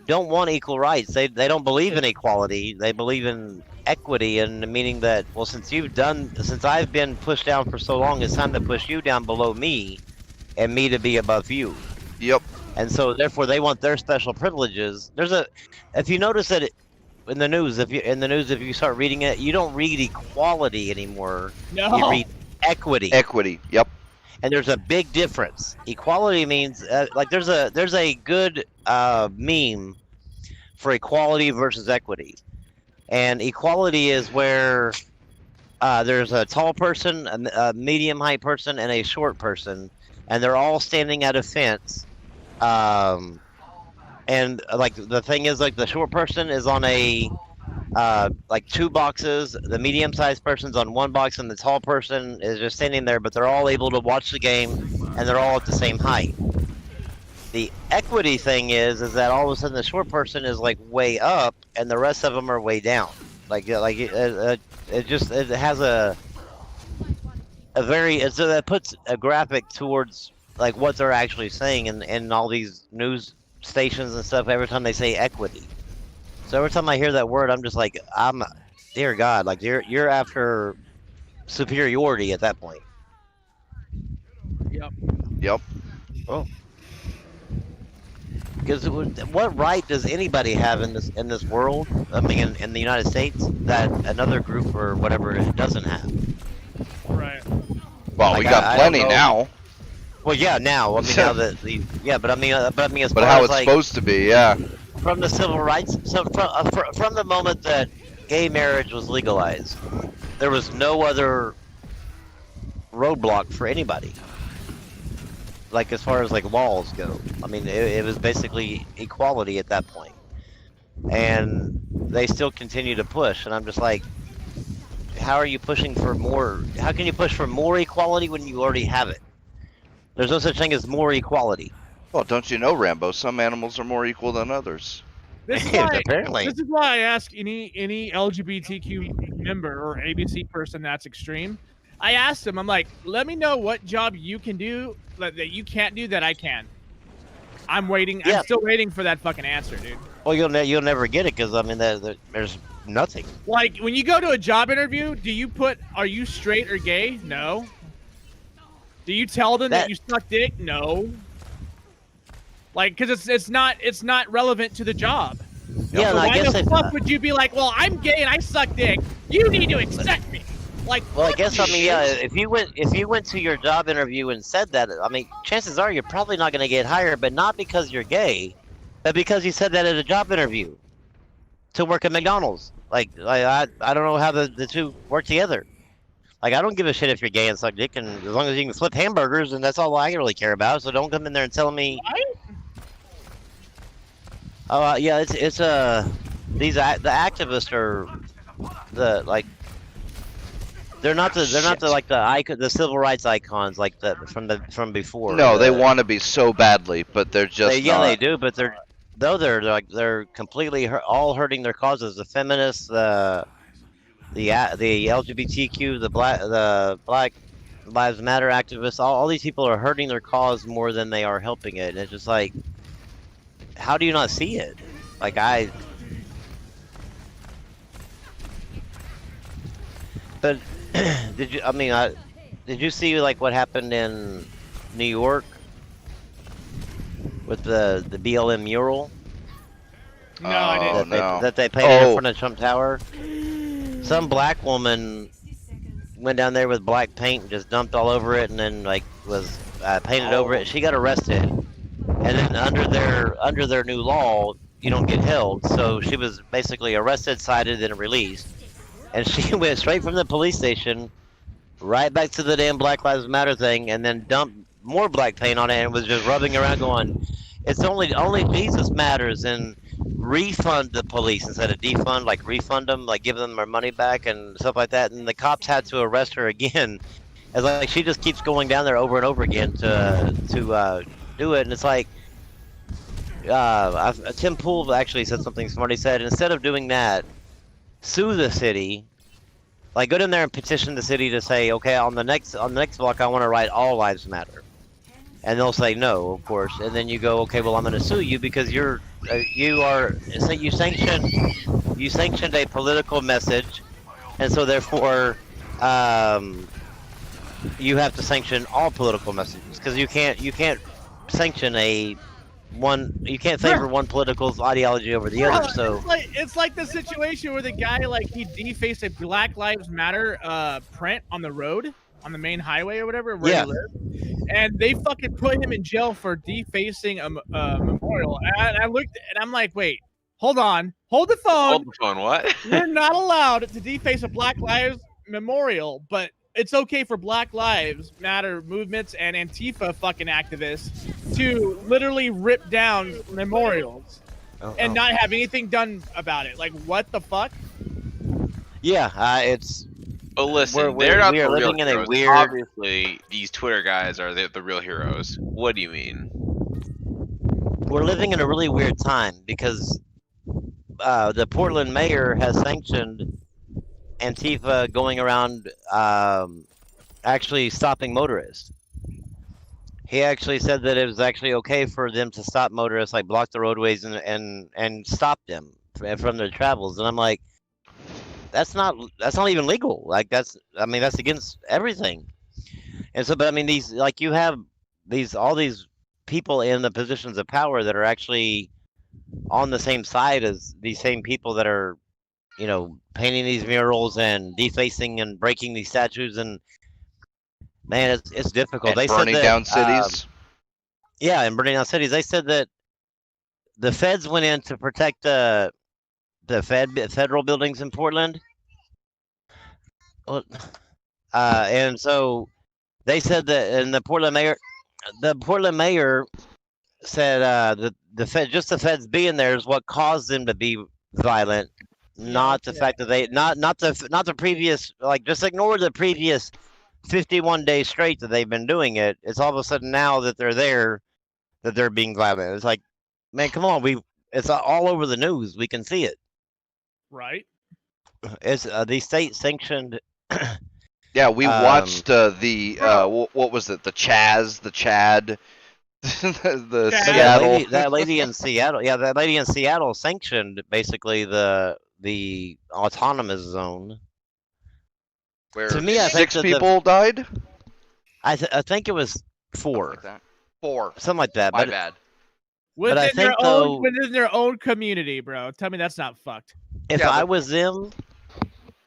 don't want equal rights. They don't believe in equality. They believe in equity, and meaning that, well, since I've been pushed down for so long, it's time to push you down below me, and me to be above you. Yep. And so therefore they want their special privileges. If you notice that in the news, if you start reading it, you don't read equality anymore. No. You read equity. Equity. Yep. And there's a big difference. Equality means there's a good meme for equality versus equity. And equality is where there's a tall person, a medium height person, and a short person, and they're all standing at a fence. And like the thing is, like the short person is on a like 2 boxes. The medium-sized person's on 1 box, and the tall person is just standing there. But they're all able to watch the game, and they're all at the same height. The equity thing is that all of a sudden the short person is like way up, and the rest of them are way down. Like it has a very so that puts a graphic towards like what they're actually saying in all these news stations and stuff every time they say equity. So every time I hear that word, I'm just like, dear God, like you're after superiority at that point. Yep. Yep. Oh. Because what right does anybody have in this world? I mean, in the United States, that another group or whatever doesn't have. Right. Well, Like, we got I plenty don't know. now. Well, yeah, now I mean now that the yeah, but I mean as But far how as it's like supposed to be, yeah. from the civil rights, so from the moment that gay marriage was legalized, there was no other roadblock for anybody. Like as far as like laws go, I mean it was basically equality at that point, and they still continue to push. And I'm just like, how are you pushing for more? How can you push for more equality when you already have it? There's no such thing as more equality. Well, don't you know, Rambo? Some animals are more equal than others. This is why. Apparently. This is why I ask any LGBTQ member or ABC person that's extreme. I asked them. I'm like, let me know what job you can do that you can't do that I can. I'm waiting. Yeah. I'm still waiting for that fucking answer, dude. Well, you'll never get it because I mean there's nothing. Like when you go to a job interview, do you put are you straight or gay? No. Do you tell them that you suck dick? No. Like, because it's not relevant to the job. Yeah, so and I why guess the fuck would you be like, well, I'm gay and I suck dick. You need to accept me. Like, well, I guess I mean yeah. If you went to your job interview and said that, I mean, chances are you're probably not going to get hired, but not because you're gay, but because you said that at a job interview to work at McDonald's. Like I don't know how the two work together. Like I don't give a shit if you're gay and suck dick, and as long as you can flip hamburgers, and that's all I really care about. So don't come in there and tell me. Oh yeah, it's the activists are they're not the civil rights icons like from before. No, they want to be so badly, but they're just not. They do, but they're completely all hurting their causes. The feminists, the LGBTQ, the Black Lives Matter activists, all these people are hurting their cause more than they are helping it. And it's just like, how do you not see it? Like but did you see like what happened in New York with the BLM mural? No, I didn't. That they painted in front of Trump Tower. Some black woman went down there with black paint and just dumped all over it, and then like was painted over it. She got arrested, and then under their new law, you don't get held. So she was basically arrested, cited, and released. And she went straight from the police station right back to the damn Black Lives Matter thing, and then dumped more black paint on it, and was just rubbing around, going, "It's only Jesus matters," and refund the police instead of defund, like refund them, like give them their money back and stuff like that. And the cops had to arrest her again, as like she just keeps going down there over and over again to do it. And it's like Tim Pool actually said something smart. He said instead of doing that, sue the city, like go down there and petition the city to say, okay, on the next block I want to write all lives matter, and they'll say no, of course. And then you go, okay, well I'm going to sue you because you sanctioned a political message, and so therefore you have to sanction all political messages, because you can't sanction you can't favor one political ideology over the other. So it's like the situation where the guy he defaced a Black Lives Matter print on the road on the main highway or whatever where he lived, and they fucking put him in jail for defacing a memorial. And I looked and I'm like, wait, hold on, hold the phone. Hold the phone. What? You're not allowed to deface a Black Lives memorial, but it's okay for Black Lives Matter movements and Antifa fucking activists to literally rip down memorials and not have anything done about it. Like, what the fuck? Yeah, it's. But listen, we they're not are the real living in a heroes. weird. Obviously, these Twitter guys are the real heroes. What do you mean? We're living in a really weird time because the Portland mayor has sanctioned Antifa going around actually stopping motorists. He actually said that it was actually okay for them to stop motorists, like block the roadways and stop them from their travels. And I'm like, that's not even legal. Like that's against everything. And so, but I mean, these, like, you have all these people in the positions of power that are actually on the same side as these same people that are, painting these murals and defacing and breaking these statues. And man, it's difficult. And They burning said that, down cities. yeah, and burning down cities. They said that the feds went in to protect the federal buildings in Portland. Well, and so they said that, and the Portland mayor said that the feds being there is what caused them to be violent, not the fact that they not the previous, like, just ignore the previous 51 days straight that they've been doing it. It's all of a sudden now that they're there that they're being violent. It's like, man, come on, it's all over the news. We can see it. Right. It's the state sanctioned. Yeah, we watched what was it? The Chad, the Chad. Seattle. That lady in Seattle. Yeah, that lady in Seattle sanctioned basically the autonomous zone. Where To me, I think 6 that people died. I think it was 4, Like that. 4. something like that. My But bad. But I think, though, within their own community, bro. Tell me that's not fucked. if Yeah, I but- was them,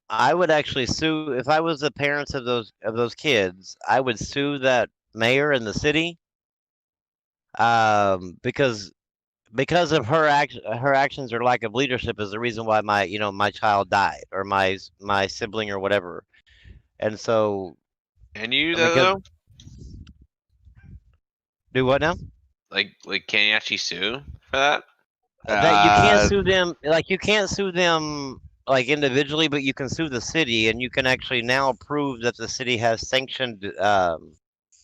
I would actually sue. If I was the parents of those kids, I would sue that mayor in the city, because of her actions or lack of leadership is the reason why my child died, or my sibling or whatever. And so, Can you because- though? do what now? Like, can you actually sue for that? That you can't sue them. Like, you can't sue them like individually, but you can sue the city, and you can actually now prove that the city has sanctioned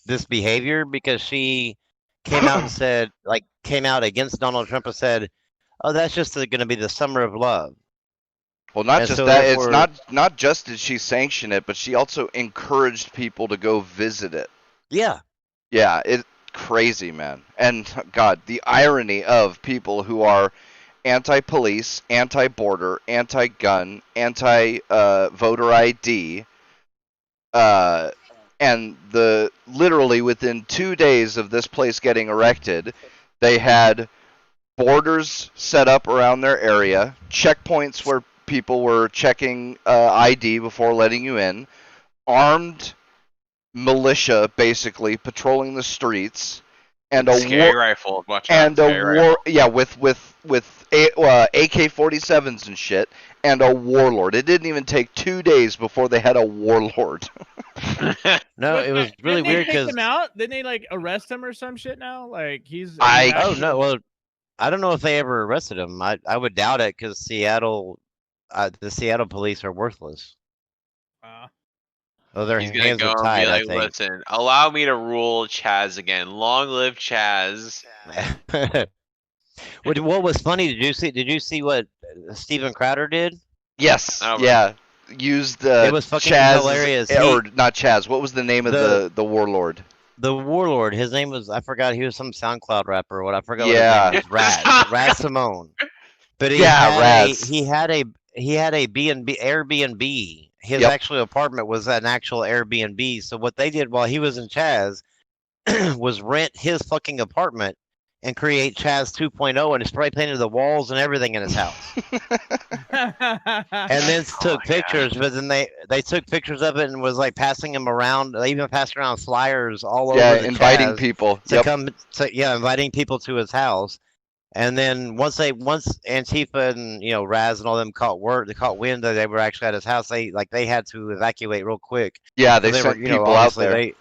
this behavior, because she came out and said, like, came out against Donald Trump and said, "Oh, that's just going to be the summer of love." Well, not And just so that. therefore- It's not just did she sanction it, but she also encouraged people to go visit it. Yeah, Yeah, it's crazy, man. And God, the irony of people who are anti-police, anti-border, anti-gun, anti-voter ID, and literally within 2 days of this place getting erected, they had borders set up around their area, checkpoints where people were checking ID before letting you in, armed militia basically patrolling the streets, and a Scary war rifle. Watch and out. a Scary war rifle. yeah with AK-47s and shit, and a warlord. It didn't even take 2 days before they had a warlord. no, it was really weird Didn't they because take him out? Didn't they like arrest him or some shit now? Like he's. oh no, well, I don't know if they ever arrested him. I would doubt it, because the Seattle police are worthless. Oh, their He's gonna hands go are and tied, be like, I think. "Listen, allow me to rule Chaz again. Long live Chaz." What was funny? Did you see what Steven Crowder did? Yes, Oh, yeah. Used It was fucking Chaz, hilarious. or not Chaz. What was the name of The- the warlord? The warlord. His name was, I forgot. He was some SoundCloud rapper or what. I forgot. Yeah. What his name was. Raz Simone. But Raz. he had a B&B Airbnb. His Yep. actual apartment was an actual Airbnb. So what they did while he was in Chaz was rent his fucking apartment and create Chaz 2.0 and spray painted the walls and everything in his house. And then took pictures, but then they took pictures of it and was like passing them around. They even passed around flyers all over Yeah, the inviting Chaz people. to Yep. come. Inviting people to his house. And then once Antifa and Raz and all them they caught wind that they were actually at his house. They had to evacuate real quick. Yeah, So they they were sent people out obviously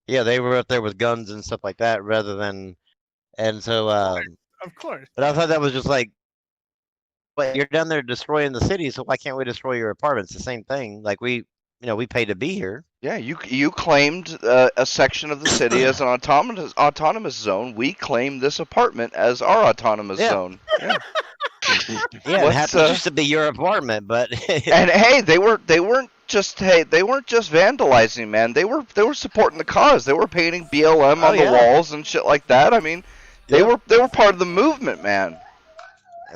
there. they were up there with guns and stuff like that rather than and so Of course. but I thought that was just like, but you're down there destroying the city, so why can't we destroy your apartments? The same thing. Like we paid to be here. Yeah, you claimed a section of the city as an autonomous zone. We claim this apartment as our autonomous Yeah. zone. Yeah. Yeah, it What's, happens just to be your apartment, but And hey, they weren't just vandalizing, man. They were supporting the cause. They were painting BLM Oh, on the yeah. walls and shit like that. I mean, they Yep. were part of the movement, man.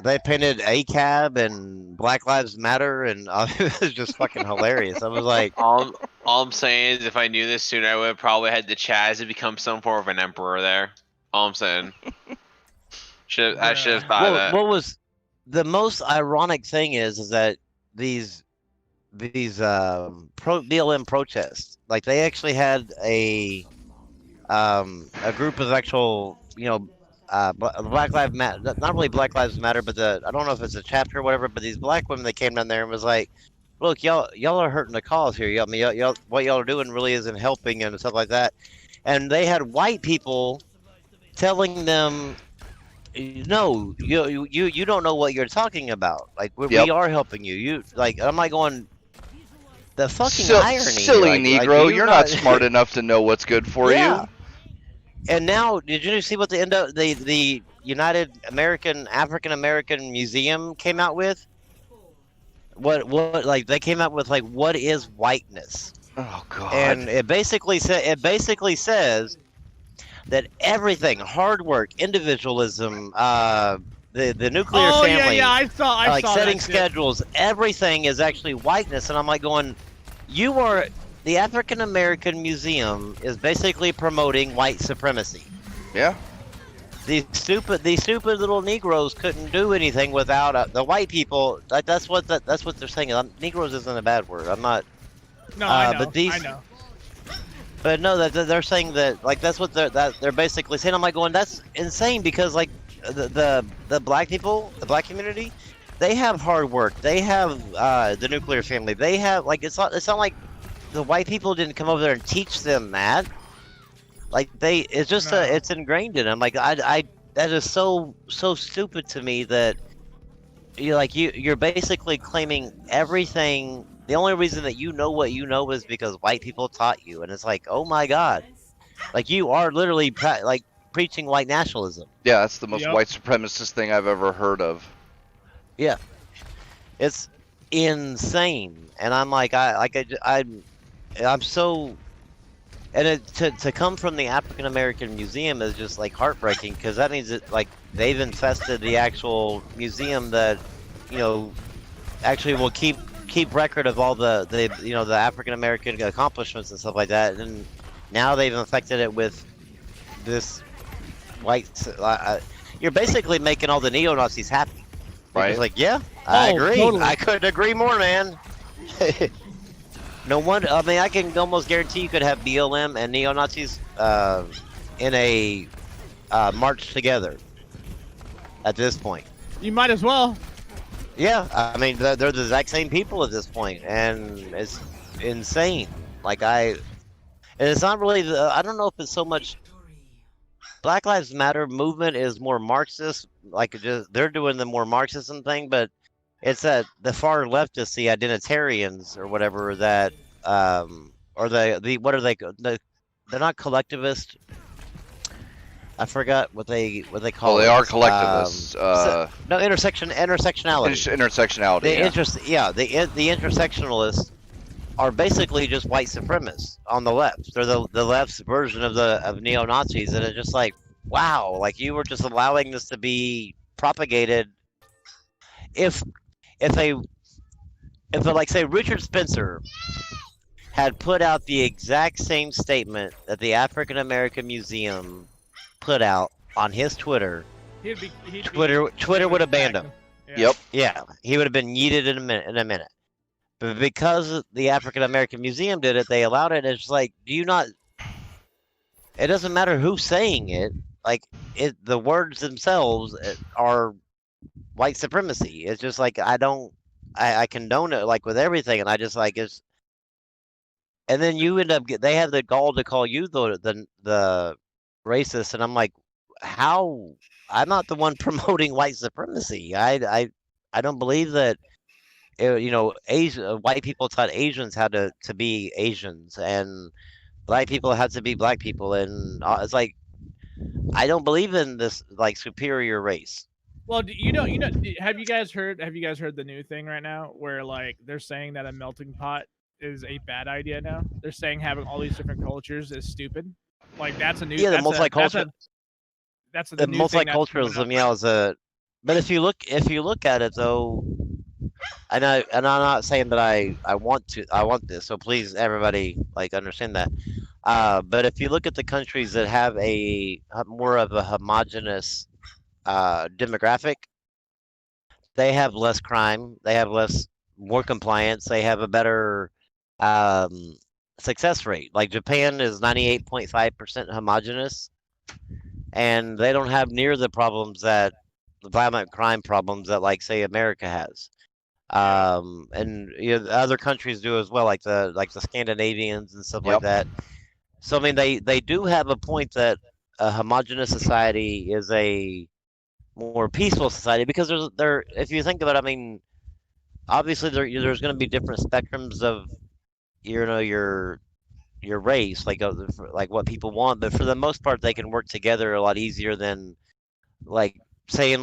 they painted ACAB and Black Lives Matter, and it was just fucking hilarious. I was like, All I'm saying is, if I knew this sooner, I would have probably had the Chaz to become some form of an emperor there. All I'm saying. I should have thought of that. what was the most ironic thing is that these pro BLM protests, like they actually had a group of actual Black Lives Matter, not really Black Lives Matter, but I don't know if it's a chapter or whatever, but these black women that came down there and was like, look, y'all are hurting the cause here. Y'all what y'all are doing really isn't helping and stuff like that. And they had white people telling them, no, you don't know what you're talking about. Like Yep. we are helping you. You like I'm like going, the fucking irony. Silly like, Negro, you're not smart enough to know what's good for Yeah. you. And now, did you see what the United African American Museum came out with? What like they came out with like, what is whiteness? Oh God. And it basically says that everything, hard work, individualism, the nuclear Oh family, yeah, I saw like setting that shit. schedules, everything is actually whiteness. And I'm like going, the African American Museum is basically promoting white supremacy. Yeah. These stupid little Negroes couldn't do anything without the white people. That's what they're saying. Negroes isn't a bad word. I'm not. No, I know. but I know. But no, that they're saying that like that's what they're basically saying. I'm like going, that's insane because like the black people, the black community, they have hard work. They have the nuclear family. They have like it's not like the white people didn't come over there and teach them that. Like it's just No. it's ingrained in them. Like I that is so stupid to me that you're basically claiming everything. The only reason that you know what you know is because white people taught you, and it's like, oh my god, like you are literally preaching white nationalism. Yeah, that's the most Yep. white supremacist thing I've ever heard of. Yeah, it's insane, and I'm like, I'm so, and to come from the African American Museum is just like heartbreaking because that means that like they've infested the actual museum that actually will keep record of all the African American accomplishments and stuff like that, and now they've infected it with this white. You're basically making all the neo-Nazis happy. Right. It's like, yeah, I Oh, agree. totally. I couldn't agree more, man. No wonder. I mean, I can almost guarantee you could have BLM and neo-Nazis in a march together at this point. You might as well. Yeah, I mean, they're the exact same people at this point, and it's insane. Like and it's not really I don't know if it's so much Black Lives Matter movement is more Marxist, like they're doing the more Marxism thing, but it's that the far leftists, the identitarians or whatever that, or the what are they? They're not collectivist. I forgot what they call. Oh, they it. are collectivists. No, intersectionality. Intersectionality. The the intersectionalists are basically just white supremacists on the left. They're the left's version of neo-Nazis, and it's just like, wow, like you were just allowing this to be propagated. If like say Richard Spencer had put out the exact same statement that the African American Museum put out on his Twitter, Twitter would have banned him. Yeah. Yep. Yeah, he would have been yeeted in a minute. But because the African American Museum did it, they allowed it. It's like, do you not? It doesn't matter who's saying it. like the words themselves are white supremacy. It's just like I condone it like with everything, and I just like it's. And then you end up they have the gall to call you the racist, and I'm like, how? I'm not the one promoting white supremacy. I don't believe that. You know, white people taught Asians how to be Asians, and black people had to be black people, and it's like I don't believe in this like superior race. Well, have you guys heard the new thing right now where like they're saying that a melting pot is a bad idea now? They're saying having all these different cultures is stupid. Like that's a new Yeah, the that's multicultural, the the new thing that's coming up multiculturalism, yeah, is a. But if you look at it though, and I'm not saying that I want this, so please everybody like understand that. But if you look at the countries that have more of a homogenous demographic, they have less crime, they have more compliance, they have a better um, success rate. Like Japan is 98.5% homogenous, and they don't have near the problems that the violent crime problems that like say America has. And you know, other countries do as well, like the Scandinavians and stuff like Yep. that. So I mean, they do have a point that a homogenous society is a more peaceful society because if you think about it, I mean, obviously there's going to be different spectrums of your race, like what people want, but for the most part, they can work together a lot easier than like saying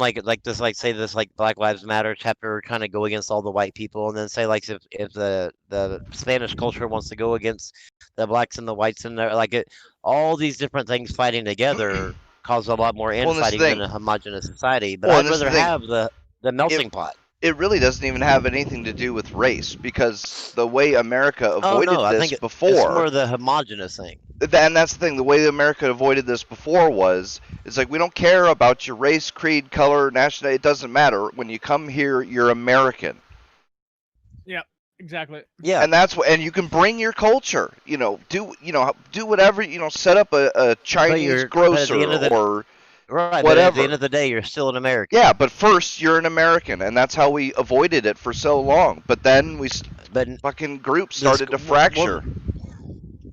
say this like Black Lives Matter chapter kind of go against all the white people, and then say like if the Spanish culture wants to go against the blacks and the whites, and they're like all these different things fighting together cause a lot more Well, and this infighting thing. than a homogenous society. But Well, I'd and this rather thing. have the melting pot. It really doesn't even have anything to do with race because the way America Oh avoided no, I this think it's before, more the homogenous thing. and that's the thing. The way America avoided this before was, it's like we don't care about your race, creed, color, nationality. It doesn't matter. When you come here, you're American, Yeah, exactly. Yeah, and that's what. And you can bring your culture. Do whatever. Set up a Chinese but at the grocer end of the or right. But at the whatever. end of the day, you're still an American. Yeah, but first you're an American, and that's how we avoided it for so long. But then But fucking groups the started to sc- fracture.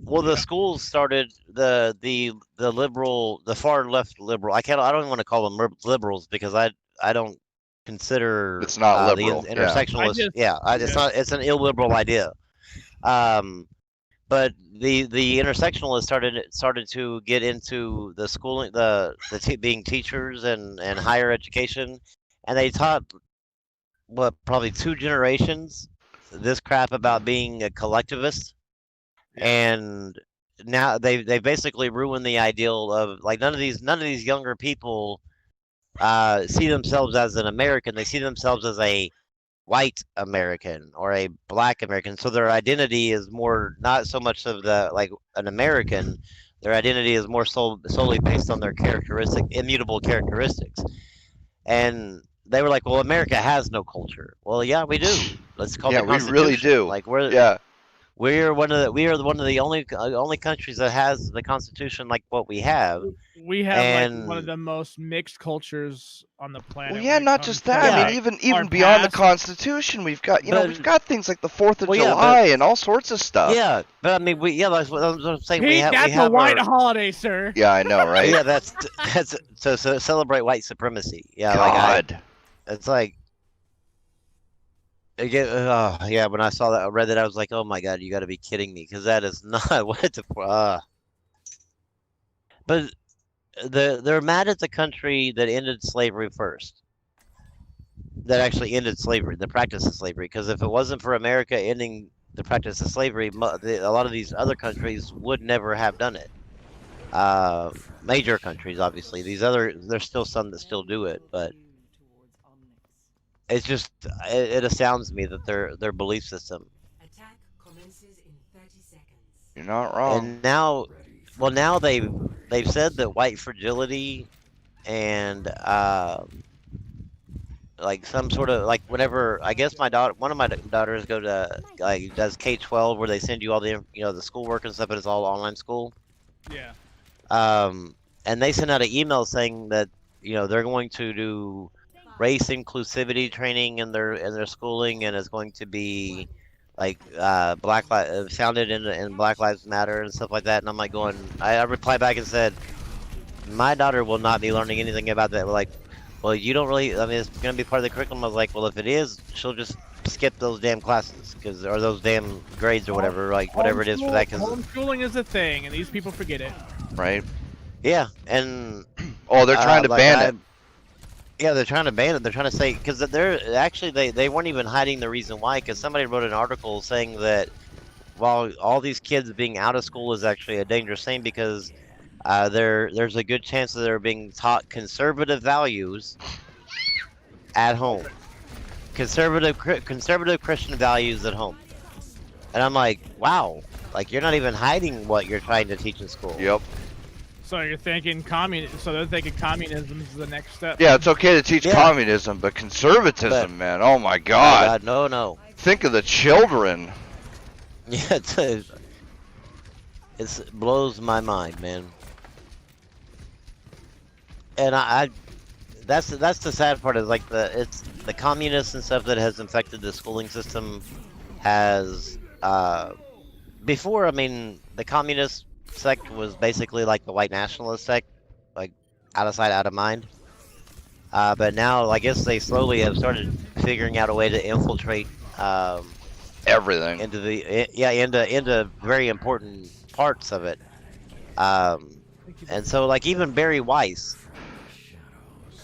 well, the schools started the liberal, the far left liberal. I don't even want to call them liberals because I don't consider It's not the liberal. Yeah. intersectionalist. It's yeah. not. It's an illiberal idea. But the intersectionalists started to get into the schooling, being teachers and higher education, and they taught probably 2 generations this crap about being a collectivist, and now they basically ruined the ideal of like none of these younger people see themselves as an American. They see themselves as a white American or a black American. So their identity is more not so much of the like an American. Their identity is more solely based on their immutable characteristics. And they were like, "Well, America has no culture." Well, yeah, we do. Let's call Yeah, the we Constitution. really do. Like Yeah. we are one of the only countries that has the Constitution like what we have. We have like one of And the most mixed cultures on the planet. Well, yeah, when it not comes just to, that. I Yeah. mean, like, even our beyond the past. Constitution, we've got But- we've got things like the 4th of Well, yeah, July and all sorts of stuff. yeah, but I mean, that's what I'm saying. Pete, we that's have a white our, holiday, sir. Yeah, I know, right? Yeah, that's to celebrate white supremacy. Yeah, like God. it's like again, yeah. When I saw that, I read that, I was like, oh my God, you got to be kidding me, because that is not what the. But they're mad at the country that ended slavery first. That actually ended slavery, the practice of slavery. Because if it wasn't for America ending the practice of slavery, a lot of these other countries would never have done it. Major countries, obviously. There's still some that still do it, but it's just it astounds me that their belief system. Attack commences in 30 seconds. You're not wrong. And now, well, now they've said that white fragility and like some sort of like whenever I guess one of my daughters does K-12 where they send you all the the schoolwork and stuff, but it's all online school. Yeah. and they sent out an email saying that they're going to do race inclusivity training in their schooling, and it's going to be like founded in Black Lives Matter and stuff like that. And I'm like I replied back and said, my daughter will not be learning anything about that. We're like, well, you don't really. I mean, it's going to be part of the curriculum. I was like, well, if it is, she'll just skip those damn classes or those damn grades or whatever, like whatever it is for that. Cause homeschooling is a thing, and these people forget it. Right. yeah, and Oh, they're trying to ban it. yeah, they're trying to ban it. They're trying to say because they're actually they weren't even hiding the reason why. Because somebody wrote an article saying that while all these kids being out of school is actually a dangerous thing because there's a good chance that they're being taught conservative values at home, conservative Christian values at home, and I'm like, wow, like you're not even hiding what you're trying to teach in school. Yep. So you're thinking so they're thinking communism is the next step. Yeah, it's okay to teach communism, but conservatism, man, oh my God. No. Think of the children. Yeah, it blows my mind, man. And that's the sad part is like it's the communists and stuff that has infected the schooling system has before. I mean, the communist sect was basically like the white nationalist sect, like out of sight, out of mind. But now, I guess they slowly have started figuring out a way to infiltrate Everything into very important parts of it. And so, like even Barry Weiss,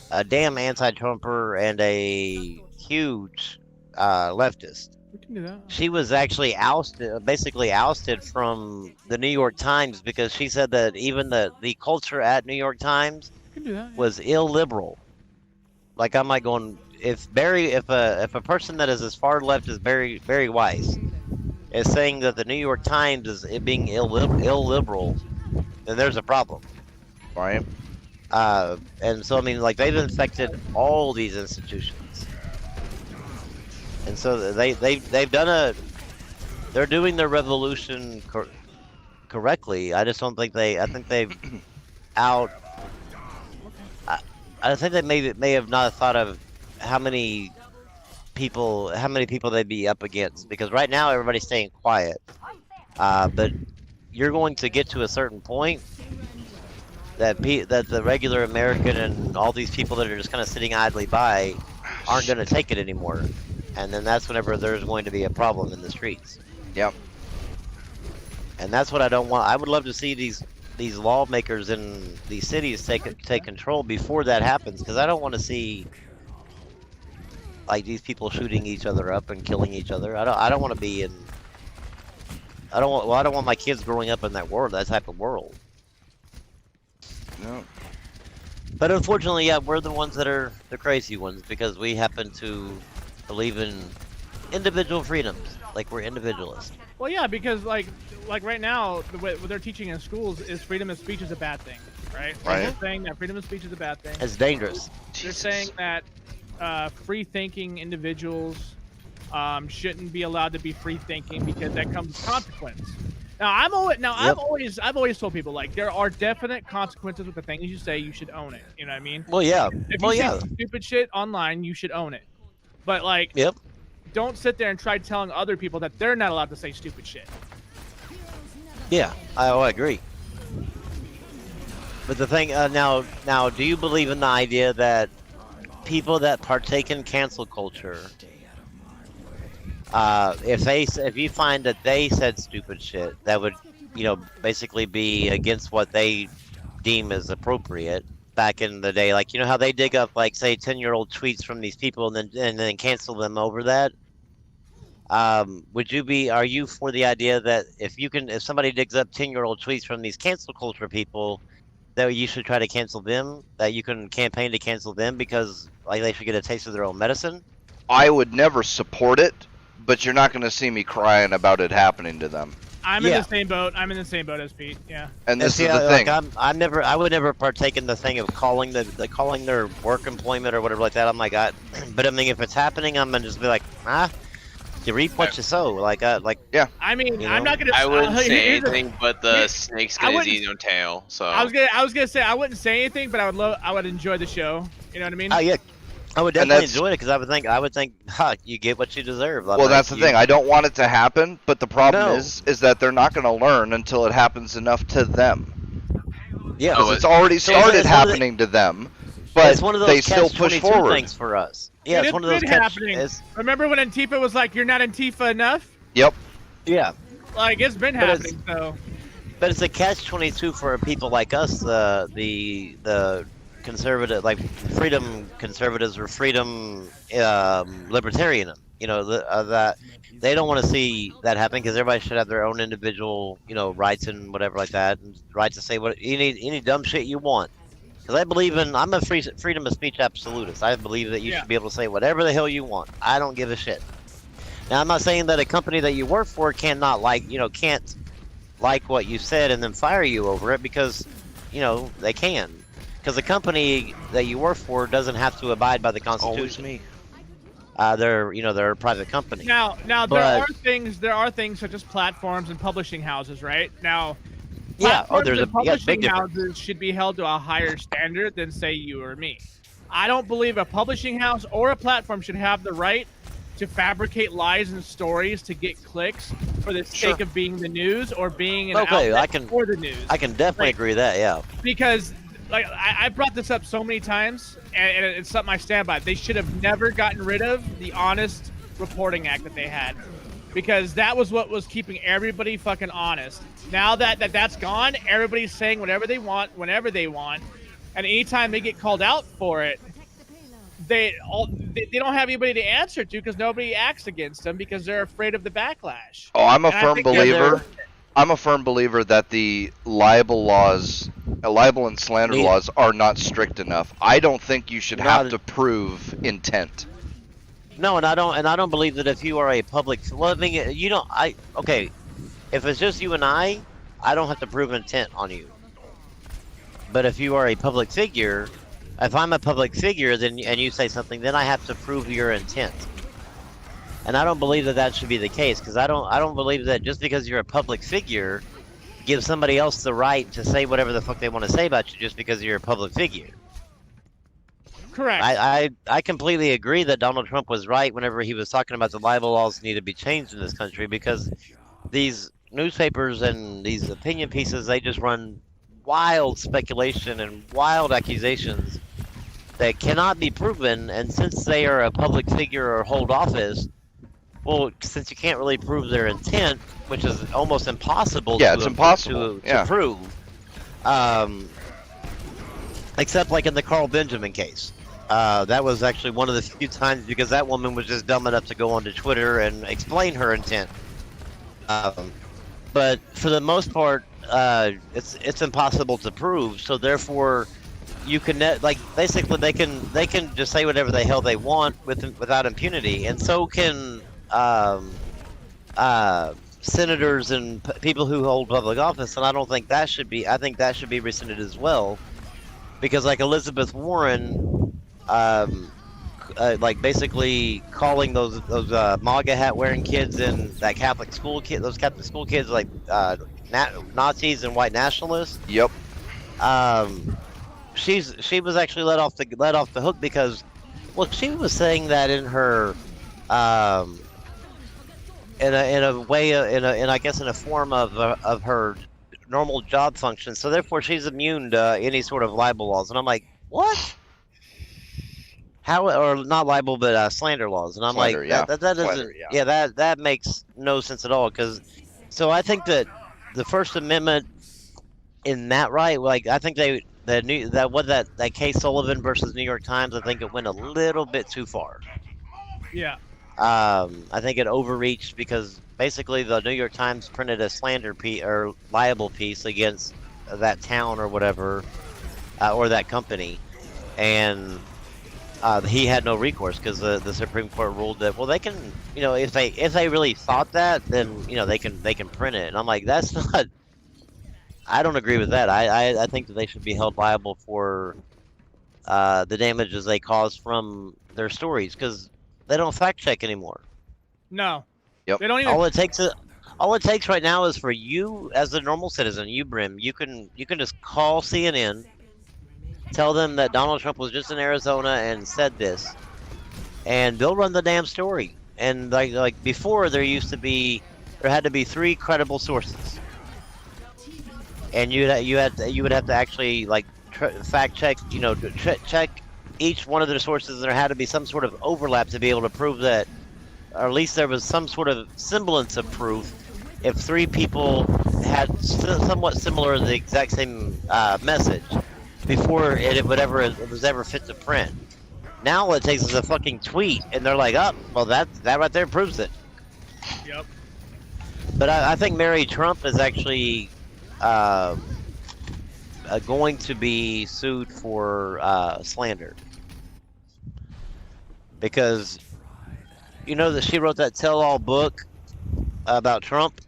a damn anti-Trumper and a huge leftist. We can do that. She was actually basically ousted from the New York Times because she said that even the culture at New York Times We can do that. was illiberal. Like I'm like going, if a person that is as far left as Barry Weiss is saying that the New York Times is it being illiberal, then there's a problem. right? And so I mean, like they've infected all these institutions, and so they've done they're doing their revolution correctly. I just don't think I think they've out. I think they may have not thought of how many people they'd be up against, because right now everybody's staying quiet. But you're going to get to a certain point that the regular American and all these people that are just kind of sitting idly by aren't going to take it anymore, and then that's whenever there's going to be a problem in the streets. Yep. And that's what I don't want. I would love to see these lawmakers in these cities take control before that happens, because I don't want to see like these people shooting each other up and killing each other. I don't want to be in. I don't want my kids growing up in that type of world. No. But unfortunately, yeah, we're the ones that are the crazy ones because we happen to believe in individual freedoms, like we're individualists. Well, yeah, because like right now, what they're teaching in schools is freedom of speech is a bad thing, right? Right. They're saying that freedom of speech is a bad thing. It's dangerous. They're saying that free-thinking individuals shouldn't be allowed to be free-thinking because that comes with consequence. Now, I've always told people, like, there are definite consequences with the things you say. You should own it. You know what I mean? Well, yeah. If you say stupid shit online, you should own it. But like, don't sit there and try telling other people that they're not allowed to say stupid shit. Yeah, I agree. But the thing now, do you believe in the idea that people that partake in cancel culture, if you find that they said stupid shit that would, basically be against what they deem as appropriate back in the day, like how they dig up like say 10-year-old tweets from these people and then cancel them over that? Are you for the idea that if somebody digs up 10-year-old tweets from these cancel culture people, that you should try to cancel them, that you can campaign to cancel them because like they should get a taste of their own medicine? I would never support it, but you're not going to see me crying about it happening to them. I'm in the same boat. I'm in the same boat as Pete. Yeah. And this is the thing. I would never partake in the thing of calling their work employment or whatever like that. I'm like, but I mean, if it's happening, I'm gonna just be like, You reap what you sow. Like I mean, You I'm know? not gonna. I wouldn't say here's the- anything, but the here- snake's I gonna wouldn't- eat his own tail. So I was gonna say I wouldn't say anything, but I would enjoy the show. You know what I mean? Oh yeah, I would And definitely that's- enjoy it because I would think, ha, you get what you deserve. I'm Well, like, that's the you- thing. I don't want it to happen, but the problem No. is that they're not going to learn until it happens enough to them. Yeah, Oh, Because it's already so started it's one of the- happening to them, but it's one of those they still push catch-22 forward. things for us. Yeah, Dude, it's one of those been catch. happening. It's, Remember when Antifa was like, "You're not Antifa enough"? Yep. yeah, Like it's been But it's- happening. So but it's a catch-22 for people like us, the conservative, like freedom conservatives or freedom libertarian. You know, that they don't want to see that happen because everybody should have their own individual, rights and whatever like that, and right to say what any dumb shit you want. Because I believe I'm a freedom of speech absolutist. I believe that you Yeah. should be able to say whatever the hell you want. I don't give a shit. Now I'm not saying that a company that you work for can't like what you said and then fire you over it because, they can. Because the company that you work for doesn't have to abide by the Always Constitution. me. They're a private company. now But- there are things such as platforms and publishing houses, right? Now, Yeah. Oh, platforms there's a and big publishing difference. houses should be held to a higher standard than say you or me. I don't believe a publishing house or a platform should have the right to fabricate lies and stories to get clicks for the sake Sure. of being the news or being an Okay, outlet I can- for the news. I can definitely Like- agree with that. Yeah. Because like I brought this up so many times, and it's something I stand by. They should have never gotten rid of the Honest Reporting Act that they had, because that was what was keeping everybody fucking honest. Now that's gone, everybody's saying whatever they want, whenever they want, and anytime they get called out for it, they don't have anybody to answer to because nobody acts against them because they're afraid of the backlash. Oh, I'm a And I firm think that believer. I'm a firm believer that the libel and slander Me- laws are not strict enough. I don't think you should Not- have to prove intent. No, and I don't believe that if you are a public, well, I mean, you don't. Okay, if it's just you and I don't have to prove intent on you. But if you are a public figure, if I'm a public figure, and you say something, then I have to prove your intent. And I don't believe that should be the case because I don't believe that just because you're a public figure, gives somebody else the right to say whatever the fuck they want to say about you just because you're a public figure. Correct. I completely agree that Donald Trump was right whenever he was talking about the libel laws need to be changed in this country because these newspapers and these opinion pieces, they just run wild speculation and wild accusations that cannot be proven, and since they are a public figure or hold office, well, since you can't really prove their intent, which is almost impossible Yeah, to, it's impossible. to Yeah. prove, except like in the Carl Benjamin case. That was actually one of the few times because that woman was just dumb enough to go onto Twitter and explain her intent. But for the most part, it's impossible to prove. So therefore, you can basically they can just say whatever the hell they want without impunity, and so can senators and people who hold public office. And I don't think that should be. I think that should be rescinded as well, because like Elizabeth Warren, like basically calling those MAGA hat wearing kids in that Catholic school those Catholic school kids like Nazis and white nationalists. Yep. She was actually let off the hook because, well, she was saying that in her in a way I guess in a form of her normal job function. So therefore, she's immune to any sort of libel laws. And I'm like, what? How, or not libel, but slander laws. And I'm Slander, like, yeah. that doesn't, Slander, yeah. that makes no sense at all. So I think that the First Amendment in that right, like I think that case Sullivan versus New York Times, I think it went a little bit too far. Yeah. I think it overreached because basically the New York Times printed a slander piece or libel piece against that town or whatever, or that company, and he had no recourse because the Supreme Court ruled that, well, they can, if they really thought that, then they can print it. And I'm like, that's not. I don't agree with that. I think that they should be held liable for the damages they caused from their stories because they don't fact check anymore. No. Yep. They don't even. All it takes right now is for you, as a normal citizen, you Brim, you can just call CNN, tell them that Donald Trump was just in Arizona and said this, and they'll run the damn story. And like before, there had to be 3 credible sources, and you would have to actually like fact check, check each one of the sources, and there had to be some sort of overlap to be able to prove that, or at least there was some sort of semblance of proof if 3 people had somewhat similar, the exact same message before it was ever fit to print. Now all it takes is a fucking tweet, and they're like, "Oh, well, that right there proves it." Yep. But I think Mary Trump is actually going to be sued for slander, because you know that she wrote that tell-all book about Trump.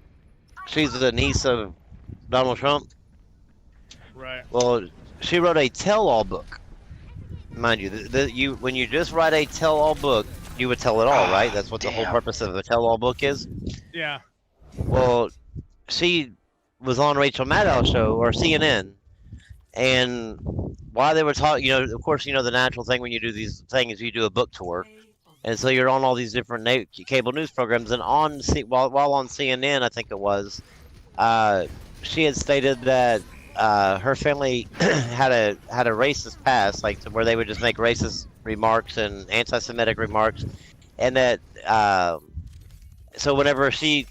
She's the niece of Donald Trump. Right. Well, she wrote a tell-all book. Mind you, when you just write a tell-all book, you would tell it all, right? That's what the whole purpose of a tell-all book is. Yeah. Well, she was on Rachel Maddow's show, or CNN, and while they were talking, of course, the natural thing when you do these things, you do a book tour. And so you're on all these different cable news programs, and while on CNN, I think it was, she had stated that her family had a racist past, like to where they would just make racist remarks and anti-Semitic remarks, and that so whenever she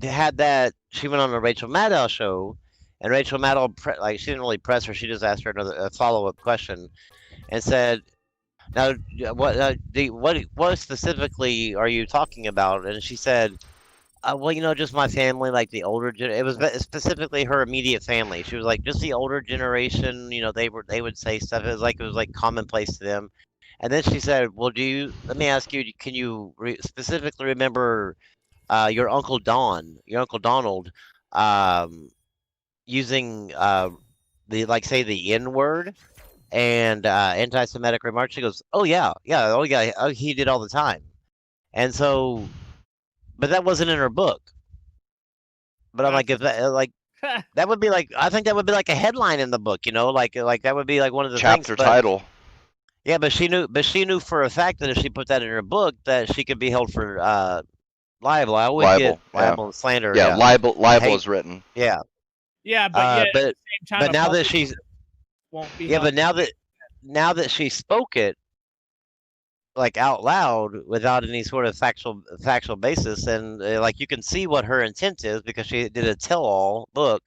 had that, she went on a Rachel Maddow show, and Rachel Maddow she didn't really press her, she just asked her a follow-up question, and said, "Now, what specifically are you talking about?" And she said, "Well, just my family, like the older it was specifically her immediate family." She was like, "Just the older generation, they would say stuff. It was like commonplace to them." And then she said, "Well, let me ask you, can you specifically remember your Uncle Donald, using the N word and anti-Semitic remarks?" She goes, "Oh yeah, he did all the time." And so, but that wasn't in her book. But I'm like, if that that would be like, I think that would be like a headline in the book, like that would be like one of the Chapter things. title. Yeah, but she knew for a fact that if she put that in her book, that she could be held for libel. I always get libel and slander. Yeah, libel is written. Yeah. Yeah, but but at the same time, now that she's won't be but now that she spoke it like out loud without any sort of factual basis, and like you can see what her intent is, because she did a tell-all book,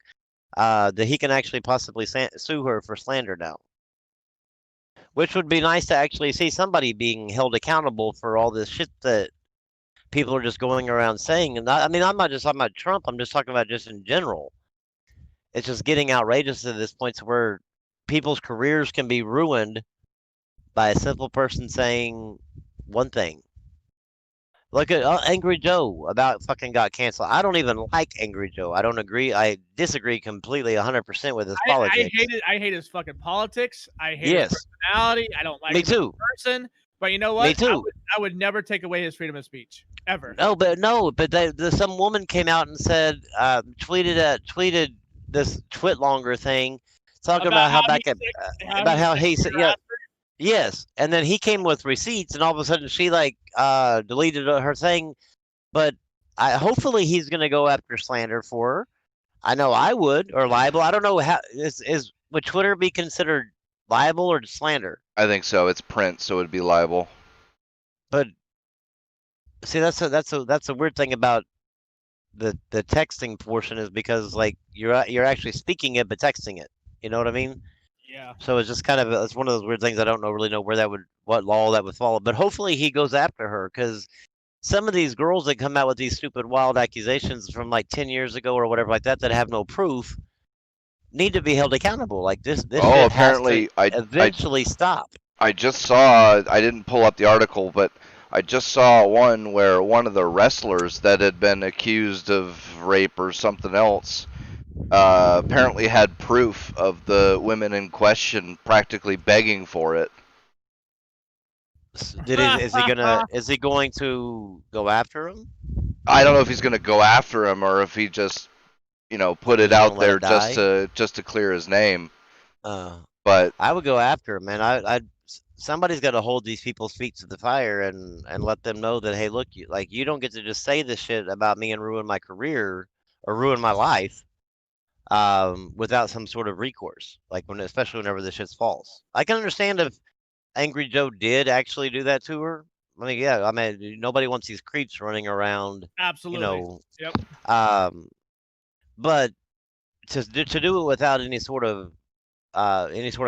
that he can actually possibly sue her for slander now, which would be nice to actually see somebody being held accountable for all this shit that people are just going around saying. And I'm not just talking about Trump, I'm just talking about just in general. It's just getting outrageous to this point to where people's careers can be ruined by a simple person saying one thing. Look at Angry Joe about fucking got canceled. I don't even like Angry Joe. I don't agree. I disagree completely 100% with his politics. I hate his fucking politics. I hate Yes. his personality. I don't like Me him too. as a person. But you know what? Me too. I would never take away his freedom of speech. Ever. No, but some woman came out and said, tweeted this Twitlonger thing, talking about how he said, yeah. Yes, and then he came with receipts, and all of a sudden she deleted her thing. But hopefully he's gonna go after slander for her. I know I would, or libel. I don't know how would Twitter be considered libel or slander? I think so. It's print, so it'd be libel. But see, that's a weird thing about the texting portion, is because like you're actually speaking it but texting it. You know what I mean? Yeah. So it's just it's one of those weird things. I don't really know what law that would follow, but hopefully he goes after her, because some of these girls that come out with these stupid wild accusations from like 10 years ago or whatever like that have no proof need to be held accountable. Like this shit apparently has to eventually stop. I just saw, I didn't pull up the article, but I just saw one where one of the wrestlers that had been accused of rape or something else apparently had proof of the women in question practically begging for it. Is he going to go after him? I don't know if he's gonna go after him or if he just, put it Just out gonna let there it die? just to clear his name. Uh, But I would go after him, man. Somebody's got to hold these people's feet to the fire and let them know that, hey, look, you don't get to just say this shit about me and ruin my career or ruin my life, without some sort of recourse. Like especially whenever this shit's false. I can understand if Angry Joe did actually do that to her. I mean, yeah, I mean, nobody wants these creeps running around, you Absolutely. know. Yep. But to do it without any sort of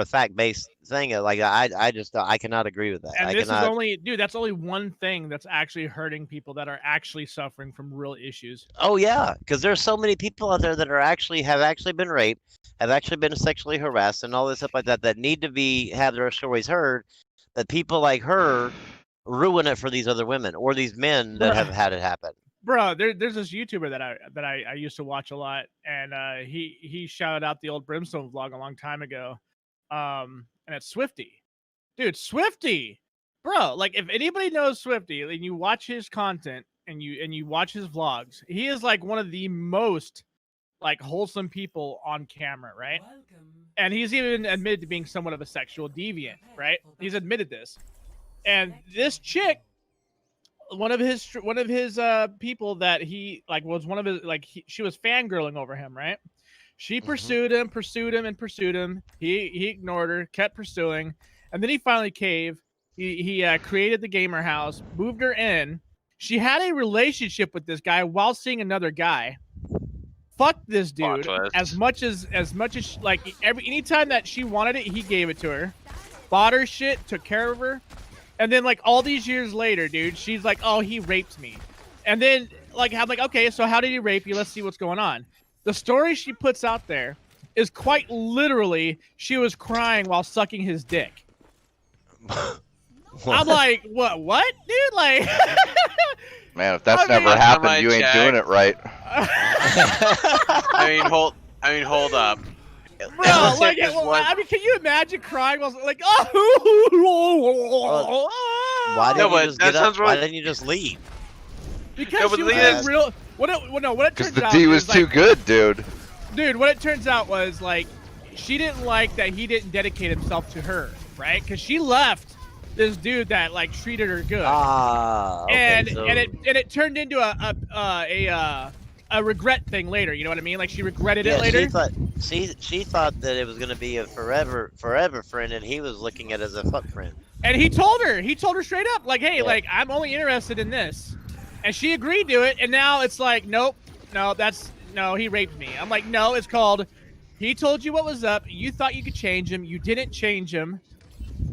fact-based thing, like I cannot agree with that. And I this is cannot. only, dude, that's only one thing that's actually hurting people that are actually suffering from real issues. Oh yeah, because there's so many people out there that have actually been raped, have actually been sexually harassed, and all this stuff like that that need to have their stories heard. That people like her ruin it for these other women or these men that have had it happen. Bro, there's this YouTuber that I used to watch a lot, and he shouted out the old Brimstone vlog a long time ago, and it's Swifty, dude, Swifty, bro. Like if anybody knows Swifty and you watch his content and you watch his vlogs, he is like one of the most like wholesome people on camera, right? And he's even admitted to being somewhat of a sexual deviant, right? He's admitted this, and this chick, one of his people that he like was one of his like she was fangirling over him, right? She pursued him. He ignored her, kept pursuing, and then he finally caved. He created the gamer house, moved her in. She had a relationship with this guy while seeing another guy. Fuck this dude as much as like anytime that she wanted it, he gave it to her. Bought her shit, took care of her. And then, like, all these years later, dude, she's like, oh, he raped me. And then, like, I'm like, okay, so how did he rape you? Let's see what's going on. The story she puts out there is quite literally she was crying while sucking his dick. I'm like, what, dude? Like, man, if that's never happened, you ain't doing it right. I mean, hold up. Bro, like, I mean, can you imagine crying while like, oh? Why didn't you just get up? Why didn't you just leave? Because she was real. What it Because turns the out D was is, too like, good, dude. Dude, what it turns out was like she didn't like that he didn't dedicate himself to her, right? Because she left this dude that like treated her good. Okay, and it turned into a regret thing later. You know what I mean? Like she regretted it later. She thought that it was gonna be a forever friend, and he was looking at it as a fuck friend. And he told her straight up, like, hey, like I'm only interested in this, and she agreed to it. And now it's like, nope, no, he raped me. I'm like, no, it's called. He told you what was up. You thought you could change him. You didn't change him.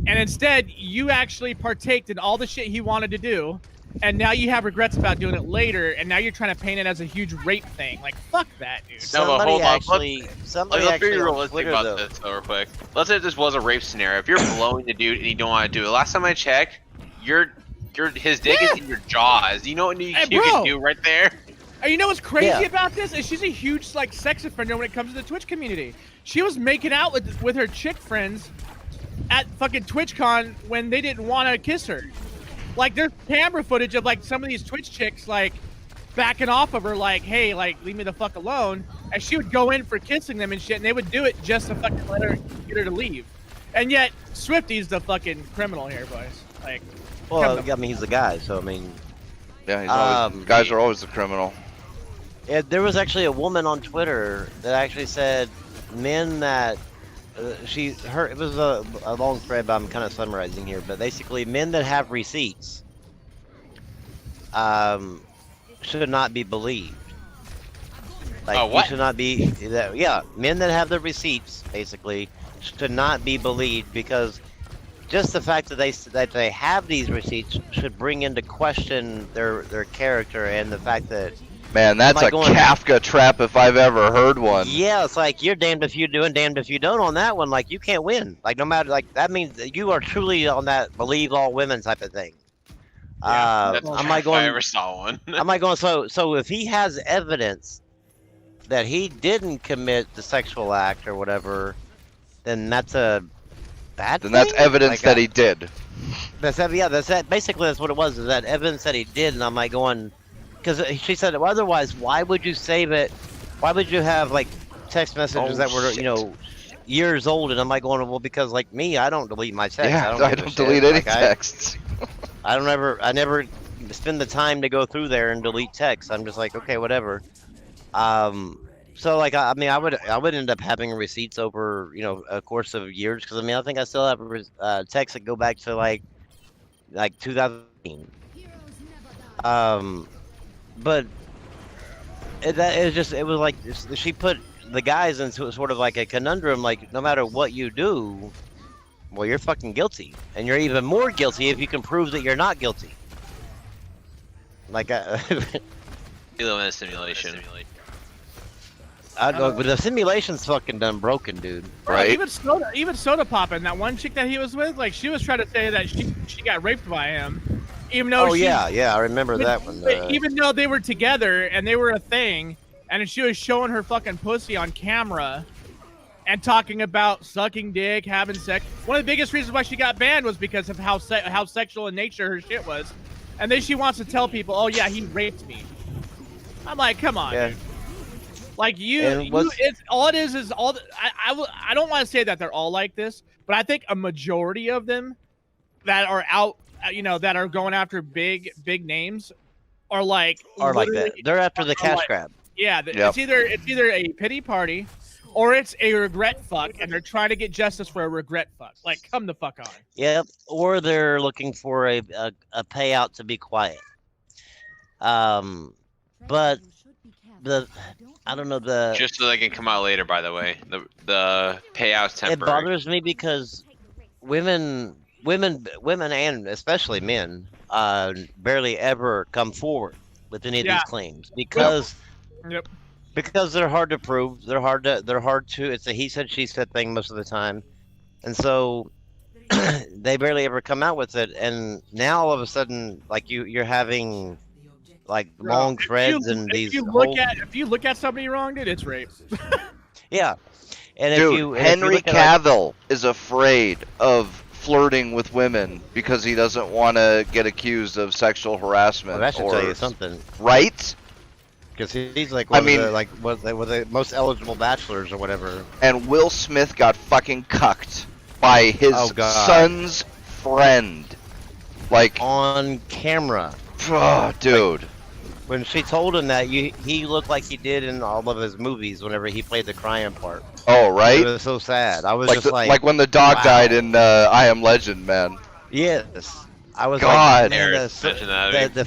And instead, you actually partaked in all the shit he wanted to do. And now you have regrets about doing it later. And now you're trying to paint it as a huge rape thing. Like, fuck that, dude. Somebody hold actually, on. somebody Let's actually be realistic Twitter, about though. this, though, real quick. Let's say this was a rape scenario. If you're blowing the dude and you don't want to do it, last time I checked, his dick is in your jaws. You know what you can do right there? And you know what's crazy about this? Is she's a huge like sex offender when it comes to the Twitch community. She was making out with her chick friends at fucking TwitchCon when they didn't want to kiss her. Like there's camera footage of like some of these Twitch chicks like backing off of her, like, hey, like leave me the fuck alone. And she would go in for kissing them and shit, and they would do it just to fucking get her to leave. And yet Swifty's the fucking criminal here, boys. Like, well, I mean, he's the guy, so I mean. Yeah, he's always, guys are always the criminal. Yeah, there was actually a woman on Twitter that actually said men that it was a long thread, but I'm kind of summarizing here. But basically, men that have receipts should not be believed. Like, what? You should not be. Yeah, men that have the receipts basically should not be believed, because just the fact that they have these receipts should bring into question their character, and the fact that. Man, that's a Kafka trap if I've ever heard one. Yeah, it's like you're damned if you do and damned if you don't on that one. Like, you can't win. Like, no matter, like, that means that you are truly on that believe all women type of thing. That's I'm like going. I ever saw one. I'm like going. So if he has evidence that he didn't commit the sexual act or whatever, then that's a bad. Then that's evidence that he did. That's that. Yeah, that's that. Basically, that's what it was. Is that Evan said he did, and I'm like going, because she said, well, otherwise, why would you save it? Why would you have like text messages Oh, that were, shit. years old? And I'm like going, well, because like me, I don't delete my texts. Yeah, I don't, I give a don't shit. delete any Like, texts. I never spend the time to go through there and delete texts. I'm just like, okay, whatever. So like, I mean, I would end up having receipts over, a course of years. Because I mean, I think I still have texts that go back to like 2015. But it was like she put the guys into sort of like a conundrum. Like, no matter what you do, well, you're fucking guilty, and you're even more guilty if you can prove that you're not guilty. Like, You live in a simulation. I know, but the simulation's fucking done broken, dude. Right. Even soda pop and that one chick that he was with, like she was trying to say that she got raped by him, even though Oh yeah, I remember that one. even though they were together and they were a thing, and she was showing her fucking pussy on camera and talking about sucking dick, having sex. One of the biggest reasons why she got banned was because of how sexual in nature her shit was, and then she wants to tell people, oh yeah, he raped me. I'm like, come on, Yeah. dude. Like it's all it is all. I don't want to say that they're all like this, but I think a majority of them that are out, that are going after big names, are like that. They're after the cash grab. Yeah, Yep. it's either a pity party, or it's a regret fuck, and they're trying to get justice for a regret fuck. Like, come the fuck on. Yep. Or they're looking for a payout to be quiet. But I don't know Just so they can come out later. By the way, the payout's temporary. It bothers me because women, and especially men, barely ever come forward with any of these claims because Yep. because they're hard to prove. They're hard to. It's a he said she said thing most of the time, and so they barely ever come out with it. And now all of a sudden, like you're having like long threads and these. If you look at somebody wrong, dude, it's rape. Yeah, and Dude, Henry Cavill is afraid of flirting with women because he doesn't want to get accused of sexual harassment. Well, that should tell you something, right? Because he's like one of the most eligible bachelors or whatever. And Will Smith got fucking cucked by his son's friend, like on camera. Oh, dude. When she told him that, he looked like he did in all of his movies whenever he played the crying part. Oh, right? It was so sad. I was like when the dog died in I Am Legend, man. Yes. I was God. like, man, the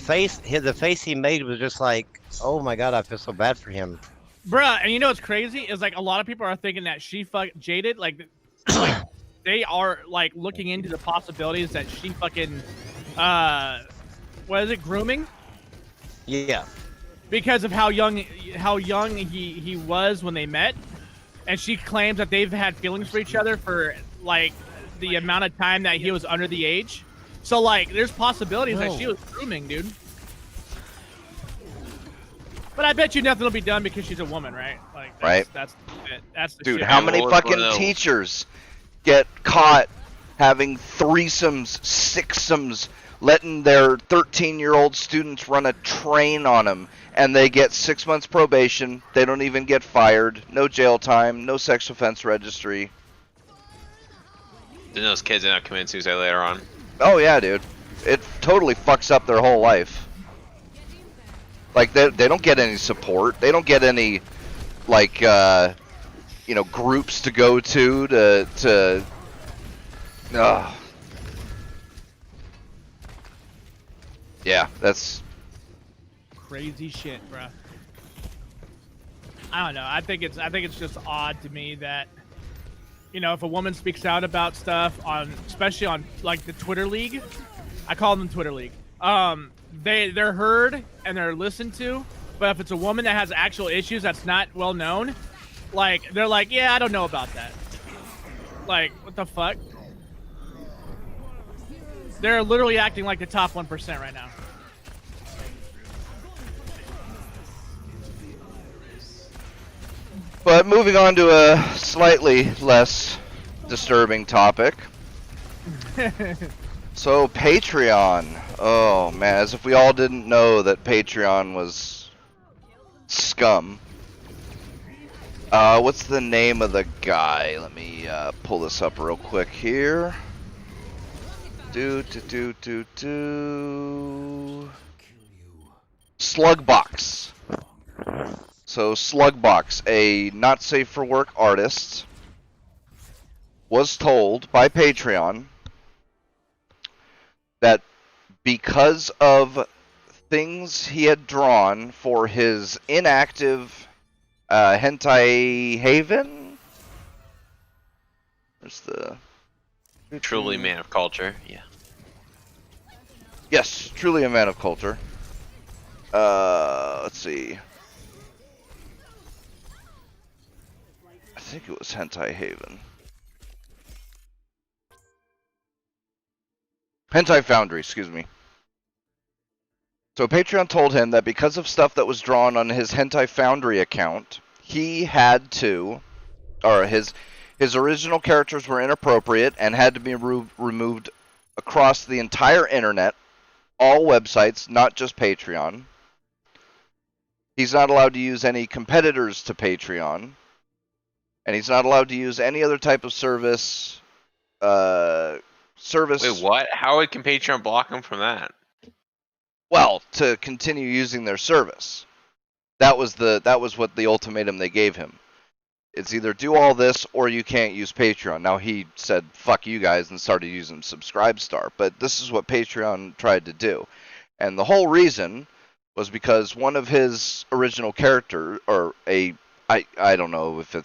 face he made was just like, oh my god, I feel so bad for him. Bruh, and you know what's crazy is like a lot of people are thinking that she jaded, like they are like looking into the possibilities that she fucking what is it, grooming? Yeah. Because of how young he was when they met, and she claims that they've had feelings for each other for like the amount of time that he was under the age. So like, there's possibilities that she was grooming, dude. But I bet you nothing will be done because she's a woman, right? Like, that's the dude. shit. How many fucking teachers get caught having threesomes, sixsomes, letting their 13-year-old students run a train on them, and they get 6 months probation. They don't even get fired. No jail time. No sex offense registry. Then those kids end up committing suicide later on. Oh yeah, dude. It totally fucks up their whole life. Like they don't get any support. They don't get any like groups to go to. Yeah, that's crazy shit, bro. I don't know. I think it's just odd to me that, if a woman speaks out about stuff especially on like the Twitter League, I call them Twitter League. They're heard and they're listened to, but if it's a woman that has actual issues that's not well known, like they're like, yeah, I don't know about that. Like, what the fuck? They're literally acting like the top 1% right now. But moving on to a slightly less disturbing topic. So Patreon. Oh man, as if we all didn't know that Patreon was scum. What's the name of the guy? Let me pull this up real quick here. Slugbox. So Slugbox, a not safe for work artist, was told by Patreon that because of things he had drawn for his inactive hentai haven. There's the Truly man of culture. Yeah. Yes, truly a man of culture. Let's see. I think it was Hentai Haven. Hentai Foundry, excuse me. So Patreon told him that because of stuff that was drawn on his Hentai Foundry account, he had to, or his original characters were inappropriate and had to be removed across the entire internet, all websites, not just Patreon. He's not allowed to use any competitors to Patreon, and he's not allowed to use any other type of service. Wait, what? How can Patreon block him from that? Well, to continue using their service. That was what the ultimatum they gave him. It's either do all this or you can't use Patreon. Now he said fuck you guys and started using Subscribestar, but this is what Patreon tried to do. And the whole reason was because one of his original character, or I don't know if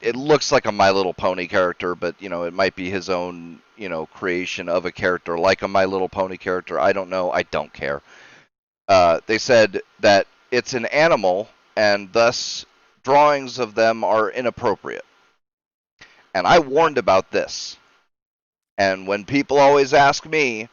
it looks like a My Little Pony character, but it might be his own creation of a character like a My Little Pony character. I don't know. I don't care. They said that it's an animal and thus drawings of them are inappropriate. And I warned about this. And when people always ask me,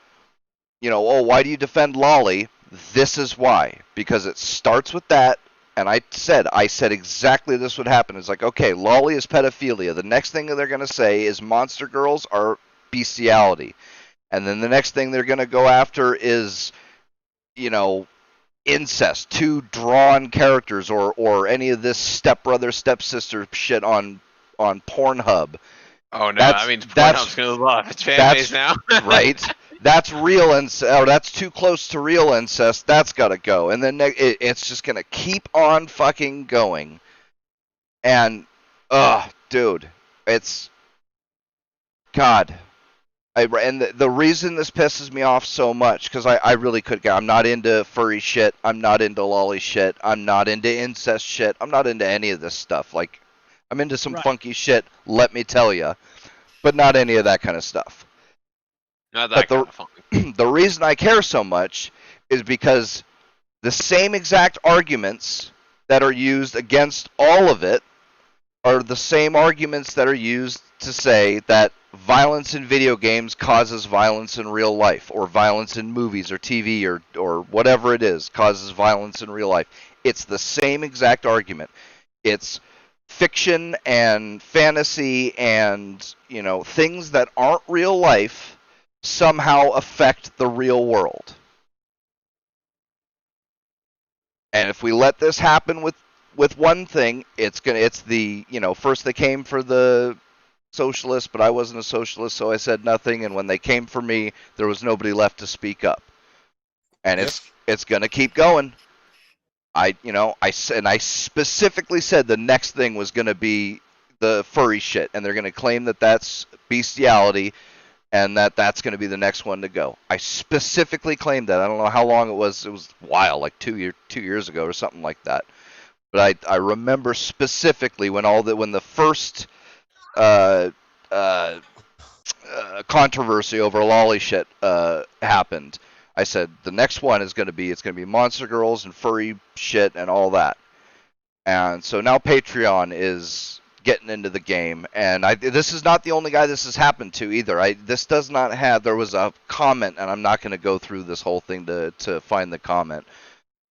oh, why do you defend Lolly? This is why. Because it starts with that. And I said exactly this would happen. It's like, okay, Lolly is pedophilia. The next thing they're going to say is monster girls are bestiality. And then the next thing they're going to go after is, incest, two drawn characters, or any of this stepbrother, stepsister shit on Pornhub. Oh no, that means Pornhub's going to love its fan base now. Right? That's real incest, or that's too close to real incest. That's got to go. And then it's just going to keep on fucking going. And, dude, it's, God. And the reason this pisses me off so much, because I really could get, I'm not into furry shit, I'm not into lolly shit, I'm not into incest shit, I'm not into any of this stuff. Like, I'm into some funky shit, let me tell you, but not any of that kind of stuff. Not that kind of funky. The reason I care so much is because the same exact arguments that are used against all of it are the same arguments that are used to say that violence in video games causes violence in real life, or violence in movies or TV or whatever it is causes violence in real life. It's the same exact argument. It's fiction and fantasy and, things that aren't real life somehow affect the real world. And if we let this happen with one thing, it's the, first they came for the socialist, but I wasn't a socialist, so I said nothing, and when they came for me, there was nobody left to speak up. And it's going to keep going. I specifically said the next thing was going to be the furry shit, and they're going to claim that that's bestiality, and that's going to be the next one to go. I specifically claimed that. I don't know how long it was. It was a while, like 2 years ago or something like that. But I remember specifically when the first controversy over lolly shit happened. I said the next one is going to be monster girls and furry shit and all that. And so now Patreon is getting into the game, and this is not the only guy this has happened to either. This does not have. There was a comment, and I'm not going to go through this whole thing to find the comment.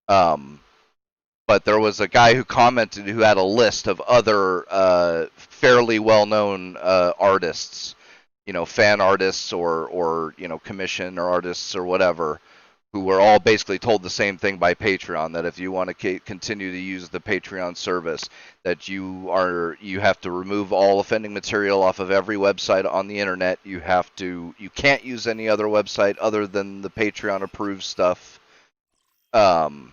But there was a guy who commented who had a list of other fairly well-known artists fan artists or commission or artists or whatever, who were all basically told the same thing by Patreon, that if you want to continue to use the Patreon service, that you have to remove all offending material off of every website on the internet. You can't use any other website other than the Patreon approved stuff. Traveling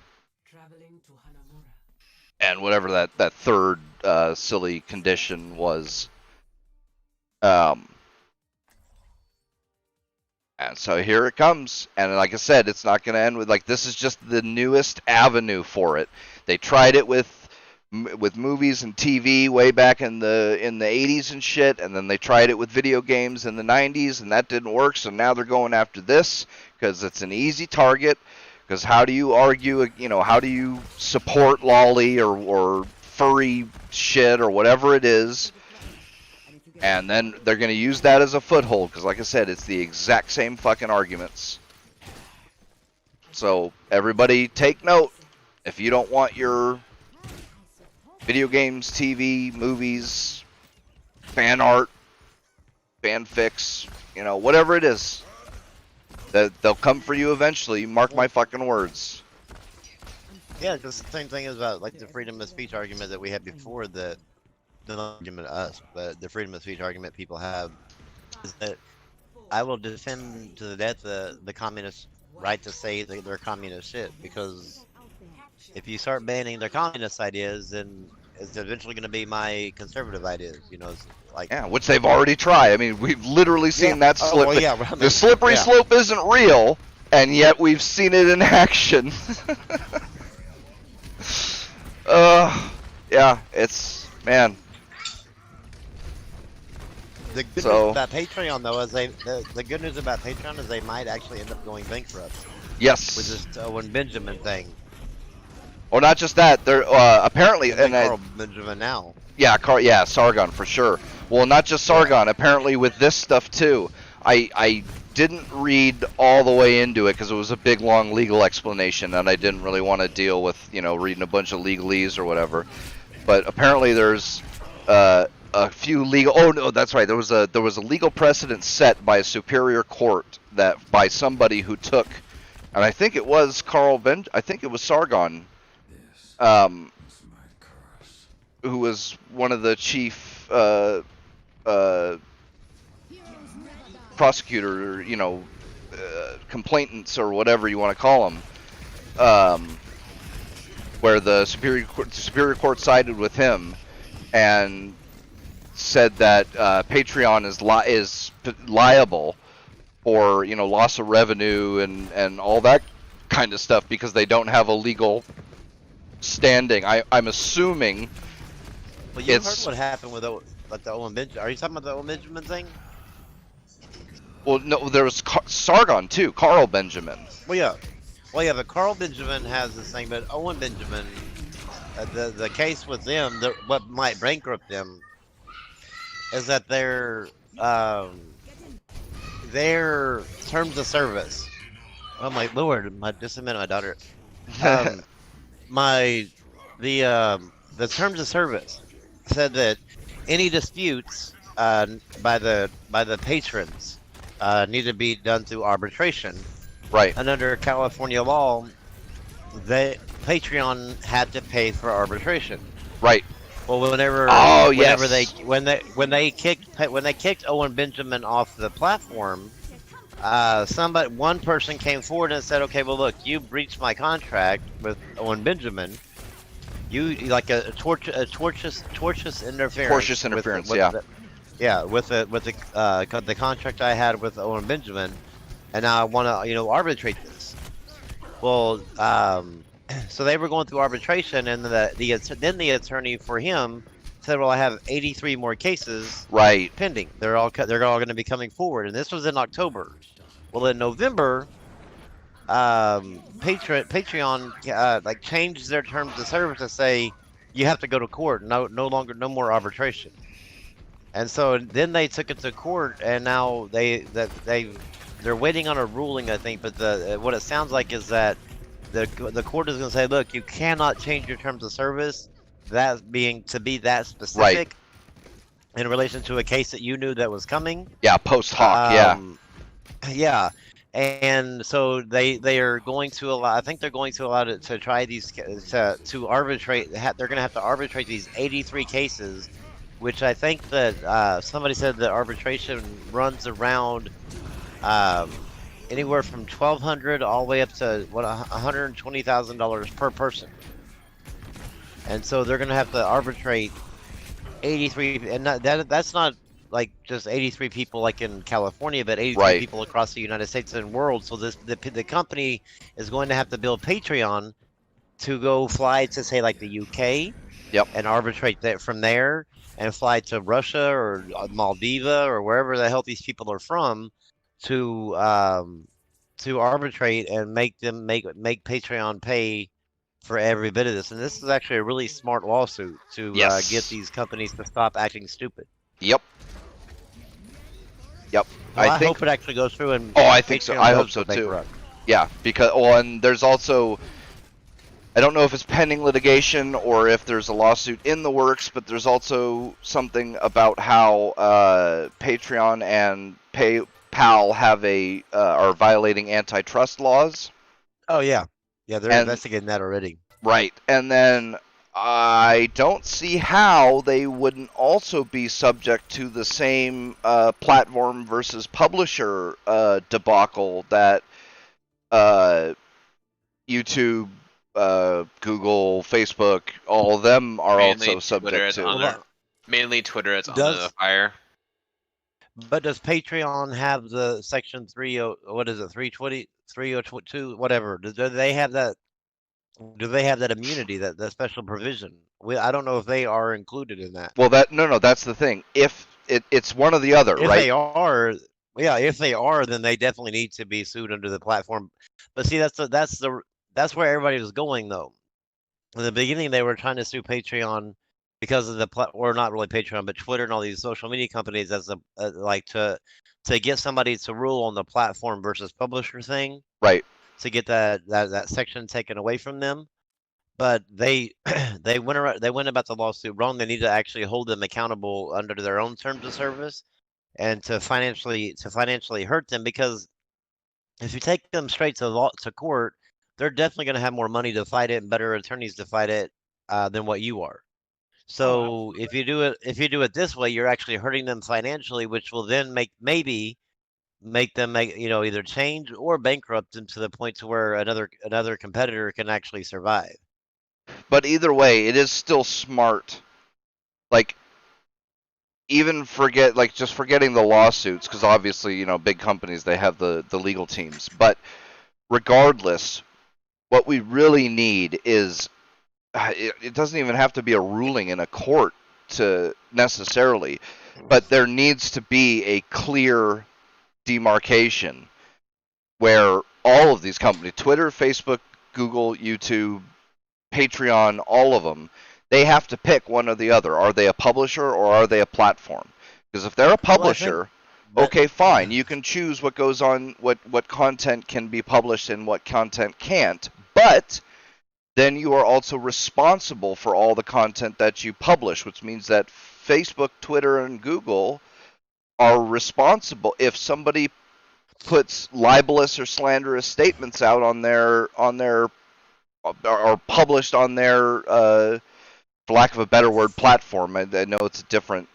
to Hanamura. And whatever that third silly condition was. And so here it comes, and like I said, it's not going to end with this is just the newest avenue for it. They tried it with movies and TV way back in the 80s and shit, and then they tried it with video games in the 90s, and that didn't work. So now they're going after this because it's an easy target. Because how do you argue? How do you support lolly or furry shit or whatever it is? And then they're going to use that as a foothold, because like I said, it's the exact same fucking arguments. So everybody take note. If you don't want your video games, TV, movies, fan art, fanfics, whatever it is, that they'll come for you eventually. Mark my fucking words. Yeah, because the same thing is about the freedom of speech argument that we had before, that the argument to us, but the freedom of speech argument people have is that I will defend to the death the communist right to say that they're communist shit, because if you start banning their communist ideas, then it's eventually going to be my conservative ideas. It's Yeah, which they've already tried. I mean, we've literally seen that slip. well, yeah, I mean, the slippery slope isn't real, and yet we've seen it in action. Yeah, it's man. The good So- news about Patreon, though, is the good news about Patreon is they might actually end up going bankrupt Yes. with this Owen Benjamin thing. Or not just that. They're apparently And and Carl Benjamin now. yeah, Sargon for sure. Well, not just Sargon. Apparently with this stuff too. I didn't read all the way into it because it was a big long legal explanation, and I didn't really want to deal with reading a bunch of legalese or whatever. But apparently there's a few legal. Oh no, that's right. There was a legal precedent set by a superior court that by somebody who took, and I think it was I think it was Sargon, who was one of the chief prosecutor, complainants or whatever you want to call them, where the superior court sided with him and said that Patreon is liable for loss of revenue and all that kind of stuff because they don't have a legal standing. I'm assuming. Well, you heard what happened with the Owen Benjamin. Are you talking about the Owen Benjamin thing? Well, no, there was Sargon too, Carl Benjamin. Well, yeah. But Carl Benjamin has this thing, but Owen Benjamin, the case with them, what might bankrupt them, is that their terms of service. Oh my lord! Just a minute, my daughter. The terms of service said that any disputes by the patrons need to be done through arbitration. Right. And under California law, Patreon had to pay for arbitration. Right. Well, whenever they kicked Owen Benjamin off the platform, one person came forward and said, "Okay, well, look, you breached my contract with Owen Benjamin. You like a tortious interference. Tortious interference, with the contract I had with Owen Benjamin, and now I want to arbitrate this." Well, so they were going through arbitration, and then the attorney for him said, "Well, I have 83 more cases pending. They're all going to be coming forward." And this was in October. Well, in November, Patreon changed their terms of service to say you have to go to court. No more arbitration. And so then they took it to court, and now they're waiting on a ruling, I think. But what it sounds like is that the court is going to say, look, you cannot change your terms of service, that being to be that specific. Right. in relation to a case that you knew that was coming. Yeah, post hoc. Yeah. Yeah, and so they are going to allow. I think they're going to allow to try these to arbitrate. They're going to have to arbitrate these 83 cases, which I think that somebody said that arbitration runs around anywhere from 1,200 all the way up to what $120,000 per person. And so they're going to have to arbitrate 83, and that's not like just 83 people like in California, but 83 Right. people across the United States and world. So the company is going to have to build Patreon to go fly to say like the UK, Yep. and arbitrate that from there, and fly to Russia or Maldiva or wherever the hell these people are from to arbitrate and make them make Patreon pay for every bit of this. And this is actually a really smart lawsuit to Yes. get these companies to stop acting stupid. Yep. Yep. Well, I I think. hope it actually goes through and Oh, I think so. Patreon I does hope so go too. bankrupt. Yeah, because and there's also, I don't know if it's pending litigation or if there's a lawsuit in the works, but there's also something about how Patreon and PayPal have are violating antitrust laws. Oh yeah, yeah, they're And- investigating that already. Right, and then I don't see how they wouldn't also be subject to the same platform versus publisher debacle that YouTube, Google, Facebook, all of them are Mainly also Twitter subject is to. under. Mainly Twitter is under Does- the fire. But does Patreon have the section 30, what is it, 320, 302, whatever? Do they have that? Do they have that immunity, that special provision? I don't know if they are included in that. Well, no, that's the thing. If it's one or the other, If right? they are, yeah, if they are, then they definitely need to be sued under the platform. But see, that's where everybody was going though. In the beginning, they were trying to sue Patreon because of or not really Patreon, but Twitter and all these social media companies as like to get somebody to rule on the platform versus publisher thing, Right. to get that section taken away from them. But they they went about the lawsuit wrong. They need to actually hold them accountable under their own terms of service, and to financially hurt them, because if you take them straight to court, they're definitely going to have more money to fight it and better attorneys to fight it than what you are. So if you do it this way, you're actually hurting them financially, which will then maybe make them either change or bankrupt them to the point to where another competitor can actually survive. But either way, it is still smart. Like, even just forgetting the lawsuits, because obviously, big companies, they have the legal teams. But regardless, what we really need is, it doesn't even have to be a ruling in a court to necessarily, but there needs to be a clear demarcation where all of these companies, Twitter, Facebook, Google, YouTube, Patreon, all of them, they have to pick one or the other. Are they a publisher or are they a platform? Because if they're a publisher, okay, fine, you can choose what goes on, what content can be published and what content can't, but then you are also responsible for all the content that you publish, which means that Facebook, Twitter, and Google are responsible if somebody puts libelous or slanderous statements out on their or published on their for lack of a better word, platform. I know it's a different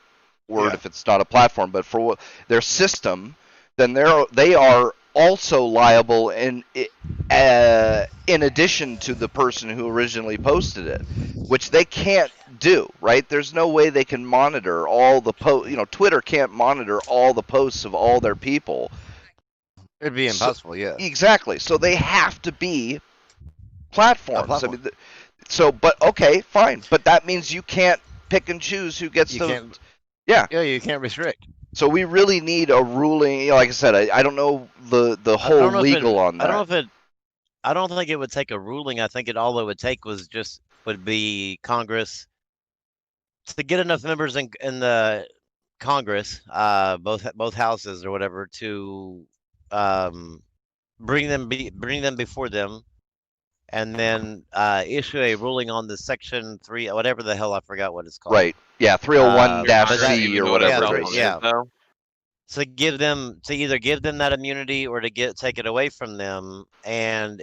word if it's not a platform, but for their system, then they are also liable in addition to the person who originally posted it, which they can't do, right? There's no way they can monitor all the Twitter can't monitor all the posts of all their people. It'd be impossible, yeah. Exactly. So they have to be platforms. Platform. I mean, but okay, fine. But that means you can't pick and choose who gets Yeah, you can't restrict. So we really need a ruling. Like I said, I don't know the whole legal on that. I don't think it would take a ruling. I think all it would take would be Congress to get enough members in the Congress, both houses or whatever, to bring them before them and then issue a ruling on the section 3, whatever the hell I forgot what it's called. Right. Yeah, 301 You're not but gonna that- C even or know what a yeah, whatever it problem is. yeah. is, though. To either give them that immunity or to take it away from them, and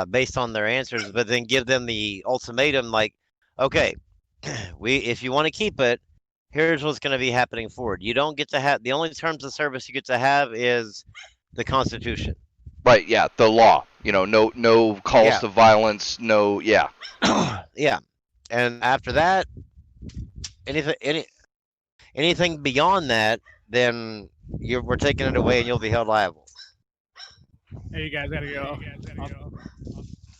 based on their answers, but then give them the ultimatum like, okay, if you want to keep it, here's what's going to be happening forward. You don't get to have the only terms of service you get to have is the Constitution. Right. Yeah, the law. You know, no calls Yeah. to violence. No. Yeah. Yeah, and after that, anything beyond that, then we're taking it away and you'll be held liable. Hey, you guys gotta go.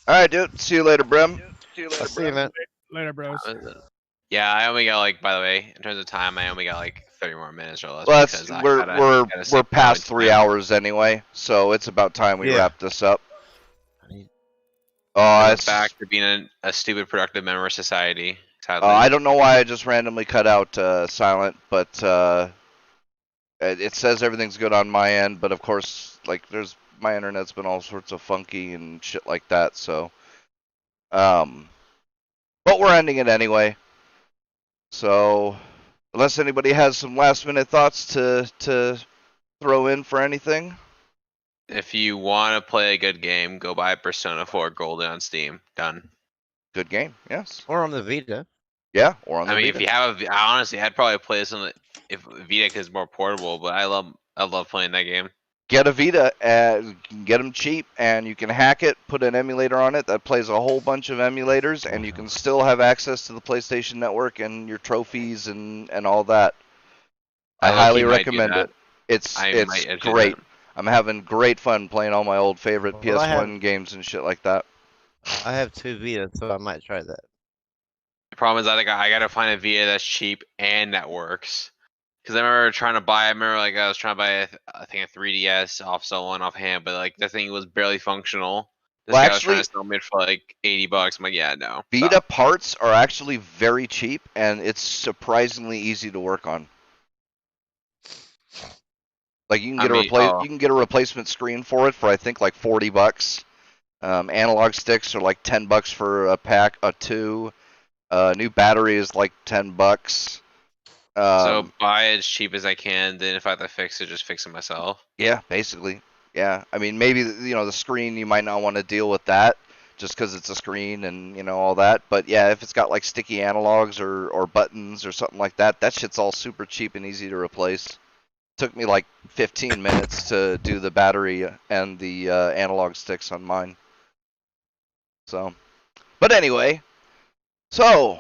All right, dude. See you later, Brim. I'll see you, man. Later, bros. Yeah, I only got like. By the way, in terms of time, I only got like 30 more minutes or less. Well, that's, because I we're gotta sit past down 3 hours anyway, so it's about time we Yeah. wrap this up. I'm It's, back to being a stupid, productive member of society. Sadly. I don't know why I just randomly cut out silent, but it says everything's good on my end. But of course, like my internet's been all sorts of funky and shit like that. So, but we're ending it anyway. So, unless anybody has some last minute thoughts to throw in for anything. If you want to play a good game, go buy Persona 4 Golden on Steam. Done. Good game, yes. Or on the Vita. Yeah, or on the I mean, Vita. if you have honestly, I'd probably play this on the if Vita is more portable. But I love playing that game. Get a Vita, you can get them cheap, and you can hack it, put an emulator on it that plays a whole bunch of emulators, and you can still have access to the PlayStation Network and your trophies and all that. I highly recommend it. It's great. I'm having great fun playing all my old favorite Well, PS1 games and shit like that. I have 2 Vitas, so I might try that. The problem is I gotta find a Vita that's cheap and that works. Because I remember trying to buy. I remember like I was trying to buy I think a 3DS off someone offhand, but like the thing was barely functional. This Well, guy was trying to actually- sell me it for like $80. I'm like, yeah, no. Vita stop. parts are actually very cheap, and it's surprisingly easy to work on. Like you can get you can get a replacement screen for it for I think like $40. Analog sticks are like $10 for a pack of 2. New battery is like $10. So buy as cheap as I can. Then if I have to fix it, just fix it myself. Yeah, basically. Yeah, I mean maybe the screen you might not want to deal with that just because it's a screen and all that. But yeah, if it's got like sticky analogs or buttons or something like that, that shit's all super cheap and easy to replace. Took me like 15 minutes to do the battery and the analog sticks on mine. So, but anyway, so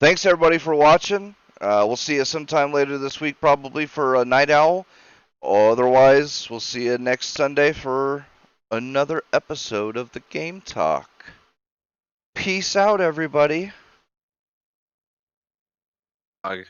thanks everybody for watching. We'll see you sometime later this week probably for a Night Owl. Otherwise, we'll see you next Sunday for another episode of the Game Talk. Peace out, everybody. Dog.